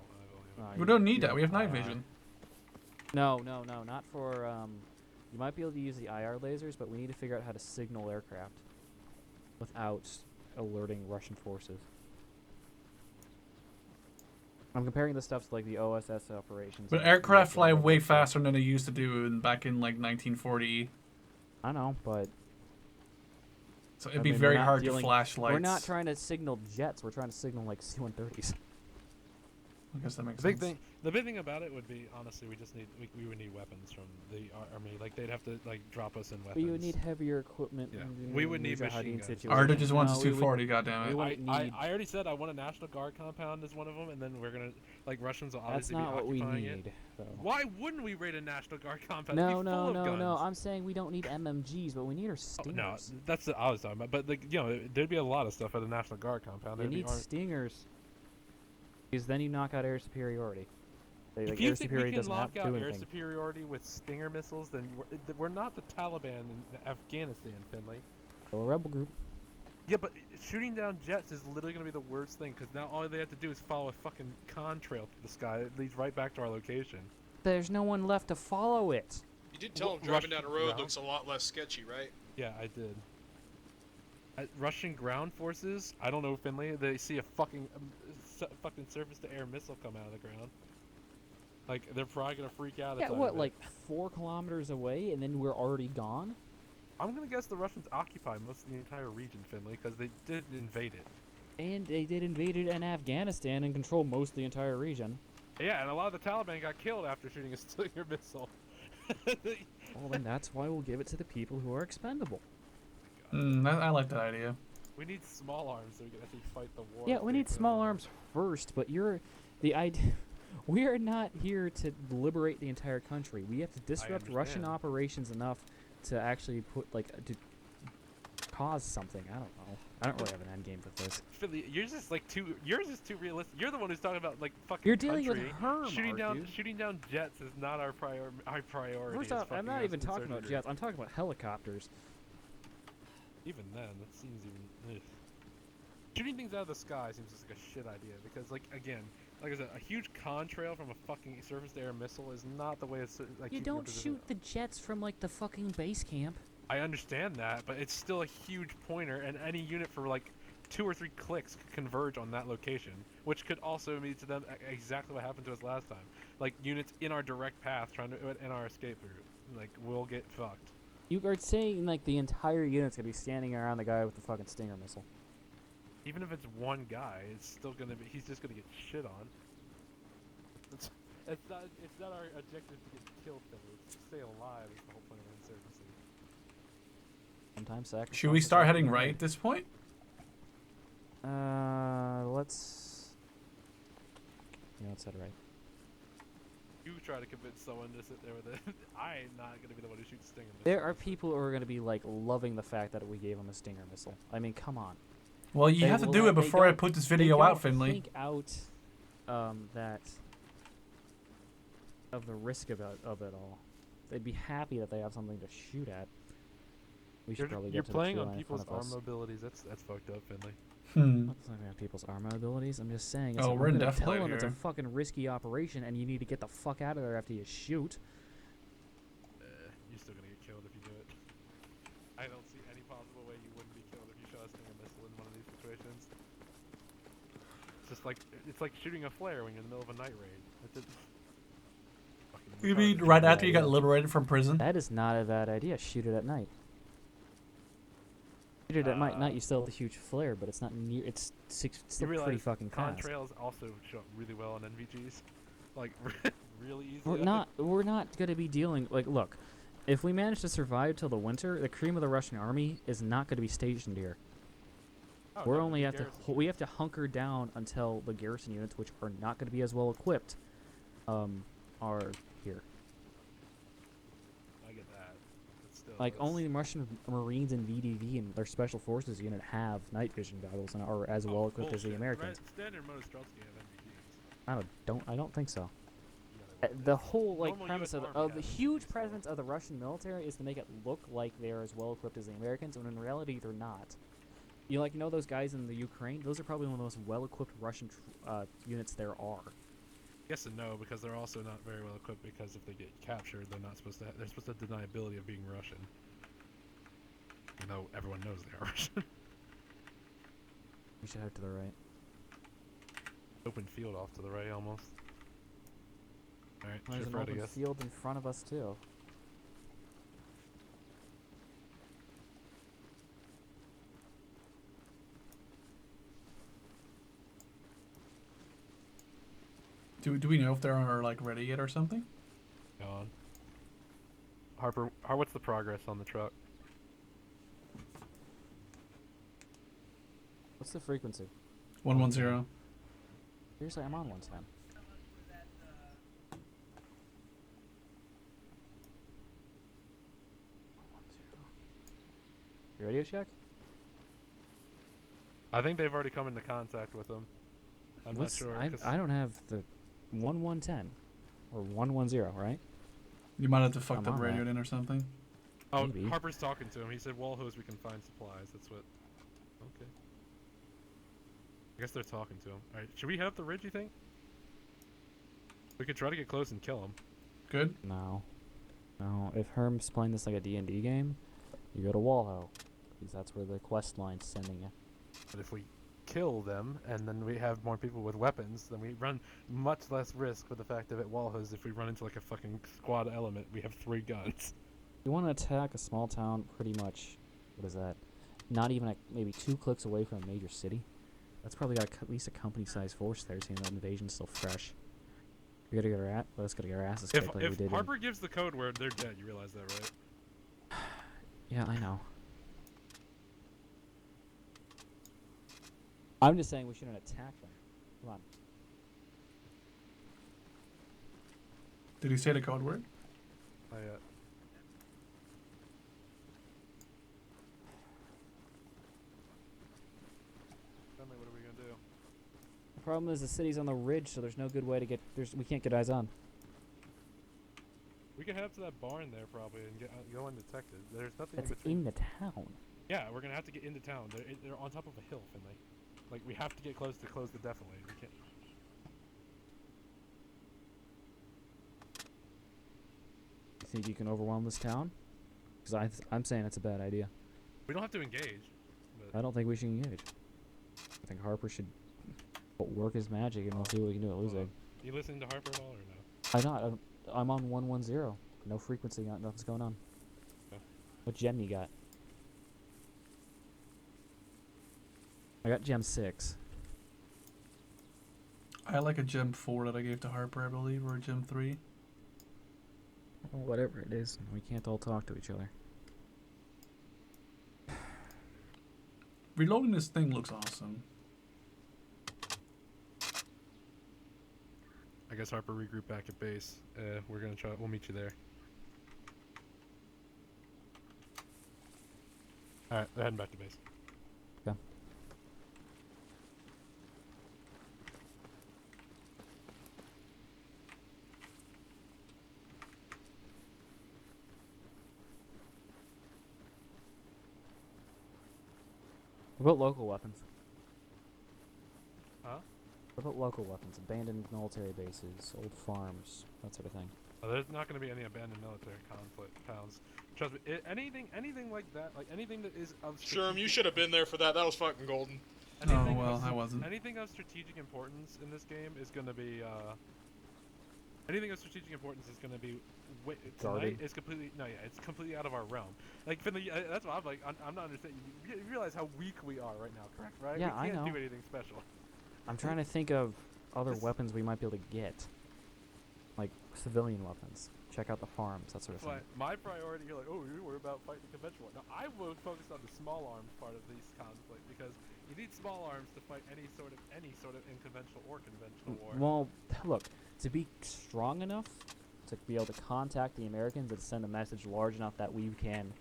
Speaker 3: don't have
Speaker 8: No,
Speaker 1: We don't need
Speaker 8: you
Speaker 1: that. We have night
Speaker 8: IR.
Speaker 1: vision.
Speaker 8: No, not for. You might be able to use the IR lasers, but we need to figure out how to signal aircraft without alerting Russian forces. I'm comparing this stuff to like the OSS operations.
Speaker 1: But
Speaker 8: and
Speaker 1: aircraft
Speaker 8: US
Speaker 1: fly way
Speaker 8: stuff.
Speaker 1: faster than they used to do back in like 1940.
Speaker 8: I know, but
Speaker 1: So it'd
Speaker 8: I
Speaker 1: be
Speaker 8: mean,
Speaker 1: very
Speaker 8: we're not
Speaker 1: hard to
Speaker 8: dealing-
Speaker 1: flash lights.
Speaker 8: we're not trying to signal jets. We're trying to signal like C-130s.
Speaker 1: I guess that makes
Speaker 3: The big
Speaker 1: sense.
Speaker 3: thing, the big thing about it would be honestly, we would need weapons from the army. Like they'd have to like drop us in weapons.
Speaker 8: But you would need heavier equipment.
Speaker 3: Yeah.
Speaker 8: in
Speaker 3: We
Speaker 8: the
Speaker 3: would need
Speaker 8: Mujahideen
Speaker 3: machine guns.
Speaker 8: situation.
Speaker 1: Arctic wants
Speaker 8: No,
Speaker 1: a
Speaker 8: we would-
Speaker 1: 240. Goddamn
Speaker 8: we
Speaker 1: it!
Speaker 8: wouldn't
Speaker 3: I
Speaker 8: need.
Speaker 3: already said I want a National Guard compound as one of them, and then we're gonna like Russians will
Speaker 8: That's
Speaker 3: obviously
Speaker 8: not
Speaker 3: be
Speaker 8: what we
Speaker 3: occupying it.
Speaker 8: need, though.
Speaker 3: Why wouldn't we raid a National Guard compound? It'd
Speaker 8: No,
Speaker 3: be full of guns.
Speaker 8: no. I'm saying we don't need MMGs, but we need our
Speaker 3: Oh,
Speaker 8: stingers.
Speaker 3: no, that's what I was talking about. But like, you know, there'd be a lot of stuff at a National Guard compound.
Speaker 8: You
Speaker 3: There'd be
Speaker 8: need stingers, because then you knock out air superiority. Like,
Speaker 3: If you
Speaker 8: air
Speaker 3: think we
Speaker 8: superiority
Speaker 3: can
Speaker 8: doesn't have
Speaker 3: lock
Speaker 8: to
Speaker 3: out
Speaker 8: do
Speaker 3: air
Speaker 8: anything.
Speaker 3: superiority with Stinger missiles, then we're not the Taliban in Afghanistan, Finley.
Speaker 8: Well, a rebel group.
Speaker 3: Yeah, but shooting down jets is literally going to be the worst thing, because now all they have to do is follow a fucking contrail through the sky. It leads right back to our location.
Speaker 8: There's no one left to follow it.
Speaker 2: You did tell him
Speaker 3: Rush
Speaker 2: driving down the road
Speaker 3: ground?
Speaker 2: looks a lot less sketchy, right?
Speaker 3: Yeah, I did. Russian ground forces, I don't know, Finley, they see a fucking surface-to-air missile come out of the ground. Like, they're probably going to freak out.
Speaker 8: Yeah,
Speaker 3: inside
Speaker 8: what,
Speaker 3: of it.
Speaker 8: like 4 kilometers away, and then we're already gone?
Speaker 3: I'm going to guess the Russians occupy most of the entire region, Finley, because they did invade it.
Speaker 8: And they did invade it in Afghanistan and control most of the entire region.
Speaker 3: Yeah, and a lot of the Taliban got killed after shooting a Stinger missile.
Speaker 8: Well, then that's why we'll give it to the people who are expendable.
Speaker 1: I like that idea.
Speaker 3: We need small arms so we can actually fight the war.
Speaker 8: Yeah, we need small arms first, but the idea. We are not here to liberate the entire country. We have to disrupt Russian
Speaker 3: understand.
Speaker 8: operations enough to actually put to cause something. I don't know. I don't really have an end game for this.
Speaker 3: Finley, yours is too realistic. You're the one who's talking about like fucking.
Speaker 8: You're dealing with
Speaker 3: country.
Speaker 8: Herm,
Speaker 3: Shooting down jets is not our priority.
Speaker 8: First
Speaker 3: as
Speaker 8: off, I'm
Speaker 3: fucking
Speaker 8: not
Speaker 3: us
Speaker 8: even
Speaker 3: in
Speaker 8: talking about
Speaker 3: surgery.
Speaker 8: jets. I'm talking about helicopters.
Speaker 3: Even then, that seems even. Ugh. Shooting things out of the sky seems just like a shit idea because, like, again, like I said, a huge contrail from a fucking surface-to-air missile is not the way it's like.
Speaker 8: You don't shoot the jets from like the fucking base camp.
Speaker 3: I understand that, but it's still a huge pointer, and any unit for like 2 or 3 clicks could converge on that location, which could also mean to them exactly what happened to us last time. Like units in our direct path trying to in our escape route, like we'll get fucked.
Speaker 8: You are saying like the entire unit's gonna be standing around the guy with the fucking Stinger missile.
Speaker 3: Even if it's one guy, it's still gonna be. He's just gonna get shit on. It's not our objective to get killed, though. It's to stay alive. Is the whole point of insurgency.
Speaker 8: Sometimes sacrifice.
Speaker 1: Should we
Speaker 8: is
Speaker 1: start
Speaker 8: what
Speaker 1: heading
Speaker 8: we
Speaker 1: right
Speaker 8: need.
Speaker 1: at this point?
Speaker 8: Let's. Yeah, let's head right.
Speaker 3: You try to convince someone to sit there with it. I'm not gonna be the one who shoots Stinger.
Speaker 8: There are people who are gonna be like loving the fact that we gave him a Stinger missile. I mean, come on.
Speaker 1: Well, you
Speaker 8: They
Speaker 1: have to
Speaker 8: will
Speaker 1: do
Speaker 8: not-
Speaker 1: it
Speaker 8: they
Speaker 1: before I
Speaker 8: don't-
Speaker 1: put this
Speaker 8: They
Speaker 1: video
Speaker 8: don't
Speaker 1: out, Finley.
Speaker 8: think out that of the risk of it all. They'd be happy that they have something to shoot at. We should probably
Speaker 3: You're
Speaker 8: get to
Speaker 3: playing
Speaker 8: the
Speaker 3: on
Speaker 8: tree line in
Speaker 3: people's
Speaker 8: front of us.
Speaker 3: arm abilities. That's fucked up, Finley.
Speaker 8: I'm not talking about people's armor abilities. I'm just saying. It's
Speaker 1: Oh,
Speaker 8: like,
Speaker 1: we're
Speaker 8: I'm
Speaker 1: in
Speaker 8: gonna
Speaker 1: death
Speaker 8: tell
Speaker 1: light
Speaker 8: them it's a
Speaker 1: here.
Speaker 8: fucking risky operation, and you need to get the fuck out of there after you shoot.
Speaker 3: You're still gonna get killed if you do it. I don't see any possible way you wouldn't be killed if you shot a Stinger missile in one of these situations. It's like shooting a flare when you're in the middle of a night raid. It's just fucking
Speaker 1: You mean
Speaker 3: retarded.
Speaker 1: right after you got
Speaker 8: idea.
Speaker 1: liberated from prison?
Speaker 8: That is not a bad idea. Shoot it at night. Shoot it at night. You still have the huge flare, but it's not near. It's
Speaker 3: You
Speaker 8: still pretty
Speaker 3: realize
Speaker 8: fucking fast.
Speaker 3: contrails also show up really well on NVGs, like really easy.
Speaker 8: We're not gonna be dealing like. Look, if we manage to survive till the winter, the cream of the Russian army is not gonna be stationed here.
Speaker 3: Oh,
Speaker 8: We're
Speaker 3: no,
Speaker 8: only
Speaker 3: the
Speaker 8: have to
Speaker 3: garrison
Speaker 8: we have to hunker down until the garrison units, which are not going to be as well equipped, are here.
Speaker 3: I get that. still.
Speaker 8: Like
Speaker 3: that's-
Speaker 8: only the Russian Marines and VDV and their special forces unit have night vision goggles and are as well equipped as the
Speaker 3: bullshit.
Speaker 8: Americans.
Speaker 3: Standard Monostrelsky have NVGs.
Speaker 8: I don't think so.
Speaker 3: You gotta
Speaker 8: The
Speaker 3: look.
Speaker 8: whole like
Speaker 3: Normal
Speaker 8: premise
Speaker 3: US
Speaker 8: of
Speaker 3: Army
Speaker 8: the
Speaker 3: has
Speaker 8: huge
Speaker 3: NVGs, so-
Speaker 8: presence of the Russian military is to make it look like they're as well equipped as the Americans, when in reality they're not. You know those guys in the Ukraine? Those are probably one of the most well equipped Russian units there are.
Speaker 3: Yes and no, because they're also not very well equipped. Because if they get captured, they're not supposed to. They're supposed to have deniability of being Russian. Even though everyone knows they are Russian.
Speaker 8: We should head to the right.
Speaker 3: Open field off to the right, almost. All right,
Speaker 8: There's
Speaker 3: shift
Speaker 8: an
Speaker 3: right, I
Speaker 8: open
Speaker 3: guess.
Speaker 8: field in front of us too.
Speaker 1: Do we know if they're like ready yet or something?
Speaker 3: On. Harper, what's the progress on the truck?
Speaker 8: What's the frequency?
Speaker 1: 110.
Speaker 8: Seriously, I'm on 110. You radio check?
Speaker 3: I think they've already come into contact with them. I'm not sure. 'Cause
Speaker 8: I don't have the 1110 or 110, right?
Speaker 1: You might have to fuck
Speaker 8: I'm
Speaker 1: the
Speaker 8: on
Speaker 1: radio
Speaker 8: that.
Speaker 1: in or something.
Speaker 3: oh,
Speaker 8: maybe.
Speaker 3: Harper's talking to him. He said, "Walhose, we can find supplies." That's what. Okay. I guess they're talking to him. All right, should we head up the ridge? You think? We could try to get close and kill him.
Speaker 1: Good.
Speaker 8: No. No, if Herm's playing this like a D&D game, you go to Walho. Because that's where the quest line's sending you.
Speaker 3: But if we kill them and then we have more people with weapons, then we run much less risk with the fact that at Walhose, if we run into like a fucking squad element, we have 3 guns.
Speaker 8: You want to attack a small town pretty much, what is that? Not even maybe 2 clicks away from a major city. That's probably got at least a company-sized force there, seeing that invasion's still fresh. We gotta get let's gotta get our asses kicked like we
Speaker 3: If
Speaker 8: did.
Speaker 3: Harper gives the code word, they're dead. You realize that, right?
Speaker 8: Yeah, I know. I'm just saying we shouldn't attack them. Come on.
Speaker 1: Did he say the code word?
Speaker 3: Tell me, what are we gonna do?
Speaker 8: The problem is the city's on the ridge, so there's no good way to get. We can't get eyes on.
Speaker 3: We can head up to that barn there probably and go undetected. There's nothing
Speaker 8: That's
Speaker 3: in between.
Speaker 8: in the town.
Speaker 3: Yeah, we're gonna have to get into town. They're on top of a hill, Finley. Like, we have to get close to close the defilade. We can't.
Speaker 8: You think you can overwhelm this town? Because I'm saying it's a bad idea.
Speaker 3: We don't have to engage. But
Speaker 8: I don't think we should engage. I think Harper should work his magic and we'll see what we can do at losing.
Speaker 3: you listening to Harper at all or no?
Speaker 8: I'm not. I'm on 110. No frequency. Nothing's going on.
Speaker 3: Okay.
Speaker 8: What gem you got? I got gem 6.
Speaker 1: I had like a gem 4 that I gave to Harper, I believe, or a gem 3.
Speaker 8: Well, whatever it is, we can't all talk to each other.
Speaker 1: Reloading this thing looks awesome.
Speaker 3: I guess Harper regroup back at base. We're gonna try. We'll meet you there. All right, they're heading back to base.
Speaker 8: Okay. What about local weapons?
Speaker 3: Huh?
Speaker 8: What about local weapons? Abandoned military bases, old farms, that sort of thing.
Speaker 3: There's not going to be any abandoned military conflict towns. Trust me. Anything like that, like anything that is of.
Speaker 2: Sherm, you should have been there for that. That was fucking golden.
Speaker 1: Oh, well, I wasn't.
Speaker 3: Anything of strategic importance in this game is going to be. Anything of strategic importance is going to be. Tonight is completely it's completely out of our realm. Like Finley, that's why I'm like I'm not understanding. You realize how weak we are right now, correct? Right?
Speaker 8: Yeah,
Speaker 3: we
Speaker 8: I
Speaker 3: can't
Speaker 8: know.
Speaker 3: do anything special.
Speaker 8: I'm trying to think of other weapons we might be able to get. Like civilian weapons. Check out the farms, that sort of thing.
Speaker 3: But my priority, you're like, oh, you worry about fighting the conventional. No, I will focus on the small arms part of this conflict because you need small arms to fight any sort of unconventional or conventional war.
Speaker 8: Well, look, to be strong enough to be able to contact the Americans and send a message large enough that we can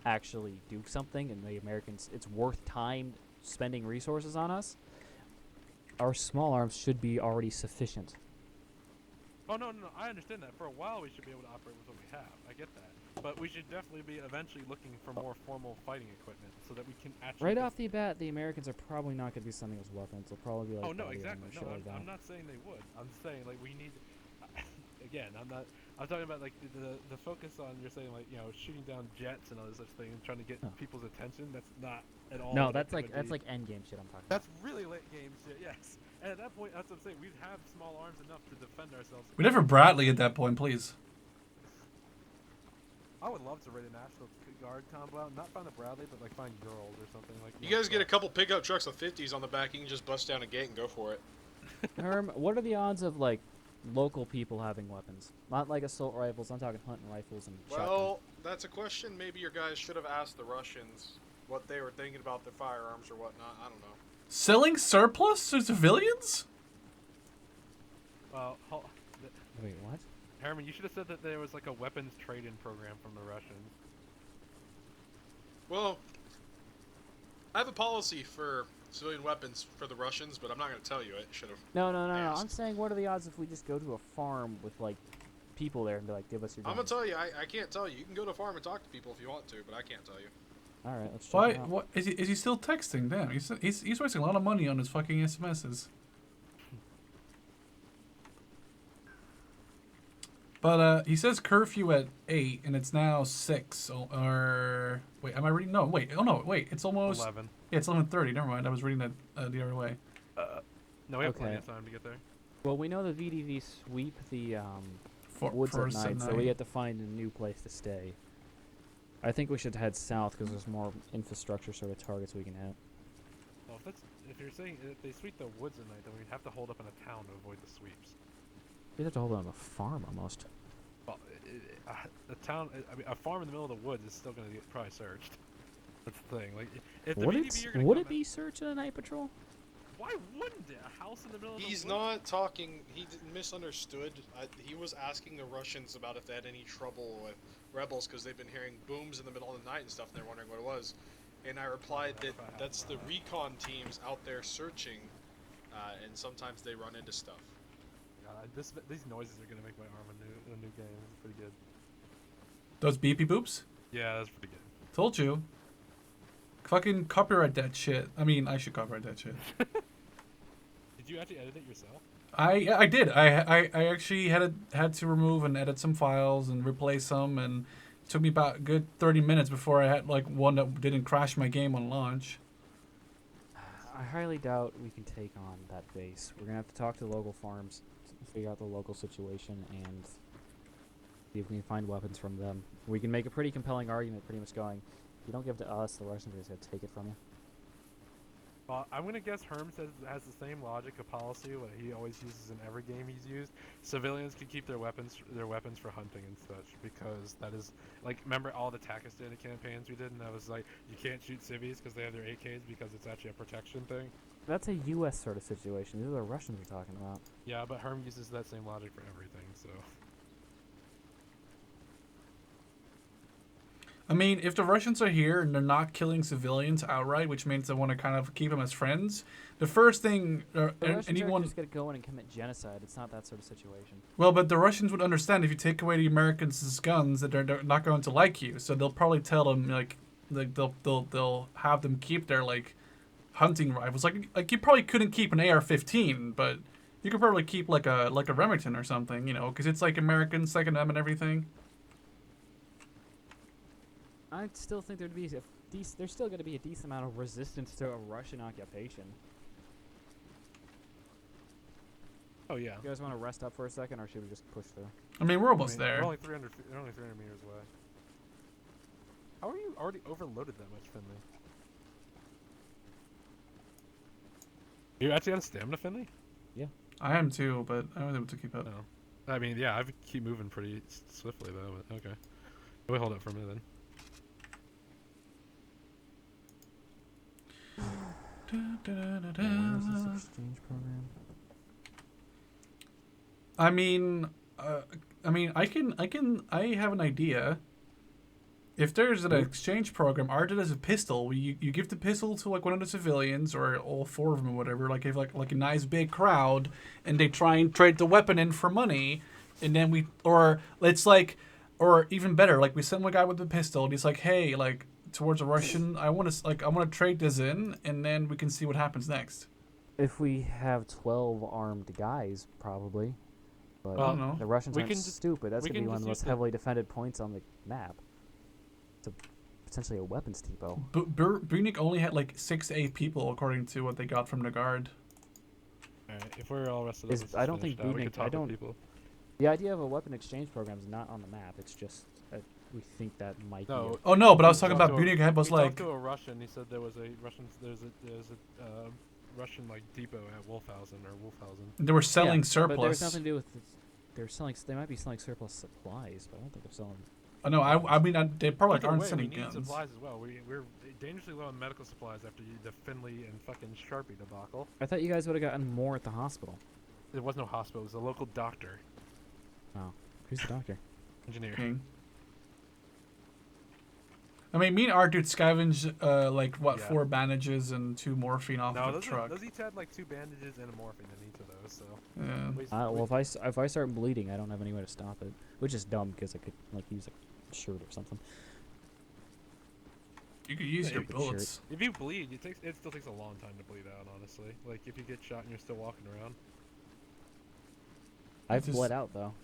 Speaker 8: actually do something, and the Americans, it's worth time spending resources on us, our small arms should be already sufficient.
Speaker 3: Oh no, I understand that. For a while, we should be able to operate with what we have. I get that, but we should definitely be eventually looking for more formal fighting equipment so that we can actually.
Speaker 8: Right off the bat, the Americans are probably not going to be sending us weapons. They'll probably be like,
Speaker 3: oh no,
Speaker 8: body
Speaker 3: exactly.
Speaker 8: armor,
Speaker 3: No,
Speaker 8: shit like that.
Speaker 3: I'm not saying they would. I'm saying like we need. Again, I'm talking about like the focus on you're saying like shooting down jets and all this such thing and trying to get people's attention. That's not at all.
Speaker 8: No, that's like end game shit I'm talking
Speaker 3: That's really late game shit. Yes. And at that point, that's what I'm saying. We'd have small arms enough to defend ourselves.
Speaker 1: We never Bradley at that point, please.
Speaker 3: I would love to raid a National Guard combo out. Not find a Bradley, but like find girls or something like.
Speaker 2: You guys get a couple pickup trucks with 50s on the back. You can just bust down a gate and go for it.
Speaker 8: Herm, what are the odds of like local people having weapons? Not like assault rifles. I'm talking hunting rifles and shotguns.
Speaker 2: Well, that's a question. Maybe your guys should have asked the Russians what they were thinking about their firearms or whatnot. I don't know.
Speaker 1: Selling surplus to civilians?
Speaker 3: Well,
Speaker 8: Wait, what?
Speaker 3: Herman, you should have said that there was like a weapons trade-in program from the Russians.
Speaker 2: Well, I have a policy for civilian weapons for the Russians, but I'm not going to tell you it. Should have.
Speaker 8: No.
Speaker 2: asked.
Speaker 8: I'm saying, what are the odds if we just go to a farm with like people there and be like, give us your
Speaker 2: I'm
Speaker 8: guns?
Speaker 2: going to tell you. I can't tell you. You can go to a farm and talk to people if you want to, but I can't tell you.
Speaker 8: All right, let's check
Speaker 1: Why?
Speaker 8: it out.
Speaker 1: What is he still texting? Damn, he's wasting a lot of money on his fucking SMSs. But he says curfew at 8, and it's now 6. Or wait, am I reading? No, wait. Oh no, wait. It's almost
Speaker 3: 11.
Speaker 1: Yeah, it's 11:30. Never mind. I was reading that the other way.
Speaker 3: No, we have plenty
Speaker 8: Okay.
Speaker 3: of time to get there.
Speaker 8: Well, we know the VDV sweep the woods
Speaker 1: First
Speaker 8: at night, so we have to find a new place to stay. I think we should head south because there's more infrastructure sort of targets we can hit.
Speaker 3: Well, if you're saying if they sweep the woods at night, then we'd have to hold up in a town to avoid the sweeps.
Speaker 8: We'd have to hold on a farm almost.
Speaker 3: Well, a farm in the middle of the woods is still going to get probably searched. That's the thing. Like, if the VDV are going to
Speaker 8: Would it be search in a night patrol?
Speaker 3: Why wouldn't it? A house in the middle of the woods?
Speaker 2: He's not talking. He misunderstood. He was asking the Russians about if they had any trouble with rebels because they've been hearing booms in the middle of the night and stuff, and they're wondering what it was. And I replied that that's the recon teams out there searching, and sometimes they run into stuff.
Speaker 3: God, these noises are going to make my arm a new game. It's pretty good.
Speaker 1: Those beepy boops?
Speaker 3: Yeah, that's pretty good.
Speaker 1: Told you. Fucking copyright that shit. I mean, I should copyright that shit.
Speaker 3: Did you actually edit it yourself?
Speaker 1: I did. I actually had to remove and edit some files and replace some, and it took me about a good 30 minutes before I had like one that didn't crash my game on launch.
Speaker 8: I highly doubt we can take on that base. We're gonna have to talk to the local farms, figure out the local situation, and see if we can find weapons from them. We can make a pretty compelling argument, pretty much going, if you don't give it to us, the Russians are just gonna take it from you.
Speaker 3: Well, I'm going to guess Herm has the same logic of policy what he always uses in every game he's used. Civilians can keep their weapons for hunting and such, because that is like, remember all the Takistan campaigns we did, and that was like, you can't shoot civvies because they have their AKs because it's actually a protection thing.
Speaker 8: That's a U.S. sort of situation. These are the Russians we're talking about.
Speaker 3: Yeah, but Herm uses that same logic for everything, so.
Speaker 1: I mean, if the Russians are here and they're not killing civilians outright, which means they want to kind of keep them as friends, the first thing
Speaker 8: The Russians
Speaker 1: anyone
Speaker 8: are just gonna go in and commit genocide. It's not that sort of situation.
Speaker 1: well, but the Russians would understand if you take away the Americans' guns that they're not going to like you, so they'll probably tell them like they'll have them keep their like hunting rifles. Like you probably couldn't keep an AR-15, but you could probably keep like a Remington or something, you know, because it's like American, Second Amendment, and everything.
Speaker 8: I still think there's still going to be a decent amount of resistance to a Russian occupation.
Speaker 3: Oh yeah.
Speaker 8: You guys want to rest up for a second, or should we just push through?
Speaker 1: I mean, we're almost there.
Speaker 3: They're only 300 meters away. How are you already overloaded that much, Finley? You actually out of stamina, Finley?
Speaker 1: I am too, but I was able to keep up.
Speaker 3: No. I mean, yeah, I keep moving pretty swiftly though, but okay. We'll hold up for a minute then.
Speaker 8: Where's this exchange program?
Speaker 1: I mean, I mean, I have an idea. If there's an exchange program, Art does a pistol. You give the pistol to like one of the civilians or all four of them or whatever. Like if like a nice big crowd, and they try and trade the weapon in for money, and then or even better, like we send one guy with the pistol, and he's like, hey, like towards a Russian, I want to trade this in, and then we can see what happens next.
Speaker 8: If we have 12 armed guys, probably. But
Speaker 1: I don't know.
Speaker 8: the Russians
Speaker 3: We
Speaker 8: aren't
Speaker 3: can just-
Speaker 8: stupid. That's
Speaker 3: we
Speaker 8: going to be
Speaker 3: can
Speaker 8: one of the
Speaker 3: just
Speaker 8: most
Speaker 3: use the-
Speaker 8: heavily defended points on the map. It's potentially a weapons depot.
Speaker 1: Bunich only had like 6 to 8 people according to what they got from the guard.
Speaker 3: Alright, if we're all rested up,
Speaker 8: Is-
Speaker 3: let's
Speaker 8: I
Speaker 3: just
Speaker 8: don't
Speaker 3: finish
Speaker 8: think
Speaker 3: now. We
Speaker 8: Budnik-
Speaker 3: can talk
Speaker 8: I
Speaker 3: with
Speaker 8: don't-
Speaker 3: people.
Speaker 8: The idea of a weapon exchange program is not on the map. It's just we think that might
Speaker 3: No,
Speaker 8: be.
Speaker 1: Oh no, but I was
Speaker 3: We
Speaker 1: talking
Speaker 3: talked
Speaker 1: about
Speaker 3: to a-
Speaker 1: Bunich was
Speaker 3: we
Speaker 1: like,
Speaker 3: talked to a Russian. He said there was a Russian. There's a Russian like depot at Wolfhausen or Wolfhausen.
Speaker 1: they were selling
Speaker 8: But
Speaker 1: surplus.
Speaker 8: there's nothing to do with. They're selling. They might be selling surplus supplies, but I don't think they're selling.
Speaker 1: Oh, no, I mean, they probably
Speaker 3: Either
Speaker 1: aren't
Speaker 3: way,
Speaker 1: selling
Speaker 3: we need
Speaker 1: guns.
Speaker 3: supplies as well. We're dangerously low on medical supplies after the Finley and fucking Sharpie debacle.
Speaker 8: I thought you guys would have gotten more at the hospital.
Speaker 3: There was no hospital. It was a local doctor,
Speaker 8: Oh, who's the doctor?
Speaker 3: engineer.
Speaker 1: King. I mean, me and Art dude scavenged
Speaker 3: Yeah.
Speaker 1: 4 bandages and 2 morphine off
Speaker 3: No,
Speaker 1: the truck.
Speaker 3: those each had like 2 bandages and a morphine in each of those. So.
Speaker 1: Yeah.
Speaker 8: Well, if I start bleeding, I don't have any way to stop it, which is dumb because I could like use a shirt or something.
Speaker 1: You could use your
Speaker 8: Stupid
Speaker 1: bullets.
Speaker 3: If you bleed, it still takes a long time to bleed out. Honestly, like if you get shot and you're still walking around.
Speaker 8: I've
Speaker 1: just-
Speaker 8: bled out though.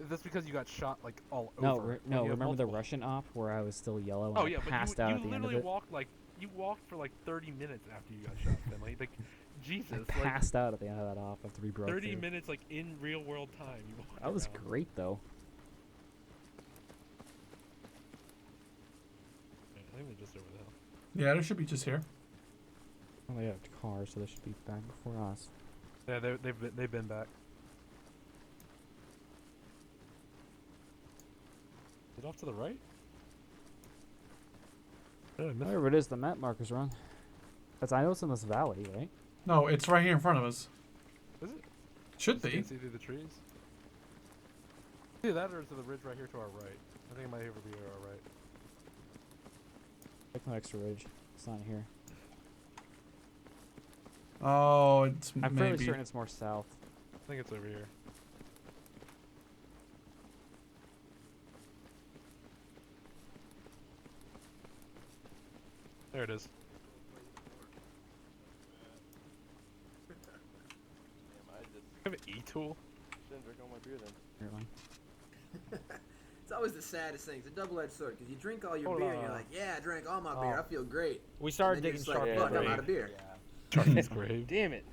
Speaker 3: That's because you got shot like all
Speaker 8: No,
Speaker 3: over.
Speaker 8: no.
Speaker 3: Like, you have
Speaker 8: Remember the
Speaker 3: multiple-
Speaker 8: Russian op where I was still yellow and
Speaker 3: Oh
Speaker 8: I
Speaker 3: yeah, but
Speaker 8: passed
Speaker 3: you,
Speaker 8: out
Speaker 3: you
Speaker 8: at the end of
Speaker 3: literally
Speaker 8: it?
Speaker 3: walked for like 30 minutes after you got shot, Finley. Like, Jesus,
Speaker 8: I
Speaker 3: like
Speaker 8: passed out at the end of that op after we broke
Speaker 3: 30
Speaker 8: through.
Speaker 3: minutes like in real world time. You walked
Speaker 8: That was
Speaker 3: around.
Speaker 8: great though.
Speaker 3: Yeah, I think they're just over the hill.
Speaker 1: Yeah, there should be just here.
Speaker 8: Well, they have cars, so they should be back before us.
Speaker 3: Yeah, they've been back. Is it off to the right? Did I miss it?
Speaker 8: Whatever it is, the map marker's wrong. I know it's in this valley, right?
Speaker 1: No, it's right here in front of us.
Speaker 3: Is it?
Speaker 1: Should
Speaker 3: Just
Speaker 1: be.
Speaker 3: can't see through the trees. Either that or to the ridge right here to our right. I think it might even be to our right.
Speaker 8: Like no extra ridge. It's not here.
Speaker 1: Oh, it's
Speaker 8: I'm fairly
Speaker 1: maybe.
Speaker 8: certain it's more south.
Speaker 3: I think it's over here. There it is.
Speaker 4: Damn, I just
Speaker 3: I have an E-tool.
Speaker 4: shouldn't drink all my beer then.
Speaker 8: Apparently.
Speaker 5: It's always the saddest thing. It's a double-edged sword because you drink all your
Speaker 3: Hold
Speaker 5: beer and you're
Speaker 3: on.
Speaker 5: like, yeah, I drank all my beer.
Speaker 7: Oh.
Speaker 5: I feel great.
Speaker 7: We
Speaker 5: And
Speaker 7: started
Speaker 5: then you're
Speaker 7: digging
Speaker 5: just like,
Speaker 7: Sharpie's
Speaker 5: fuck, I'm
Speaker 7: grave.
Speaker 5: out of beer.
Speaker 3: Sharpie's grave.
Speaker 7: Damn it.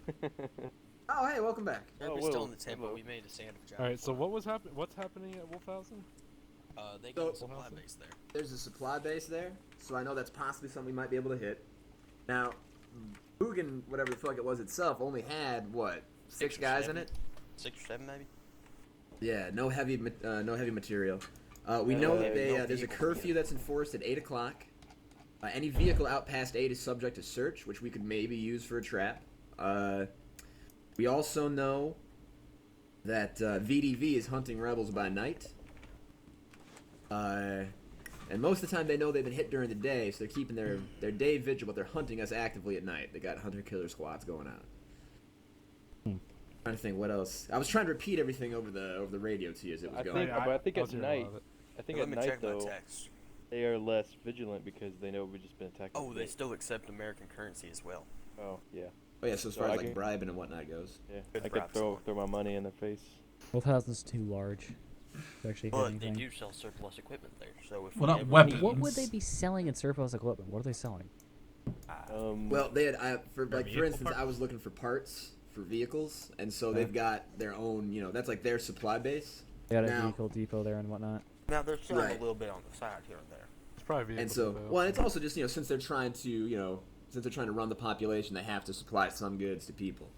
Speaker 5: Oh, hey, welcome back.
Speaker 6: And
Speaker 4: Oh,
Speaker 6: we're still
Speaker 4: whoa,
Speaker 6: in the temple.
Speaker 4: hello.
Speaker 6: We made a sandwich out.
Speaker 3: Alright,
Speaker 6: of
Speaker 3: so
Speaker 6: it.
Speaker 3: what's happening at Wolfhausen?
Speaker 6: They
Speaker 5: So-
Speaker 6: got a supply base there.
Speaker 5: There's a supply base there, so I know that's possibly something we might be able to hit. Now, Bugin, whatever the fuck it was itself, only had, what, 6
Speaker 6: or
Speaker 5: guys in
Speaker 6: 7.
Speaker 5: it?
Speaker 6: 6 or 7 maybe.
Speaker 5: Yeah, no heavy material. We
Speaker 4: Yeah,
Speaker 5: know
Speaker 4: no
Speaker 5: that there's a
Speaker 6: vehicles
Speaker 5: curfew
Speaker 6: either.
Speaker 5: that's enforced at 8 o'clock. Any vehicle out past 8 is subject to search, which we could maybe use for a trap. We also know that VDV is hunting rebels by night. And most of the time they know they've been hit during the day, so they're keeping their day vigil, but they're hunting us actively at night. They got hunter-killer squads going on. Trying to think what else. I was trying to repeat everything over the radio to you as it was
Speaker 4: I
Speaker 5: going.
Speaker 4: think, but I think
Speaker 3: was
Speaker 4: at
Speaker 3: hearing a lot
Speaker 4: night,
Speaker 3: of it.
Speaker 4: I think
Speaker 6: Let
Speaker 4: at
Speaker 6: me
Speaker 4: night
Speaker 6: check my
Speaker 4: though,
Speaker 6: text.
Speaker 4: they are less vigilant because they know we've just been attacked.
Speaker 6: Oh,
Speaker 4: by
Speaker 6: they
Speaker 4: the-
Speaker 6: still accept American currency as well.
Speaker 4: Oh yeah,
Speaker 5: Oh yeah, so as
Speaker 4: So
Speaker 5: far
Speaker 4: I
Speaker 5: as like
Speaker 4: can-
Speaker 5: bribing and whatnot goes.
Speaker 4: yeah.
Speaker 6: Good
Speaker 4: I could
Speaker 6: bribes.
Speaker 4: throw my money in their face.
Speaker 8: Wolfhausen's too large to actually hit
Speaker 6: But they
Speaker 8: anything.
Speaker 6: do sell surplus equipment there, so if
Speaker 1: Well,
Speaker 6: we
Speaker 1: not
Speaker 6: ever
Speaker 1: weapons.
Speaker 6: need-
Speaker 8: What would they be selling in surplus equipment? What are they selling?
Speaker 5: Well, they had for
Speaker 3: vehicle
Speaker 5: instance, I
Speaker 3: parts?
Speaker 5: was looking for parts for vehicles, and so they've got their own. That's like their supply base.
Speaker 8: They got a
Speaker 5: Now-
Speaker 8: vehicle depot there and whatnot.
Speaker 6: Now they're selling
Speaker 5: Right.
Speaker 6: a little bit on the side here and there.
Speaker 3: It's probably
Speaker 5: And
Speaker 3: vehicle
Speaker 5: so,
Speaker 3: depot.
Speaker 5: well, and it's also just since they're trying to since they're trying to run the population, they have to supply some goods to people.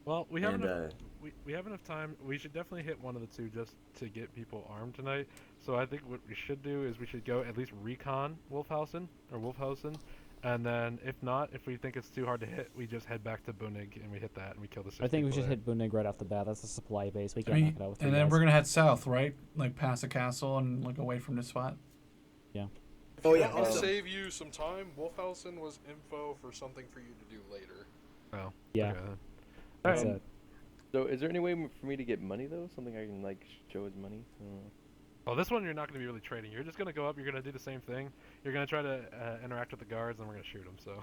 Speaker 3: Well, we have
Speaker 5: And
Speaker 3: enough. We have enough time. We should definitely hit one of the two just to get people armed tonight. So I think what we should do is we should go at least recon Wolfhausen, And then if not, if we think it's too hard to hit, we just head back to Bunig and we hit that and we kill the 6
Speaker 8: I think we
Speaker 3: people
Speaker 8: should
Speaker 3: there.
Speaker 8: hit Bunig right off the bat. That's a supply base. We
Speaker 1: I
Speaker 8: can't
Speaker 1: mean,
Speaker 8: knock it out with
Speaker 1: and
Speaker 8: three
Speaker 1: then
Speaker 8: guys.
Speaker 1: we're gonna head south, right? Like past the castle and like away from this spot.
Speaker 5: Oh yeah.
Speaker 2: To
Speaker 5: Also,
Speaker 2: save you some time, Wolfhausen was info for something for you to do later.
Speaker 3: Oh.
Speaker 8: Yeah.
Speaker 3: Okay, then.
Speaker 8: That's
Speaker 3: Alright.
Speaker 8: it.
Speaker 4: So is there any way for me to get money though? Something I can like show as money?
Speaker 3: Oh, this one you're not going to be really trading. You're just going to go up, you're going to do the same thing. You're going to try to interact with the guards, and we're going to shoot them, so...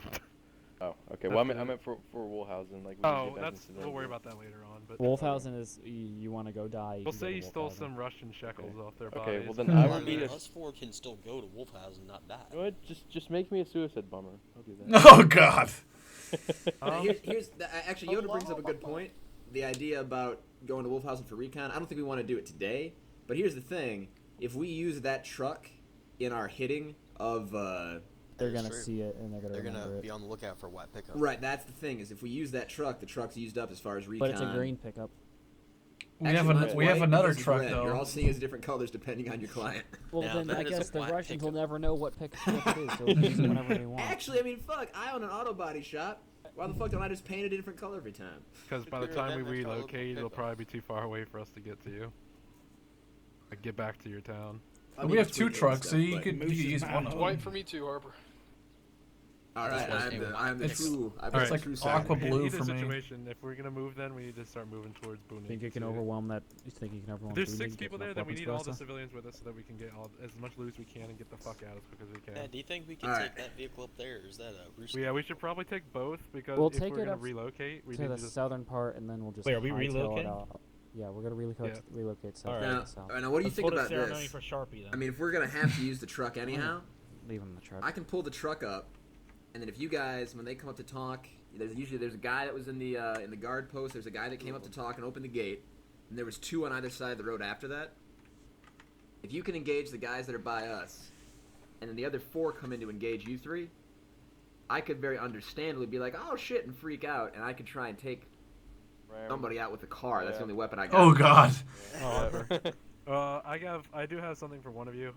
Speaker 4: Oh, okay. Well, I
Speaker 3: That's
Speaker 4: meant for Woolhausen. Like. We can
Speaker 3: Oh,
Speaker 4: get back
Speaker 3: that's...
Speaker 4: into
Speaker 3: We'll worry
Speaker 4: the-
Speaker 3: about that later on, but...
Speaker 8: Wolfhausen is you want to go die.
Speaker 3: We'll
Speaker 8: can
Speaker 3: say
Speaker 8: go
Speaker 3: you
Speaker 8: to
Speaker 3: stole
Speaker 8: Wolfhausen.
Speaker 3: some Russian shekels off their
Speaker 4: Okay,
Speaker 3: bodies.
Speaker 4: well then I
Speaker 6: Well,
Speaker 4: will
Speaker 6: I
Speaker 4: be
Speaker 6: mean,
Speaker 4: a.
Speaker 6: us four can still go to Wolfhausen, not die.
Speaker 4: You know what? Just make me a suicide bomber. I'll do that.
Speaker 1: Oh God.
Speaker 5: actually, Yoda brings up a good point. The idea about going to Wolfhausen for recon. I don't think we want to do it today. But here's the thing: if we use that truck in our hitting of
Speaker 8: They're
Speaker 6: That's
Speaker 8: gonna
Speaker 6: true.
Speaker 8: see it and they're gonna
Speaker 6: They're
Speaker 8: remember
Speaker 6: gonna
Speaker 8: it.
Speaker 6: be on the lookout for white pickup.
Speaker 5: right, that's the thing is if we use that truck, the truck's used up as far as recon.
Speaker 8: But it's a green pickup.
Speaker 1: We
Speaker 5: Actually,
Speaker 1: have
Speaker 5: mine's
Speaker 1: we have
Speaker 5: white,
Speaker 1: another
Speaker 5: yours is
Speaker 1: truck
Speaker 5: red.
Speaker 1: though.
Speaker 5: You're all seeing as different colors depending on your client.
Speaker 8: Well,
Speaker 6: Now,
Speaker 8: then
Speaker 6: that
Speaker 8: I
Speaker 6: is a
Speaker 8: guess the
Speaker 6: white
Speaker 8: Russians will
Speaker 6: pickup.
Speaker 8: never know what pickup it is. They'll use it whenever they want.
Speaker 5: Actually, I mean, fuck, I own an auto body shop. Why the fuck don't I just paint it a different color every time?
Speaker 3: Because by the
Speaker 6: You're
Speaker 3: time we
Speaker 6: that much more
Speaker 3: relocate, it'll
Speaker 6: pickup.
Speaker 3: probably be too far away for us to get to you. Like, get back to your town.
Speaker 5: I
Speaker 1: we
Speaker 5: mean,
Speaker 1: have
Speaker 5: it's
Speaker 1: two
Speaker 5: weekend
Speaker 1: trucks,
Speaker 5: stuff,
Speaker 1: so you
Speaker 5: but-
Speaker 1: could
Speaker 7: Moose is
Speaker 1: use one
Speaker 7: mounted.
Speaker 1: of
Speaker 2: White
Speaker 1: them.
Speaker 2: for me too, Harper.
Speaker 5: All right, I'm the
Speaker 1: It's-
Speaker 5: true. I'm
Speaker 3: Alright.
Speaker 5: the
Speaker 1: like
Speaker 5: true
Speaker 1: aqua
Speaker 5: side.
Speaker 1: blue
Speaker 3: In either
Speaker 1: for me.
Speaker 3: situation, if we're gonna move, then we need to start moving towards Bunig.
Speaker 8: Think you can
Speaker 3: to-
Speaker 8: overwhelm that? You think you can overwhelm?
Speaker 3: If there's
Speaker 8: Bunig,
Speaker 3: 6
Speaker 8: get
Speaker 3: people
Speaker 8: enough
Speaker 3: there, then we
Speaker 8: weapons
Speaker 3: need
Speaker 8: for
Speaker 3: all
Speaker 8: us
Speaker 3: the
Speaker 8: to-
Speaker 3: civilians with us so that we can get as much loot as we can and get the fuck out as quick as we
Speaker 6: Yeah,
Speaker 3: can.
Speaker 6: do you think we can
Speaker 5: Alright.
Speaker 6: take that vehicle up there, or is that a rooster?
Speaker 3: Well, yeah, we should probably take both because
Speaker 8: We'll
Speaker 3: if
Speaker 8: take
Speaker 3: we're
Speaker 8: it
Speaker 3: gonna
Speaker 8: up
Speaker 3: relocate, we
Speaker 8: to
Speaker 3: need
Speaker 8: the
Speaker 3: to just...
Speaker 8: southern part, and then we'll just.
Speaker 7: Wait, are we
Speaker 8: hightail it
Speaker 7: relocating?
Speaker 8: out. Yeah, we're gonna relocate. Relocate south.
Speaker 7: Alright.
Speaker 5: Now,
Speaker 8: south.
Speaker 5: now, what do you
Speaker 7: Let's
Speaker 5: think
Speaker 7: hold a
Speaker 5: about
Speaker 7: ceremony
Speaker 5: this?
Speaker 7: for Sharpie then.
Speaker 5: I mean, if we're gonna have to use the truck anyhow,
Speaker 8: Leave him in the truck.
Speaker 5: I can pull the truck up, and then if you guys, when they come up to talk, there's a guy that was in the guard post. There's a guy that came up to talk and opened the gate, and there was 2 on either side of the road after that. If you can engage the guys that are by us, and then the other 4 come in to engage you 3, I could very understandably be like, oh shit, and freak out, and I could try and take somebody out with a car. That's the
Speaker 4: Yeah.
Speaker 5: only weapon I got.
Speaker 1: Oh God.
Speaker 3: I do have something for one of you.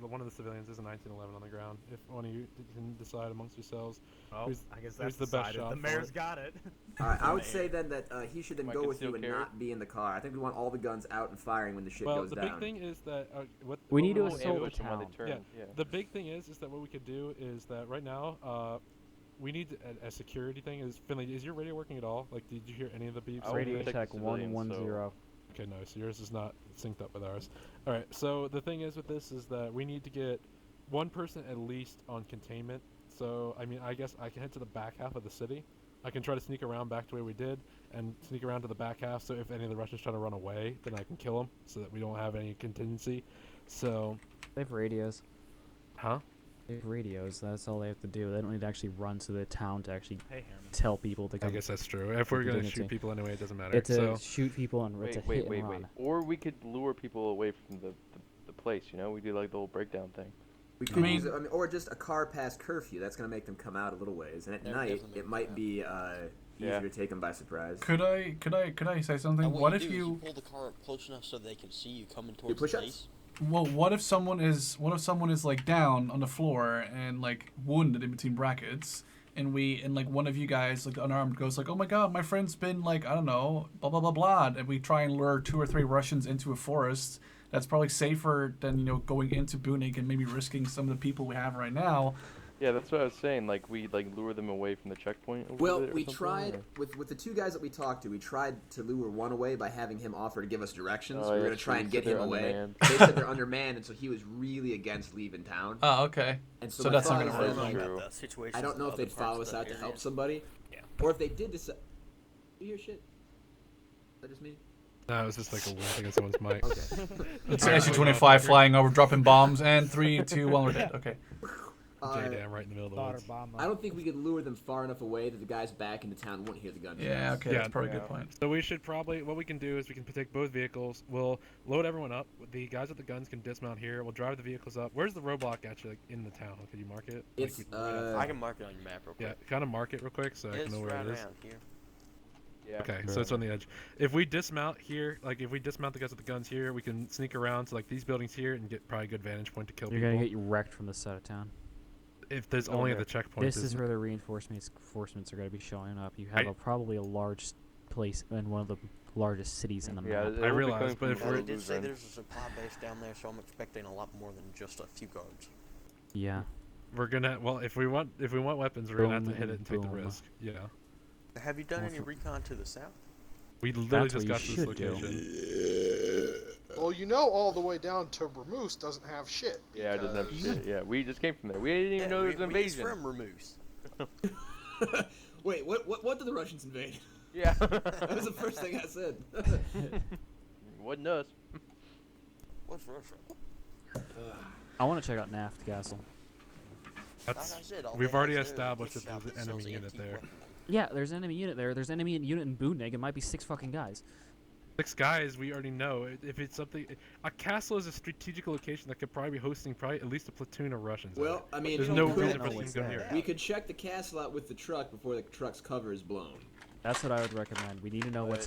Speaker 3: One of the civilians is a 1911 on the ground. If one of you can decide amongst yourselves,
Speaker 7: Well,
Speaker 3: who's-
Speaker 7: I guess
Speaker 3: who's
Speaker 7: that's
Speaker 3: the best
Speaker 7: decided.
Speaker 3: shot
Speaker 7: The
Speaker 3: for
Speaker 7: mayor's
Speaker 3: it?
Speaker 7: got it.
Speaker 5: All right, I would say then that he should then
Speaker 4: My
Speaker 5: go with you
Speaker 4: concealed
Speaker 5: and
Speaker 4: carry?
Speaker 5: not be in the car. I think we want all the guns out and firing when the shit
Speaker 3: well,
Speaker 5: goes
Speaker 3: the
Speaker 5: down.
Speaker 3: big thing is that what
Speaker 8: We
Speaker 3: what
Speaker 8: need to
Speaker 3: we'll
Speaker 8: assault
Speaker 3: do-
Speaker 8: the
Speaker 4: Ambush them when they
Speaker 8: town.
Speaker 4: turn,
Speaker 3: Yeah.
Speaker 4: yeah.
Speaker 3: The big thing is that what we could do is that right now, we need a security thing. Is Finley, is your radio working at all? Like, did you hear any of the beeps?
Speaker 4: I will
Speaker 8: Radio
Speaker 4: protect the
Speaker 8: check
Speaker 4: civilians,
Speaker 8: 110.
Speaker 3: Okay, no, so yours is not synced up with ours. Alright, so the thing is with this is that we need to get one person at least on containment. So, I mean, I guess I can head to the back half of the city. I can try to sneak around back to where we did and sneak around to the back half, so if any of the Russians try to run away, then I can kill them so that we don't have any contingency. So,
Speaker 8: They have radios.
Speaker 3: huh?
Speaker 8: They have radios. That's all they have to do. They don't need to actually run to the town to actually
Speaker 7: Hey, Herman.
Speaker 8: tell people to
Speaker 3: I
Speaker 8: come.
Speaker 3: guess that's true. If we're
Speaker 8: With
Speaker 3: gonna
Speaker 8: dignity.
Speaker 3: shoot people anyway, it doesn't matter.
Speaker 8: It's
Speaker 3: So,
Speaker 8: to shoot people and it's a hit and run.
Speaker 4: Or we could lure people away from the place, you know? We do like the whole breakdown thing.
Speaker 5: We could
Speaker 1: mean-
Speaker 5: use it, or just a car past curfew. That's going to make them come out a little ways. And at
Speaker 6: That would
Speaker 5: night,
Speaker 6: definitely
Speaker 5: it
Speaker 6: make
Speaker 5: might
Speaker 6: them
Speaker 5: be easier
Speaker 4: Yeah.
Speaker 5: to take them by surprise.
Speaker 1: Could I say something?
Speaker 6: And
Speaker 1: What
Speaker 6: what
Speaker 1: if
Speaker 6: you do is
Speaker 1: you
Speaker 6: pull the car up close enough so they can see you coming towards the
Speaker 5: push-ups?
Speaker 6: base?
Speaker 1: well, what if someone is like down on the floor and like wounded in between brackets, and like one of you guys like unarmed goes like, oh my god, my friend's been like, I don't know, blah blah blah blah, and we try and lure 2 or 3 Russians into a forest. That's probably safer than going into Bunig and maybe risking some of the people we have right now.
Speaker 4: Yeah, that's what I was saying. Like, we lure them away from the checkpoint. a
Speaker 5: Well,
Speaker 4: little bit or
Speaker 5: we
Speaker 4: something,
Speaker 5: tried
Speaker 4: or-
Speaker 5: with the 2 guys that we talked to. We tried to lure one away by having him offer to give us directions.
Speaker 4: Oh,
Speaker 5: we were
Speaker 4: yeah,
Speaker 5: going to try
Speaker 4: true.
Speaker 5: and
Speaker 4: He
Speaker 5: get
Speaker 4: said
Speaker 5: him
Speaker 4: they're
Speaker 5: away.
Speaker 4: undermanned.
Speaker 5: They said they're undermanned, and so he was really against leaving town.
Speaker 1: Oh, okay.
Speaker 5: And
Speaker 1: So
Speaker 5: my
Speaker 1: that's not
Speaker 5: thought
Speaker 1: gonna
Speaker 5: is
Speaker 1: work.
Speaker 5: then,
Speaker 4: True.
Speaker 5: I don't know if they'd follow us out to help somebody,
Speaker 7: Yeah.
Speaker 5: or if they did decide. You hear shit? Is that just me?
Speaker 3: no, it was just like a weird thing on someone's mic.
Speaker 5: Okay.
Speaker 1: It's SU-25 flying over, dropping bombs, and 3, 2, 1, we're dead. Okay.
Speaker 3: J-Dam right in the middle of the
Speaker 7: Daughter
Speaker 3: woods.
Speaker 7: bomb.
Speaker 5: I don't think we could lure them far enough away that the guys back into town won't hear the gunshots.
Speaker 1: Yeah. Okay.
Speaker 3: Yeah,
Speaker 1: That's probably a
Speaker 4: yeah.
Speaker 1: good point.
Speaker 3: So we should probably, what we can do is we can take both vehicles. We'll load everyone up. The guys with the guns can dismount here. We'll drive the vehicles up. Where's the roadblock actually like, in the town? Could you mark it?
Speaker 5: It's
Speaker 3: we can look it up.
Speaker 6: I can mark it on your map real
Speaker 3: Yeah,
Speaker 6: quick.
Speaker 3: kind of mark it real quick so I
Speaker 6: It's
Speaker 3: can know where
Speaker 6: right
Speaker 3: it is.
Speaker 6: around here.
Speaker 4: Yeah.
Speaker 3: Okay, so it's on the edge. If we dismount here, like if we dismount the guys with the guns here, we can sneak around to like these buildings here and get probably a good vantage point to kill
Speaker 8: You're
Speaker 3: people.
Speaker 8: gonna get you wrecked from this side of town.
Speaker 3: if there's
Speaker 4: Oh,
Speaker 3: only
Speaker 4: yeah.
Speaker 3: the checkpoint.
Speaker 8: This is where the reinforcements are going to be showing up. You have probably a large place in one of the largest cities in the
Speaker 4: Yeah,
Speaker 8: map.
Speaker 3: I realize, but if
Speaker 6: Well,
Speaker 3: we're
Speaker 6: they did say there's a supply base down there, so I'm expecting a lot more than just a few guards.
Speaker 8: Yeah.
Speaker 3: we're gonna if we want weapons, we're gonna have to
Speaker 8: Boom
Speaker 3: hit it
Speaker 8: and
Speaker 3: and take the
Speaker 8: boom.
Speaker 3: risk. Yeah.
Speaker 6: Have you done
Speaker 8: Well,
Speaker 6: any
Speaker 8: for-
Speaker 6: recon to the south?
Speaker 3: We literally
Speaker 8: That's
Speaker 3: just
Speaker 8: what
Speaker 3: got to
Speaker 8: you
Speaker 3: this
Speaker 8: should do.
Speaker 3: location.
Speaker 2: Well, you know, all the way down to Vermoose doesn't have shit.
Speaker 4: Yeah, it doesn't have
Speaker 2: because-
Speaker 4: shit. Yeah, we just came from there. We didn't even know there was an
Speaker 6: we is
Speaker 4: invasion.
Speaker 6: from Remoose.
Speaker 5: Wait, what did the Russians invade?
Speaker 4: Yeah.
Speaker 5: That was the first thing I said.
Speaker 4: Wasn't us.
Speaker 6: What's Russia?
Speaker 8: I want to check out Naft Castle.
Speaker 3: That's
Speaker 6: Like I said, all
Speaker 3: we've
Speaker 6: they
Speaker 3: already
Speaker 6: have is
Speaker 3: established
Speaker 6: gift
Speaker 3: that
Speaker 6: shop
Speaker 3: there's an
Speaker 6: that sells
Speaker 3: enemy unit
Speaker 6: antique
Speaker 3: there.
Speaker 6: weapons.
Speaker 8: Yeah, there's an enemy unit there. There's an enemy unit in Budnik. It might be 6 fucking guys.
Speaker 3: 6 guys, we already know. If it's something, a castle is a strategical location that could probably be hosting at least a platoon of Russians. in it.
Speaker 5: Well, I mean,
Speaker 3: There's
Speaker 5: we
Speaker 3: no
Speaker 5: could-
Speaker 3: reason for
Speaker 8: know
Speaker 3: them
Speaker 8: what's
Speaker 3: to come
Speaker 8: there.
Speaker 3: here.
Speaker 5: We could check the castle out with the truck before the truck's cover is blown.
Speaker 8: That's what I would recommend. We need to know what's,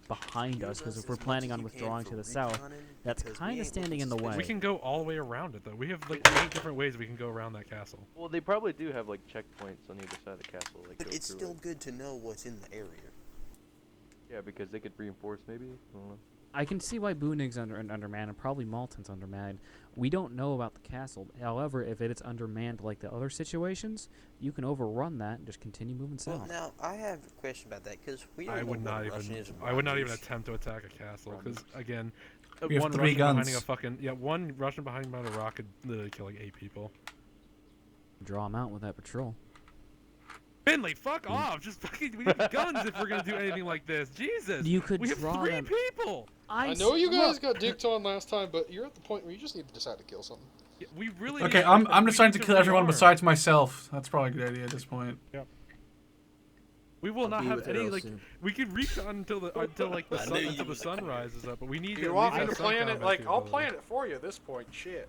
Speaker 8: behind us, because if we're planning on withdrawing to the south, that's kind of standing in the way.
Speaker 3: We can go all the way around it though. We have like 8 different ways we can go around that castle.
Speaker 4: Well, they probably do have like checkpoints on either side of the castle. Like,
Speaker 6: But
Speaker 4: go
Speaker 6: it's
Speaker 4: through
Speaker 6: still
Speaker 4: it.
Speaker 6: good to know what's in the area.
Speaker 4: Yeah, because they could reinforce maybe. I don't know.
Speaker 8: I can see why Bunig's undermanned and probably Malton's undermanned. We don't know about the castle. However, if it is undermanned like the other situations, you can overrun that and just continue moving
Speaker 6: Well,
Speaker 8: south.
Speaker 6: now I have a question about that because we don't
Speaker 3: I
Speaker 6: know
Speaker 3: would
Speaker 6: what
Speaker 3: not
Speaker 6: a Russian
Speaker 3: even.
Speaker 6: is.
Speaker 3: I would not even
Speaker 6: Russians.
Speaker 3: attempt to attack a castle because again,
Speaker 1: We have
Speaker 3: one
Speaker 1: 3
Speaker 3: Russian behind
Speaker 1: guns.
Speaker 3: a one Russian behind a rock could literally kill like 8 people.
Speaker 8: Draw them out with that patrol.
Speaker 3: Finley, fuck off! Just fucking, we need guns if we're gonna do anything like this. Jesus,
Speaker 8: You could
Speaker 3: we have
Speaker 8: draw
Speaker 3: 3
Speaker 8: them.
Speaker 3: people.
Speaker 2: I know you guys got dicked on last time, but you're at the point where you just need to decide to kill something.
Speaker 3: Yeah, we really.
Speaker 1: Okay,
Speaker 3: need-
Speaker 1: I'm
Speaker 3: we
Speaker 1: deciding
Speaker 3: need
Speaker 1: to kill everyone
Speaker 3: rearm.
Speaker 1: besides myself. That's probably a good idea at this point.
Speaker 3: We will
Speaker 5: I'll
Speaker 3: not
Speaker 5: be
Speaker 3: have
Speaker 5: with
Speaker 3: any
Speaker 5: Earl
Speaker 3: like.
Speaker 5: soon.
Speaker 3: We could recon until the like the
Speaker 6: I
Speaker 3: sun
Speaker 6: knew you
Speaker 3: until the
Speaker 6: would.
Speaker 3: sun rises up, but we need.
Speaker 2: Do you
Speaker 3: at
Speaker 2: want
Speaker 3: least
Speaker 2: me to
Speaker 3: have some
Speaker 2: plan it?
Speaker 3: combat
Speaker 2: Like, I'll
Speaker 3: capability.
Speaker 2: plan it for you at this point. Shit.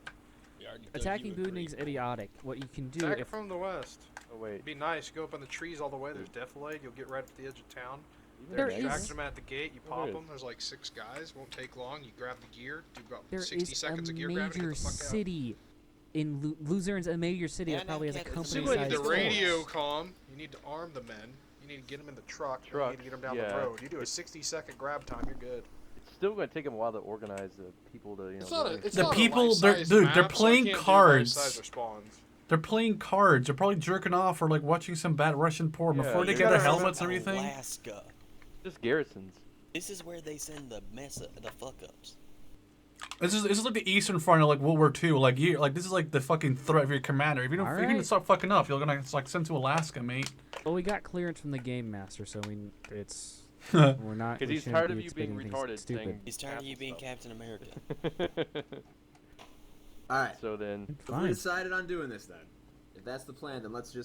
Speaker 8: Attacking Budnig is idiotic. What you can do
Speaker 2: Attack
Speaker 8: if
Speaker 2: from the west.
Speaker 4: Oh wait.
Speaker 2: It'd be nice. Go up in the trees all the way. There's defilade. You'll get right at the edge of town.
Speaker 8: There
Speaker 2: There's
Speaker 8: is-
Speaker 2: distraction at the gate. You
Speaker 4: Oh,
Speaker 2: pop
Speaker 4: there
Speaker 2: them. There's like 6 guys. Won't take long. You grab the gear. Do about
Speaker 8: there
Speaker 2: 60
Speaker 8: is
Speaker 2: seconds
Speaker 8: a
Speaker 2: of gear grab and
Speaker 8: major
Speaker 2: get the fuck out.
Speaker 8: city in Luzern's a major city
Speaker 6: Yeah,
Speaker 8: that probably has a
Speaker 6: no,
Speaker 8: company
Speaker 2: You need
Speaker 8: sized
Speaker 2: to
Speaker 6: size
Speaker 2: radio
Speaker 6: force.
Speaker 2: comm. You need to arm the men. You need to get them in the truck. You
Speaker 4: Truck,
Speaker 2: need to get them down
Speaker 4: yeah.
Speaker 2: the road. You do a 60-second grab time. You're good.
Speaker 4: It's still gonna take them a while to organize the people to
Speaker 2: It's not a,
Speaker 4: really-
Speaker 2: it's
Speaker 1: The
Speaker 2: not a
Speaker 1: people, they're-
Speaker 2: life-size
Speaker 1: dude,
Speaker 2: map,
Speaker 1: they're
Speaker 2: so I
Speaker 1: playing
Speaker 2: can't do
Speaker 1: cards.
Speaker 2: life-size respawns.
Speaker 1: They're playing cards. They're probably jerking off or like watching some bad Russian porn
Speaker 4: Yeah,
Speaker 1: before they
Speaker 4: you
Speaker 1: get their
Speaker 2: gotta
Speaker 1: helmets and
Speaker 6: Remember
Speaker 1: everything.
Speaker 6: Alaska.
Speaker 4: just garrisons.
Speaker 6: This is where they send the the fuck ups.
Speaker 1: This is like the Eastern Front of like World War II. Like this is like the fucking threat of your commander. If you don't, if you
Speaker 8: Alright.
Speaker 1: stop fucking up, you're gonna like send to Alaska, mate.
Speaker 8: Well, we got clearance from the game master, so it's we're not.
Speaker 4: 'Cause
Speaker 8: we
Speaker 4: he's
Speaker 8: shouldn't
Speaker 4: tired
Speaker 8: be
Speaker 4: of you being
Speaker 8: expecting things
Speaker 4: retarded
Speaker 8: Stupid.
Speaker 4: saying-
Speaker 6: He's tired of you being
Speaker 4: Castle
Speaker 6: Captain America.
Speaker 5: All right.
Speaker 4: So then,
Speaker 5: So we
Speaker 8: Fine.
Speaker 5: decided on doing this then. If that's the plan, then let's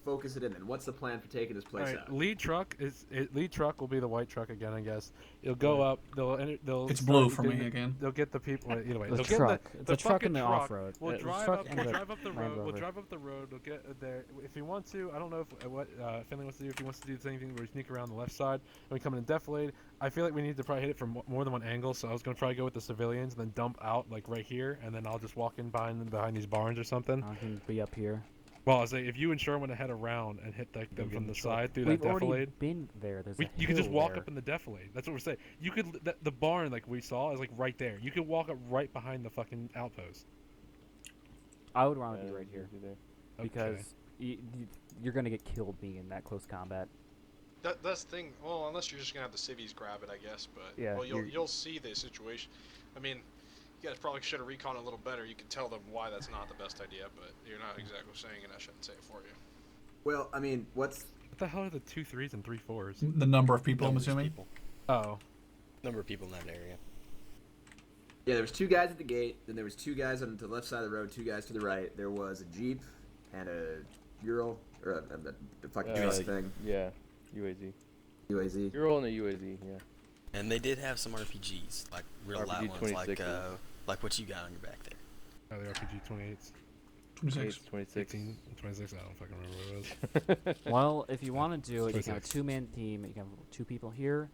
Speaker 5: focus it in. Then what's the plan for taking this place
Speaker 3: Alright,
Speaker 5: out?
Speaker 3: lead truck will be the white truck again, I guess. It'll go up. They'll.
Speaker 1: It's
Speaker 3: start
Speaker 1: blue for
Speaker 3: doing
Speaker 1: me
Speaker 3: the-
Speaker 1: again.
Speaker 3: They'll get the people. Either way,
Speaker 8: The
Speaker 3: they'll
Speaker 8: truck.
Speaker 3: get
Speaker 8: The truck
Speaker 3: fucking
Speaker 8: and the
Speaker 3: truck.
Speaker 8: off-road.
Speaker 3: We'll
Speaker 8: The
Speaker 3: drive
Speaker 8: truck
Speaker 3: up.
Speaker 8: and
Speaker 3: We'll
Speaker 8: the
Speaker 3: drive up the
Speaker 8: Land
Speaker 3: road. We'll
Speaker 8: Rover.
Speaker 3: drive up the road. We'll get there if he wants to. I don't know if what Finley wants to do. If he wants to do the same thing where we sneak around the left side and we come in defilade. I feel like we need to probably hit it from more than one angle. So I was gonna probably go with the civilians and then dump out like right here, and then I'll just walk in behind these barns or something.
Speaker 8: I can be up here.
Speaker 3: Well, I was like, if you and Sherman want to head around and hit like, them
Speaker 4: get
Speaker 3: from
Speaker 4: in
Speaker 3: the
Speaker 4: the truck.
Speaker 3: side through
Speaker 8: We've
Speaker 3: that
Speaker 8: already
Speaker 3: defilade.
Speaker 8: been there. There's
Speaker 3: You could just walk up in the defilade. That's what we're saying. You could the barn like we saw is like right there. You could walk up right behind the fucking outpost.
Speaker 8: I would rather be right
Speaker 4: you
Speaker 8: here
Speaker 4: do there.
Speaker 8: because you're gonna get killed being in that close combat.
Speaker 2: That's the thing. Well, unless you're just gonna have the civvies grab it, I guess. But
Speaker 8: Yeah,
Speaker 2: well,
Speaker 8: you're-
Speaker 2: you'll see the situation. I mean, you guys probably should have recon a little better. You can tell them why that's not the best idea, but you're not exactly saying it. I shouldn't say it for you.
Speaker 5: Well, I mean, what's
Speaker 3: What the hell are the 2 3s and 3 4s?
Speaker 1: The number of people, I'm
Speaker 6: Numbers of
Speaker 1: assuming.
Speaker 6: people.
Speaker 3: Oh,
Speaker 6: Number of people in that area.
Speaker 5: Yeah, there was 2 guys at the gate. Then there was 2 guys on the left side of the road. 2 guys to the right. There was a jeep and a Ural or a fucking truck thing.
Speaker 4: Yeah, UAZ.
Speaker 5: UAZ.
Speaker 4: You're all in a UAZ, yeah.
Speaker 6: And they did have some RPGs, like real live
Speaker 4: RPG
Speaker 6: ones,
Speaker 4: 26s.
Speaker 6: like what you got on your back there.
Speaker 3: oh, the RPG 28s.
Speaker 1: 26.
Speaker 4: 26.
Speaker 3: 18, 26. I don't fucking remember what it was.
Speaker 8: Well, if you want to do it, you can have a
Speaker 3: Specifics.
Speaker 8: 2-man team. You can have 2 people here,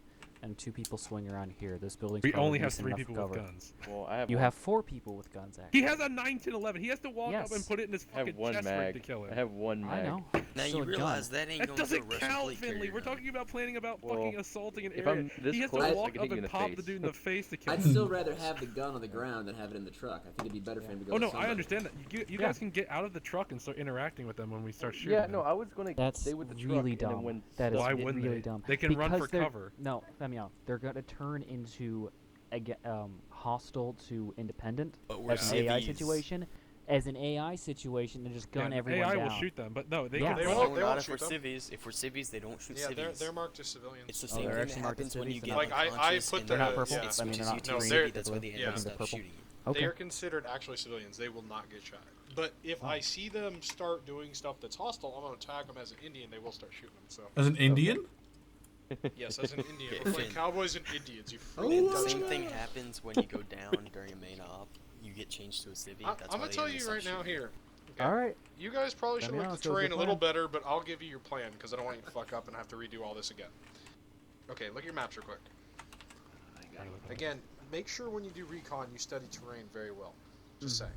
Speaker 8: and 2 people swing around here. This building's
Speaker 3: We
Speaker 8: probably
Speaker 3: only have
Speaker 8: decent
Speaker 3: 3
Speaker 8: enough
Speaker 3: people
Speaker 8: cover.
Speaker 3: with guns.
Speaker 4: Well, I have.
Speaker 8: You
Speaker 4: one.
Speaker 8: have 4 people with guns, actually.
Speaker 3: He has a 9-10-11. He has to walk up and
Speaker 8: Yes.
Speaker 3: put it in his
Speaker 4: I have
Speaker 3: fucking
Speaker 4: one
Speaker 3: chest rig
Speaker 4: mag.
Speaker 3: to kill him.
Speaker 4: I have one mag.
Speaker 8: I know.
Speaker 6: Now
Speaker 8: Still
Speaker 6: you
Speaker 8: a
Speaker 6: realize
Speaker 8: gun.
Speaker 6: that ain't
Speaker 3: That
Speaker 6: going to
Speaker 3: doesn't
Speaker 6: Russian
Speaker 3: count,
Speaker 6: plate
Speaker 3: Finley.
Speaker 6: carrier
Speaker 3: We're
Speaker 6: gun.
Speaker 3: talking about planning about
Speaker 4: Well,
Speaker 3: fucking assaulting an
Speaker 4: if
Speaker 3: area.
Speaker 4: I'm this
Speaker 3: He has
Speaker 4: close,
Speaker 3: to
Speaker 4: I
Speaker 3: walk
Speaker 4: can
Speaker 3: up
Speaker 4: hit you in
Speaker 3: and
Speaker 4: the
Speaker 3: pop the
Speaker 4: face.
Speaker 3: dude in the face to kill
Speaker 5: I'd
Speaker 3: him.
Speaker 5: still rather have the gun on the ground than have it in the truck. I think it'd be better for him to go.
Speaker 3: Oh
Speaker 5: with
Speaker 3: no, I
Speaker 5: somebody.
Speaker 3: understand that. You
Speaker 8: Yeah.
Speaker 3: guys can get out of the truck and start interacting with them when we start shooting.
Speaker 4: Yeah, no,
Speaker 3: them.
Speaker 4: I was gonna
Speaker 8: That's
Speaker 4: stay with the truck.
Speaker 8: really
Speaker 4: and then
Speaker 8: dumb.
Speaker 4: when
Speaker 8: That is
Speaker 3: Why
Speaker 4: stuff-
Speaker 3: wouldn't
Speaker 8: really
Speaker 3: they?
Speaker 8: dumb.
Speaker 3: They can run
Speaker 8: Because
Speaker 3: for
Speaker 8: they're-
Speaker 3: cover.
Speaker 8: No, hear me out. They're going to turn into hostile to independent
Speaker 6: But we're
Speaker 8: as an AI
Speaker 6: civvies.
Speaker 8: situation. As an AI situation, and just gun
Speaker 3: Yeah,
Speaker 8: everyone
Speaker 3: AI
Speaker 8: down.
Speaker 3: will shoot them, but no, they
Speaker 8: Yeah.
Speaker 3: can.
Speaker 2: They
Speaker 6: No,
Speaker 2: won't-
Speaker 6: we're
Speaker 2: they
Speaker 6: not
Speaker 2: won't
Speaker 6: if we're
Speaker 2: shoot them.
Speaker 6: civvies. If we're civvies, they don't shoot
Speaker 2: Yeah,
Speaker 6: civvies.
Speaker 2: they're marked as civilians.
Speaker 6: It's the
Speaker 8: Oh,
Speaker 6: same
Speaker 8: they're
Speaker 6: thing
Speaker 8: actually
Speaker 6: that
Speaker 8: marked as
Speaker 6: happens when you
Speaker 8: civvies,
Speaker 6: get
Speaker 8: then
Speaker 2: Like, I
Speaker 6: unconscious
Speaker 2: put
Speaker 6: and
Speaker 2: the-
Speaker 6: they're
Speaker 2: They're not purple?
Speaker 6: It
Speaker 2: I mean,
Speaker 6: switches
Speaker 8: they're
Speaker 6: you
Speaker 8: not
Speaker 6: to a
Speaker 2: green.
Speaker 6: civvy. That's why the
Speaker 2: Yeah.
Speaker 6: enemy
Speaker 8: They're
Speaker 6: stops
Speaker 8: purple.
Speaker 6: shooting you.
Speaker 8: Okay.
Speaker 2: They are considered actually civilians. They will not get shot. But if I see them start doing stuff that's hostile, I'm going to tag them as an Indian. They will start shooting them. So
Speaker 1: As an Indian?
Speaker 2: yes, as an Indian.
Speaker 6: Yeah,
Speaker 2: We're playing
Speaker 6: Finn.
Speaker 2: cowboys and Indians. You
Speaker 5: Oh,
Speaker 2: freaking
Speaker 6: And the
Speaker 5: wow.
Speaker 6: same
Speaker 2: Dutch.
Speaker 6: thing happens when you go down during a main op. You get changed to a civvy.
Speaker 2: I'm
Speaker 6: That's
Speaker 2: going
Speaker 6: why
Speaker 2: to
Speaker 6: the
Speaker 2: tell
Speaker 6: enemy
Speaker 2: you right
Speaker 6: stops
Speaker 2: now
Speaker 6: shooting you.
Speaker 2: here. Okay.
Speaker 8: All right.
Speaker 2: You guys probably
Speaker 8: Let
Speaker 2: should
Speaker 8: me
Speaker 2: look
Speaker 8: know,
Speaker 2: at the
Speaker 8: so it's
Speaker 2: terrain
Speaker 8: your
Speaker 2: a little
Speaker 8: plan.
Speaker 2: better, but I'll give you your plan because I don't want you to fuck up and have to redo all this again. Okay, look at your maps real quick. Again, make sure when you do recon you study terrain very well. Just saying.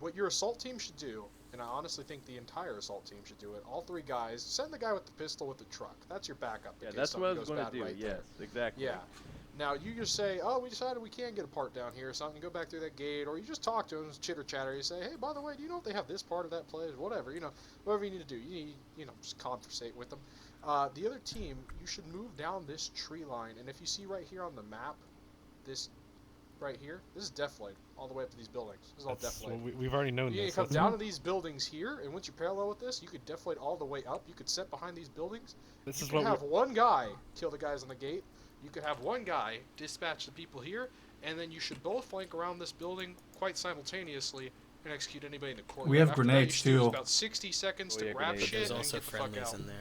Speaker 2: What your assault team should do, and I honestly think the entire assault team should do it, all 3 guys, send the guy with the pistol with the truck. That's your backup. in
Speaker 4: Yeah,
Speaker 2: case
Speaker 4: that's what I
Speaker 2: something
Speaker 4: was
Speaker 2: goes
Speaker 4: gonna
Speaker 2: bad
Speaker 4: do.
Speaker 2: right
Speaker 4: Yes,
Speaker 2: there.
Speaker 4: exactly.
Speaker 2: Yeah. Now you just say, oh, we decided we can't get a part down here or something. Go back through that gate, or you just talk to them, chitter chatter. You say, hey, by the way, do you know if they have this part of that place? Whatever, whatever you need to do. You need, just conversate with them. The other team, you should move down this tree line, and if you see right here on the map, this right here, this is deflate all the way up to these buildings. This is all
Speaker 3: That's,
Speaker 2: deflate.
Speaker 3: well, we've already known
Speaker 2: You
Speaker 3: this.
Speaker 2: come
Speaker 3: That's-
Speaker 2: down to these buildings here, and once you're parallel with this, you could deflate all the way up. You could sit behind these buildings.
Speaker 3: This
Speaker 2: You
Speaker 3: is
Speaker 2: could
Speaker 3: what
Speaker 2: have one guy kill the guys on the gate. You could have one guy dispatch the people here, and then you should both flank around this building quite simultaneously and execute anybody in the courtyard.
Speaker 1: We have
Speaker 2: After that,
Speaker 1: grenades,
Speaker 2: you should do is
Speaker 1: too.
Speaker 2: about 60 seconds
Speaker 4: Oh,
Speaker 2: to
Speaker 4: yeah,
Speaker 2: grab
Speaker 4: grenades.
Speaker 2: shit
Speaker 6: There's
Speaker 2: and
Speaker 6: also
Speaker 2: get the fuck
Speaker 6: friendlies
Speaker 2: out.
Speaker 6: in there.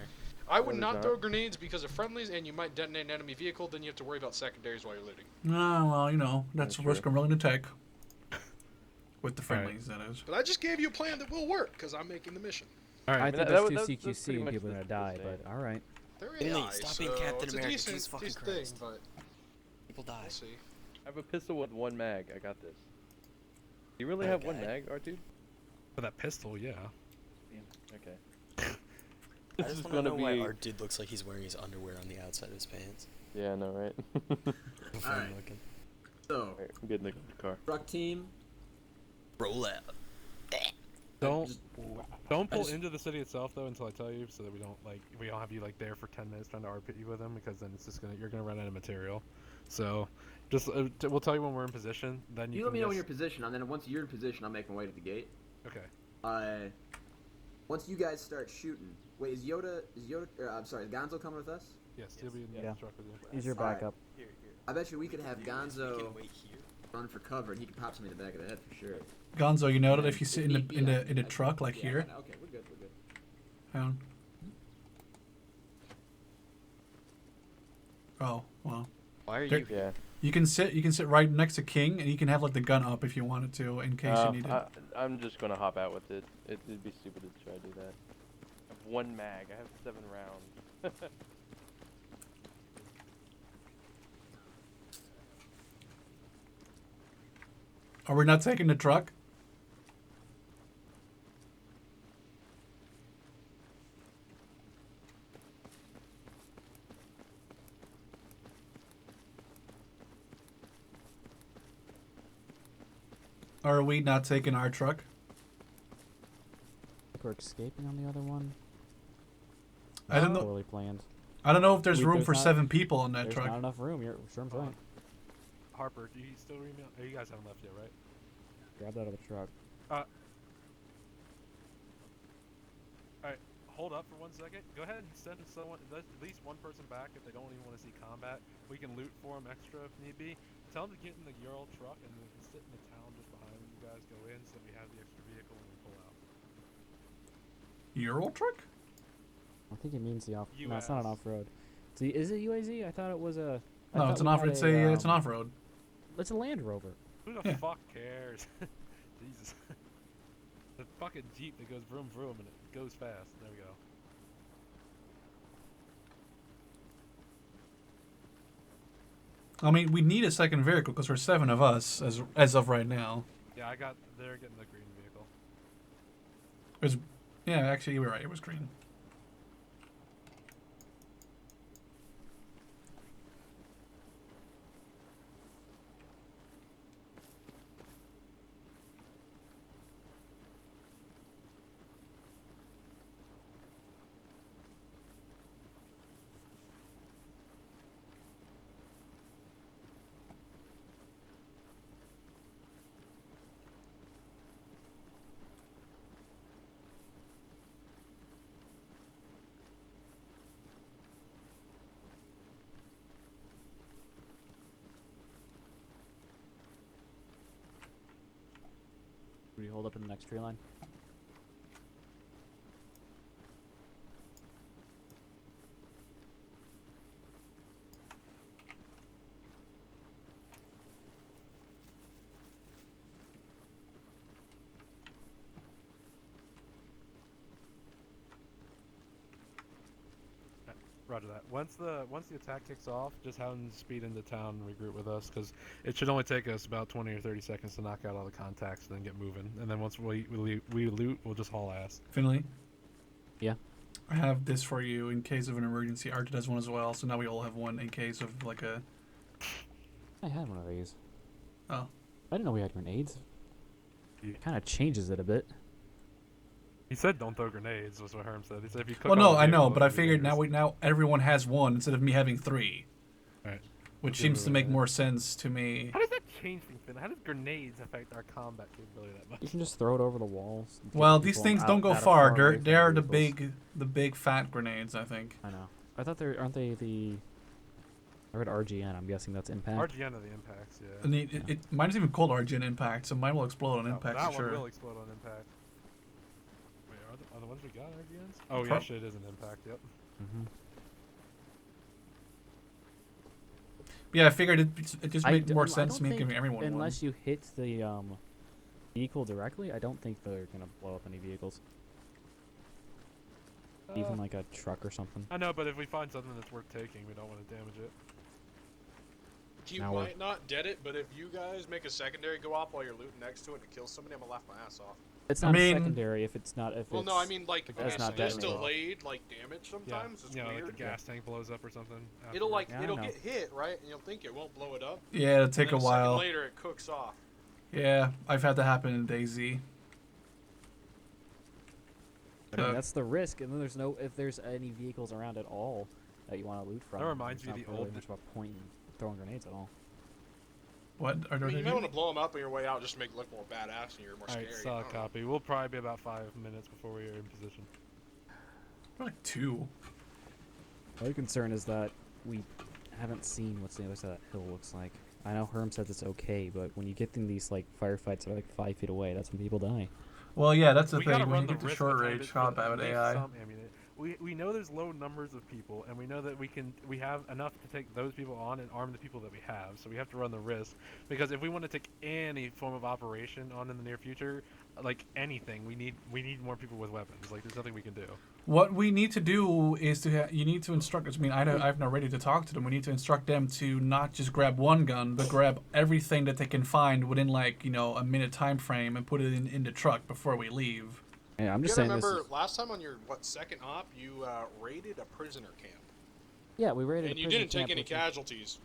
Speaker 2: I would
Speaker 4: there's
Speaker 2: not
Speaker 4: not.
Speaker 2: throw grenades because of friendlies, and you might detonate an enemy vehicle. Then you have to worry about secondaries while you're looting.
Speaker 1: Well, that's
Speaker 4: That's
Speaker 1: a risk
Speaker 4: true.
Speaker 1: I'm willing to take. With the
Speaker 3: All right.
Speaker 1: friendlies, that is.
Speaker 2: But I just gave you a plan that will work because I'm making the mission.
Speaker 3: All
Speaker 8: I
Speaker 3: right.
Speaker 8: think
Speaker 4: that
Speaker 8: that's
Speaker 4: was-
Speaker 8: too
Speaker 4: that's
Speaker 8: CQC
Speaker 4: pretty
Speaker 8: and
Speaker 4: much
Speaker 8: people are
Speaker 4: the-
Speaker 8: going to die,
Speaker 4: the
Speaker 8: but
Speaker 4: same.
Speaker 8: alright.
Speaker 2: They're
Speaker 6: Finley,
Speaker 2: AI,
Speaker 6: stop
Speaker 2: so
Speaker 6: being Captain
Speaker 2: it's a
Speaker 6: America,
Speaker 2: decent,
Speaker 6: Jesus fucking
Speaker 2: decent
Speaker 6: Christ.
Speaker 2: thing, but
Speaker 6: People die.
Speaker 2: we'll see.
Speaker 4: I have a pistol with 1 mag. I got this. You really
Speaker 6: Oh,
Speaker 4: have 1
Speaker 6: God.
Speaker 4: mag, R2?
Speaker 3: For that pistol, yeah.
Speaker 4: Okay.
Speaker 6: I
Speaker 4: This
Speaker 6: just
Speaker 4: is
Speaker 6: want to
Speaker 4: gonna
Speaker 6: know why
Speaker 4: be.
Speaker 6: our dude looks like he's wearing his underwear on the outside of his pants.
Speaker 4: Yeah, I know, right?
Speaker 6: Fun
Speaker 5: Alright.
Speaker 6: looking.
Speaker 5: So,
Speaker 4: Alright, I'm getting the car.
Speaker 5: truck team.
Speaker 6: Roll out.
Speaker 3: Don't
Speaker 5: Just-
Speaker 3: don't pull
Speaker 5: just-
Speaker 3: into the city itself though until I tell you, so that we don't have you there for 10 minutes trying to RP you with them, because then it's just you're gonna run out of material. So just we'll tell you when we're in position. Then
Speaker 5: You
Speaker 3: you
Speaker 5: let
Speaker 3: can
Speaker 5: me know when
Speaker 3: just-
Speaker 5: you're in position, and then once you're in position, I'll make my way to the gate.
Speaker 3: Okay.
Speaker 5: Once you guys start shooting, wait, is Gonzo coming with us?
Speaker 3: Yes, he'll be in
Speaker 8: Yeah.
Speaker 3: the truck with you.
Speaker 8: He's your
Speaker 5: Alright.
Speaker 8: backup.
Speaker 6: Here.
Speaker 5: I bet you we could have
Speaker 6: We can
Speaker 5: Gonzo
Speaker 6: wait here.
Speaker 5: run for cover, and he can pop somebody in the back of the head for sure.
Speaker 1: Gonzo, you know that
Speaker 5: And
Speaker 1: if you sit
Speaker 5: if
Speaker 1: in the
Speaker 5: need be,
Speaker 1: in
Speaker 5: I
Speaker 1: the
Speaker 5: can-
Speaker 1: in
Speaker 5: I
Speaker 1: a
Speaker 5: can-
Speaker 1: truck like
Speaker 5: yeah,
Speaker 1: here.
Speaker 5: Okay, we're good.
Speaker 1: Hang on. Oh well.
Speaker 6: Why are
Speaker 1: There-
Speaker 6: you?
Speaker 4: Yeah.
Speaker 1: You can sit right next to King, and you can have like the gun up if you wanted to, in case you need it.
Speaker 4: I'm just gonna hop out with it. It'd be stupid to try to do that. I have 1 mag. I have 7 rounds.
Speaker 1: Are we not taking the truck? Or are we not taking our truck?
Speaker 8: We're escaping on the other one.
Speaker 1: I don't know.
Speaker 8: Poorly planned.
Speaker 1: I don't know if there's room
Speaker 8: There's
Speaker 1: for
Speaker 8: not-
Speaker 1: 7 people in that
Speaker 8: There's
Speaker 1: truck.
Speaker 8: not enough room. You're Sherm's right.
Speaker 3: Harper, do you still email? Oh, you guys haven't left yet, right?
Speaker 8: Grab that other truck.
Speaker 3: Alright, hold up for 1 second. Go ahead and send someone, at least one person back if they don't even want to see combat. We can loot for them extra if need be. Tell them to get in the Ural truck and we can sit in the town just behind you guys. Go in so we have the extra vehicle when we pull out.
Speaker 1: Ural truck?
Speaker 8: I think it means the off. No, it's not an
Speaker 3: US.
Speaker 8: off-road. See, is it UAZ? I thought it was a. I
Speaker 1: No,
Speaker 8: thought
Speaker 1: it's an
Speaker 8: we
Speaker 1: off.
Speaker 8: had
Speaker 1: It's an
Speaker 8: um,
Speaker 1: off-road.
Speaker 8: It's a Land Rover.
Speaker 3: Who the
Speaker 1: Yeah.
Speaker 3: fuck cares? Jesus. The fucking Jeep that goes vroom vroom and it goes fast. There we go.
Speaker 1: I mean, we need a second vehicle because there's 7 of us as of right now.
Speaker 3: Yeah, they're getting the green vehicle.
Speaker 1: Yeah, actually, you were right. It was green.
Speaker 8: Would you hold up in the next tree line?
Speaker 3: Roger that. Once the attack kicks off, just have them speed into town and regroup with us, because it should only take us about 20 or 30 seconds to knock out all the contacts, and then get moving. And then once we loot, we'll just haul ass.
Speaker 1: Finley?
Speaker 8: Yeah?
Speaker 1: I have this for you in case of an emergency. Archer has one as well, so now we all have one in case of like a...
Speaker 8: I had one of these.
Speaker 1: Oh.
Speaker 8: I didn't know we had grenades.
Speaker 3: Yeah.
Speaker 8: It kind of changes it a bit.
Speaker 3: He said don't throw grenades, was what Herm said. He said if you cook
Speaker 1: Well, no,
Speaker 3: all the
Speaker 1: I know,
Speaker 3: vehicles,
Speaker 1: but I
Speaker 3: it'll be
Speaker 1: figured
Speaker 3: dangerous.
Speaker 1: now everyone has one instead of me having 3.
Speaker 3: Right.
Speaker 1: Which
Speaker 3: Yeah,
Speaker 1: seems to
Speaker 3: we
Speaker 1: make
Speaker 3: will.
Speaker 1: more sense to me.
Speaker 3: How does that change things, Finn? How does grenades affect our combat capability that much?
Speaker 8: You can just throw it over the walls. and get
Speaker 1: Well, these
Speaker 8: people
Speaker 1: things
Speaker 8: out-
Speaker 1: don't go
Speaker 8: out of
Speaker 1: far.
Speaker 8: away
Speaker 1: They're
Speaker 8: from
Speaker 1: they're the
Speaker 8: vehicles.
Speaker 1: big fat grenades, I think.
Speaker 8: I know. I thought aren't they the... I read RGN, I'm guessing that's impact.
Speaker 3: RGN are the impacts, yeah.
Speaker 1: And mine's even called RGN Impact, so mine will explode on
Speaker 3: No,
Speaker 1: impact
Speaker 3: that
Speaker 1: for sure.
Speaker 3: one will explode on impact. Wait, are the ones we got RGNs? Oh, yeah,
Speaker 1: Pro-
Speaker 3: shit, it is an impact, yep.
Speaker 8: Mm-hmm.
Speaker 1: Yeah, I figured it just made more
Speaker 8: I
Speaker 1: sense
Speaker 8: don't
Speaker 1: to me
Speaker 8: think
Speaker 1: giving everyone
Speaker 8: unless you hit the vehicle directly, I don't think they're gonna blow up any vehicles. Even like a truck or something.
Speaker 3: I know, but if we find something that's worth taking, we don't want to damage it.
Speaker 2: You
Speaker 8: Now we're-
Speaker 2: might not get it, but if you guys make a secondary go off while you're looting next to it and kill somebody, I'm gonna laugh my ass off.
Speaker 8: It's
Speaker 1: I
Speaker 8: not
Speaker 1: mean-
Speaker 8: secondary if it's not if
Speaker 2: Well,
Speaker 8: it's...
Speaker 2: no, I mean like
Speaker 8: that's
Speaker 2: if
Speaker 8: not
Speaker 2: it's
Speaker 8: detonated.
Speaker 2: delayed, like damage sometimes. It's
Speaker 3: yeah,
Speaker 2: weird.
Speaker 3: like the gas tank blows up or something.
Speaker 2: It'll like
Speaker 8: Yeah, I
Speaker 2: it'll
Speaker 8: know.
Speaker 2: get hit, right? And you'll think it won't blow it up.
Speaker 1: Yeah, it'll take
Speaker 2: and
Speaker 1: a
Speaker 2: then second
Speaker 1: while.
Speaker 2: later, it cooks off.
Speaker 1: Yeah, I've had that happen in DayZ.
Speaker 8: I mean, that's the risk, and then there's no... If there's any vehicles around at all that you want to loot from...
Speaker 3: That reminds
Speaker 8: there's
Speaker 3: me of
Speaker 8: not
Speaker 3: the
Speaker 8: really
Speaker 3: old-
Speaker 8: much of a point in throwing grenades at all.
Speaker 1: What?
Speaker 2: I mean, you might want to blow them up on your way out just to make it look more badass and you're more
Speaker 3: Alright,
Speaker 2: scary. I
Speaker 3: solid
Speaker 2: don't know.
Speaker 3: copy. We'll probably be about 5 minutes before we are in position.
Speaker 1: Like 2.
Speaker 8: My concern is that we haven't seen what's the other side of that hill looks like. I know Herm says it's okay, but when you get in these like firefights that are like 5 feet away, that's when people die.
Speaker 1: Well, yeah, that's the
Speaker 3: We gotta
Speaker 1: thing. When
Speaker 3: run
Speaker 1: you
Speaker 3: the
Speaker 1: get to
Speaker 3: risk
Speaker 1: short
Speaker 3: of
Speaker 1: range
Speaker 3: it
Speaker 1: combat with
Speaker 3: with
Speaker 1: AI.
Speaker 3: some ammunition. We know there's low numbers of people, and we know that we have enough to take those people on and arm the people that we have. So we have to run the risk, because if we want to take any form of operation on in the near future, like anything, we need more people with weapons. Like there's nothing we can do.
Speaker 1: What we need to do is you need to instruct. I mean, I'm not ready to talk to them. We need to instruct them to not just grab one gun, but grab everything that they can find within like a minute time frame and put it in the truck before we leave.
Speaker 8: Yeah, I'm
Speaker 2: You
Speaker 8: just
Speaker 2: gotta
Speaker 8: saying this.
Speaker 2: remember last time on your second op, you raided a prisoner camp,
Speaker 8: Yeah, we raided.
Speaker 2: and
Speaker 8: a
Speaker 2: you
Speaker 8: prison
Speaker 2: didn't take
Speaker 8: camp,
Speaker 2: any
Speaker 8: which is-
Speaker 2: casualties.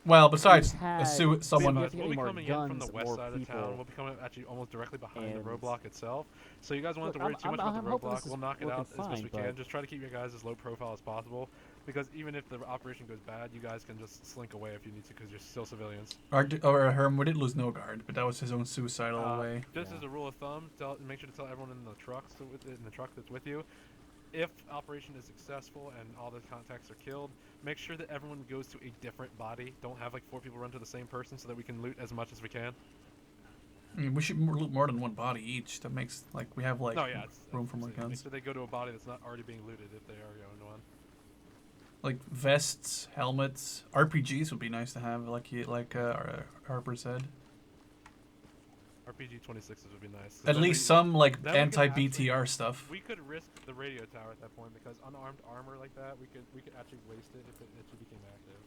Speaker 1: Well, besides
Speaker 8: had-
Speaker 1: someone.
Speaker 8: we
Speaker 3: But
Speaker 8: have to
Speaker 3: we'll
Speaker 8: get
Speaker 3: be
Speaker 8: more
Speaker 3: coming in from the
Speaker 8: guns,
Speaker 3: west
Speaker 8: more
Speaker 3: side of town.
Speaker 8: people.
Speaker 3: We'll be coming actually almost directly behind the
Speaker 8: And-
Speaker 3: roadblock itself. So you guys won't have to
Speaker 8: Look,
Speaker 3: worry too much about the
Speaker 8: I'm hoping this
Speaker 3: roadblock.
Speaker 8: is
Speaker 3: We'll knock it
Speaker 8: working
Speaker 3: out as best
Speaker 8: fine,
Speaker 3: we
Speaker 8: but-
Speaker 3: can. Just try to keep your guys as low profile as possible, because even if the operation goes bad, you guys can just slink away if you need to, because you're still civilians.
Speaker 1: Or Herm, we did lose no guard, but that was his own suicidal way.
Speaker 3: Just
Speaker 8: Yeah.
Speaker 3: as a rule of thumb, make sure to tell everyone in the truck that's with you, if operation is successful and all the contacts are killed, make sure that everyone goes to a different body. Don't have like 4 people run to the same person, so that we can loot as much as we can.
Speaker 1: I mean, we should loot more than one body each. That makes we have
Speaker 3: No, yeah, it's
Speaker 1: room for more
Speaker 3: Make
Speaker 1: guns.
Speaker 3: sure they go to a body that's not already being looted if they are going to one.
Speaker 1: Like vests, helmets, RPGs would be nice to have, like Harper said.
Speaker 3: RPG 26s would be nice.
Speaker 1: At least some like
Speaker 3: then we could
Speaker 1: anti-BTR stuff.
Speaker 3: We could risk the radio tower at that point, because unarmed armor like that, we could actually waste it if it actually became active.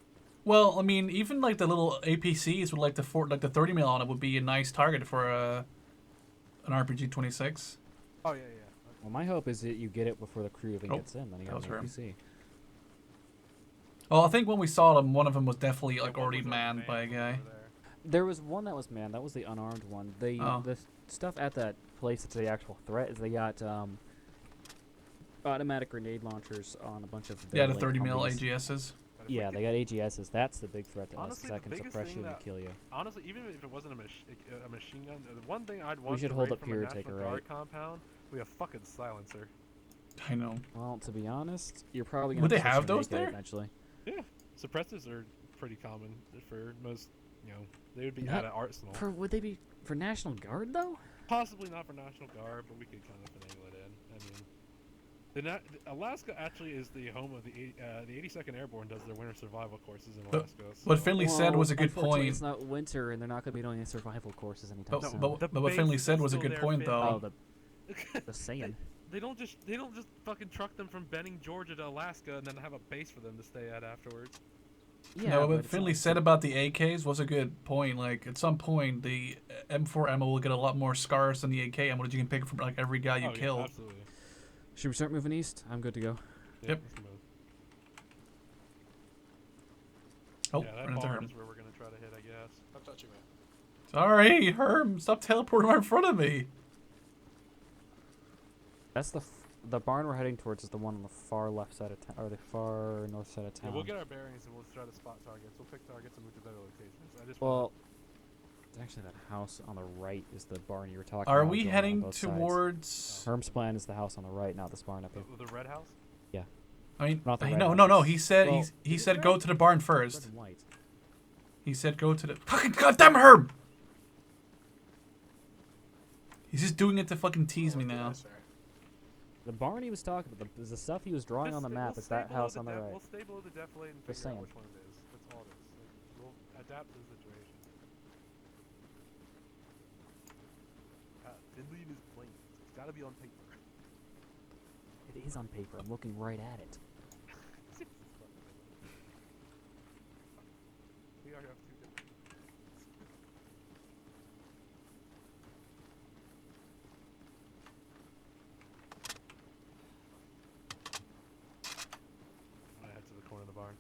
Speaker 1: Well, I mean, even like the little APCs with like the 30 mil on it would be a nice target for an RPG 26.
Speaker 3: Oh yeah, yeah.
Speaker 8: Well, my hope is that you get it before the crew even
Speaker 1: Oh,
Speaker 8: gets in. Then you
Speaker 1: that
Speaker 8: got
Speaker 1: was
Speaker 8: an
Speaker 1: her.
Speaker 8: APC.
Speaker 1: Well, I think when we saw them, one of them was definitely
Speaker 3: Yeah,
Speaker 1: like
Speaker 3: one
Speaker 1: already
Speaker 3: was a
Speaker 1: manned by a
Speaker 3: man
Speaker 1: guy.
Speaker 3: over there.
Speaker 8: There was one that was manned. That was the unarmed one. The stuff at that place that's the actual threat is they got automatic grenade launchers on a bunch of
Speaker 1: Yeah, the
Speaker 8: like,
Speaker 1: 30 mil
Speaker 8: Humvees.
Speaker 1: AGSs.
Speaker 3: But if we
Speaker 8: Yeah,
Speaker 3: could-
Speaker 8: they got AGSs. That's the big threat to us
Speaker 3: Honestly,
Speaker 8: because that
Speaker 3: the
Speaker 8: can
Speaker 3: biggest
Speaker 8: suppress
Speaker 3: thing
Speaker 8: you and
Speaker 3: that-
Speaker 8: kill you.
Speaker 3: Honestly, even if it wasn't a machine gun, the one thing I'd want
Speaker 8: should
Speaker 3: to
Speaker 8: hold
Speaker 3: raid
Speaker 8: up
Speaker 3: from
Speaker 8: here
Speaker 3: a
Speaker 8: and take
Speaker 3: National
Speaker 8: a
Speaker 3: Guard
Speaker 8: right.
Speaker 3: compound, we have fucking silencer.
Speaker 1: I know.
Speaker 8: Well, to be honest, you're probably gonna
Speaker 1: Would they
Speaker 8: switch
Speaker 1: have
Speaker 8: to
Speaker 1: those
Speaker 8: naked
Speaker 1: there?
Speaker 8: eventually.
Speaker 3: Yeah, suppressors are pretty common for most. You know, they would be
Speaker 8: Not
Speaker 3: at an arsenal.
Speaker 8: Would they be for National Guard though?
Speaker 3: Possibly not for National Guard, but we could kind of finagle it in. I mean, Alaska actually is the home of the 82nd Airborne does their winter survival courses in Alaska.
Speaker 1: What
Speaker 3: so-
Speaker 1: Finley said was a good
Speaker 8: unfortunately,
Speaker 1: point.
Speaker 8: It's not winter, and they're not going to be doing any survival courses anytime
Speaker 1: But,
Speaker 8: soon.
Speaker 1: but,
Speaker 3: The
Speaker 1: but what Finley
Speaker 3: base
Speaker 1: said
Speaker 3: is
Speaker 1: was a
Speaker 3: still
Speaker 1: good
Speaker 3: there,
Speaker 1: point,
Speaker 3: Finley.
Speaker 1: though.
Speaker 8: The saying.
Speaker 3: They don't just fucking truck them from Benning, Georgia to Alaska and then have a base for them to stay at afterwards.
Speaker 8: Yeah,
Speaker 1: no,
Speaker 8: but
Speaker 1: what
Speaker 8: it's
Speaker 1: Finley
Speaker 8: not-
Speaker 1: said about the AKs was a good point. Like, at some point, the M4 ammo will get a lot more scars than the AK ammo that you can pick from like every guy you
Speaker 3: Oh,
Speaker 1: kill.
Speaker 3: Yeah, absolutely.
Speaker 8: Should we start moving east? I'm good to go.
Speaker 3: Yeah,
Speaker 1: Yep.
Speaker 3: let's move.
Speaker 1: Oh,
Speaker 3: Yeah, that
Speaker 1: ran into
Speaker 3: barn
Speaker 1: Herm.
Speaker 3: is where we're gonna try to hit, I guess.
Speaker 2: I'm touching me.
Speaker 1: Sorry, Herm, stop teleporting right in front of me.
Speaker 8: That's the barn we're heading towards is the one on the far left side of town, or the far north side of
Speaker 3: Yeah,
Speaker 8: town.
Speaker 3: we'll get our bearings and we'll try to spot targets. We'll pick targets and move to better locations. I just
Speaker 8: Well, actually, that house on the right is the barn you were talking
Speaker 1: Are
Speaker 8: about.
Speaker 1: we
Speaker 8: going on
Speaker 1: heading
Speaker 8: both sides.
Speaker 1: towards?
Speaker 8: Herm's plan is the house on the right, not this barn up here.
Speaker 3: the red house.
Speaker 1: I mean,
Speaker 8: Not the red
Speaker 1: no.
Speaker 8: house.
Speaker 1: He said
Speaker 8: Well,
Speaker 1: he
Speaker 3: is
Speaker 1: said
Speaker 3: it
Speaker 1: go
Speaker 3: red?
Speaker 1: to the barn
Speaker 8: Red
Speaker 1: first.
Speaker 8: and white.
Speaker 1: He said go to the fucking goddamn Herm. He's just doing it to fucking tease me now.
Speaker 8: The barn he was talking about, the stuff he was drawing on the map, is that house on the right.
Speaker 3: We'll stay below the defilade and
Speaker 8: Just
Speaker 3: figure out
Speaker 8: saying.
Speaker 3: which one it is. That's all it is. Like, we'll adapt to the situation. Finley is plain. It's gotta be on paper.
Speaker 8: It is on paper. I'm looking right at it.
Speaker 3: We already have two different. I'm gonna head to the corner of the barn.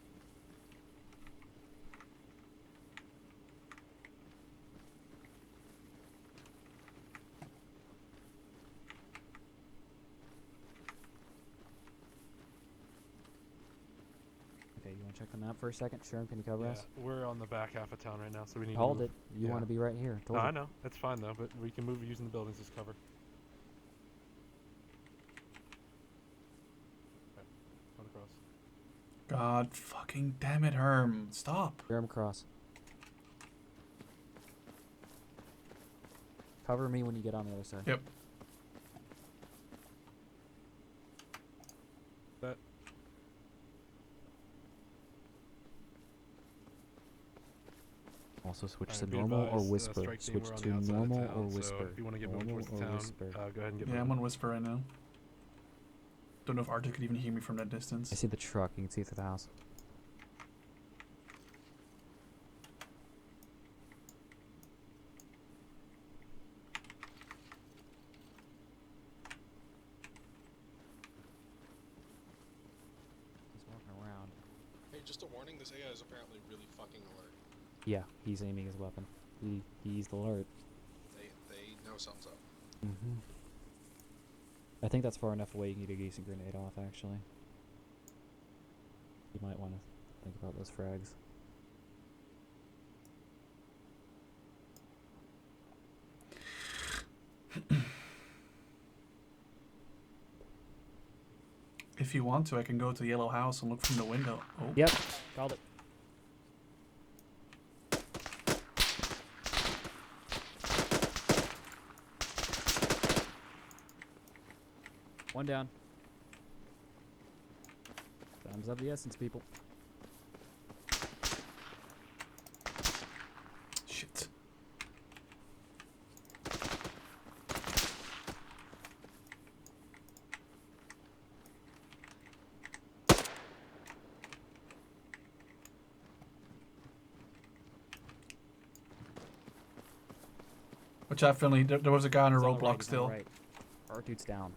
Speaker 8: Okay, you want to check the map for a second? Sharon, can you cover
Speaker 3: Yeah,
Speaker 8: us?
Speaker 3: we're on the back half of town right now, so we need
Speaker 8: Hold
Speaker 3: to
Speaker 8: it.
Speaker 3: move.
Speaker 8: You
Speaker 3: Yeah.
Speaker 8: want to be right here. Told
Speaker 3: No,
Speaker 8: you.
Speaker 3: I know. It's fine though, but we can move using the buildings as cover. Okay, going across.
Speaker 1: God fucking damn it, Herm. Stop.
Speaker 8: Sharon cross. Cover me when you get on the other side.
Speaker 1: Yep.
Speaker 3: That.
Speaker 8: Also switch
Speaker 3: Alright,
Speaker 8: to
Speaker 3: be
Speaker 8: normal or
Speaker 3: advised,
Speaker 8: whisper.
Speaker 3: strike team,
Speaker 8: Switch
Speaker 3: we're on
Speaker 8: to
Speaker 3: the outside of
Speaker 8: normal
Speaker 3: town,
Speaker 8: or
Speaker 3: so
Speaker 8: whisper.
Speaker 3: if you want to get more
Speaker 8: Normal
Speaker 3: towards the
Speaker 8: or
Speaker 3: town,
Speaker 8: whisper.
Speaker 3: go ahead and get
Speaker 1: Yeah, I'm
Speaker 3: moving.
Speaker 1: on whisper right now. Don't know if Arthur could even hear me from that distance.
Speaker 8: I see the truck. You can see it through the house. He's walking around.
Speaker 2: Hey, just a warning, this AI is apparently really fucking alert.
Speaker 8: Yeah, he's aiming his weapon. He's alert.
Speaker 2: They know something's up.
Speaker 8: Mm-hmm. I think that's far enough away you can get a decent grenade off, actually. You might want to think about those frags.
Speaker 1: If you want to, I can go to the yellow house and look from the window. Oh.
Speaker 8: Yep, called it. One down. Time's of the essence, people.
Speaker 1: Shit. Watch out, Finley. There was a guy on a
Speaker 8: He's on the
Speaker 1: roadblock
Speaker 8: right, he's on
Speaker 1: still.
Speaker 8: the right. Our dude's down.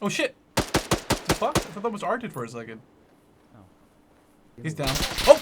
Speaker 1: Oh shit! The fuck? I thought that was Arted for a second.
Speaker 8: Oh.
Speaker 1: He's down. Oh!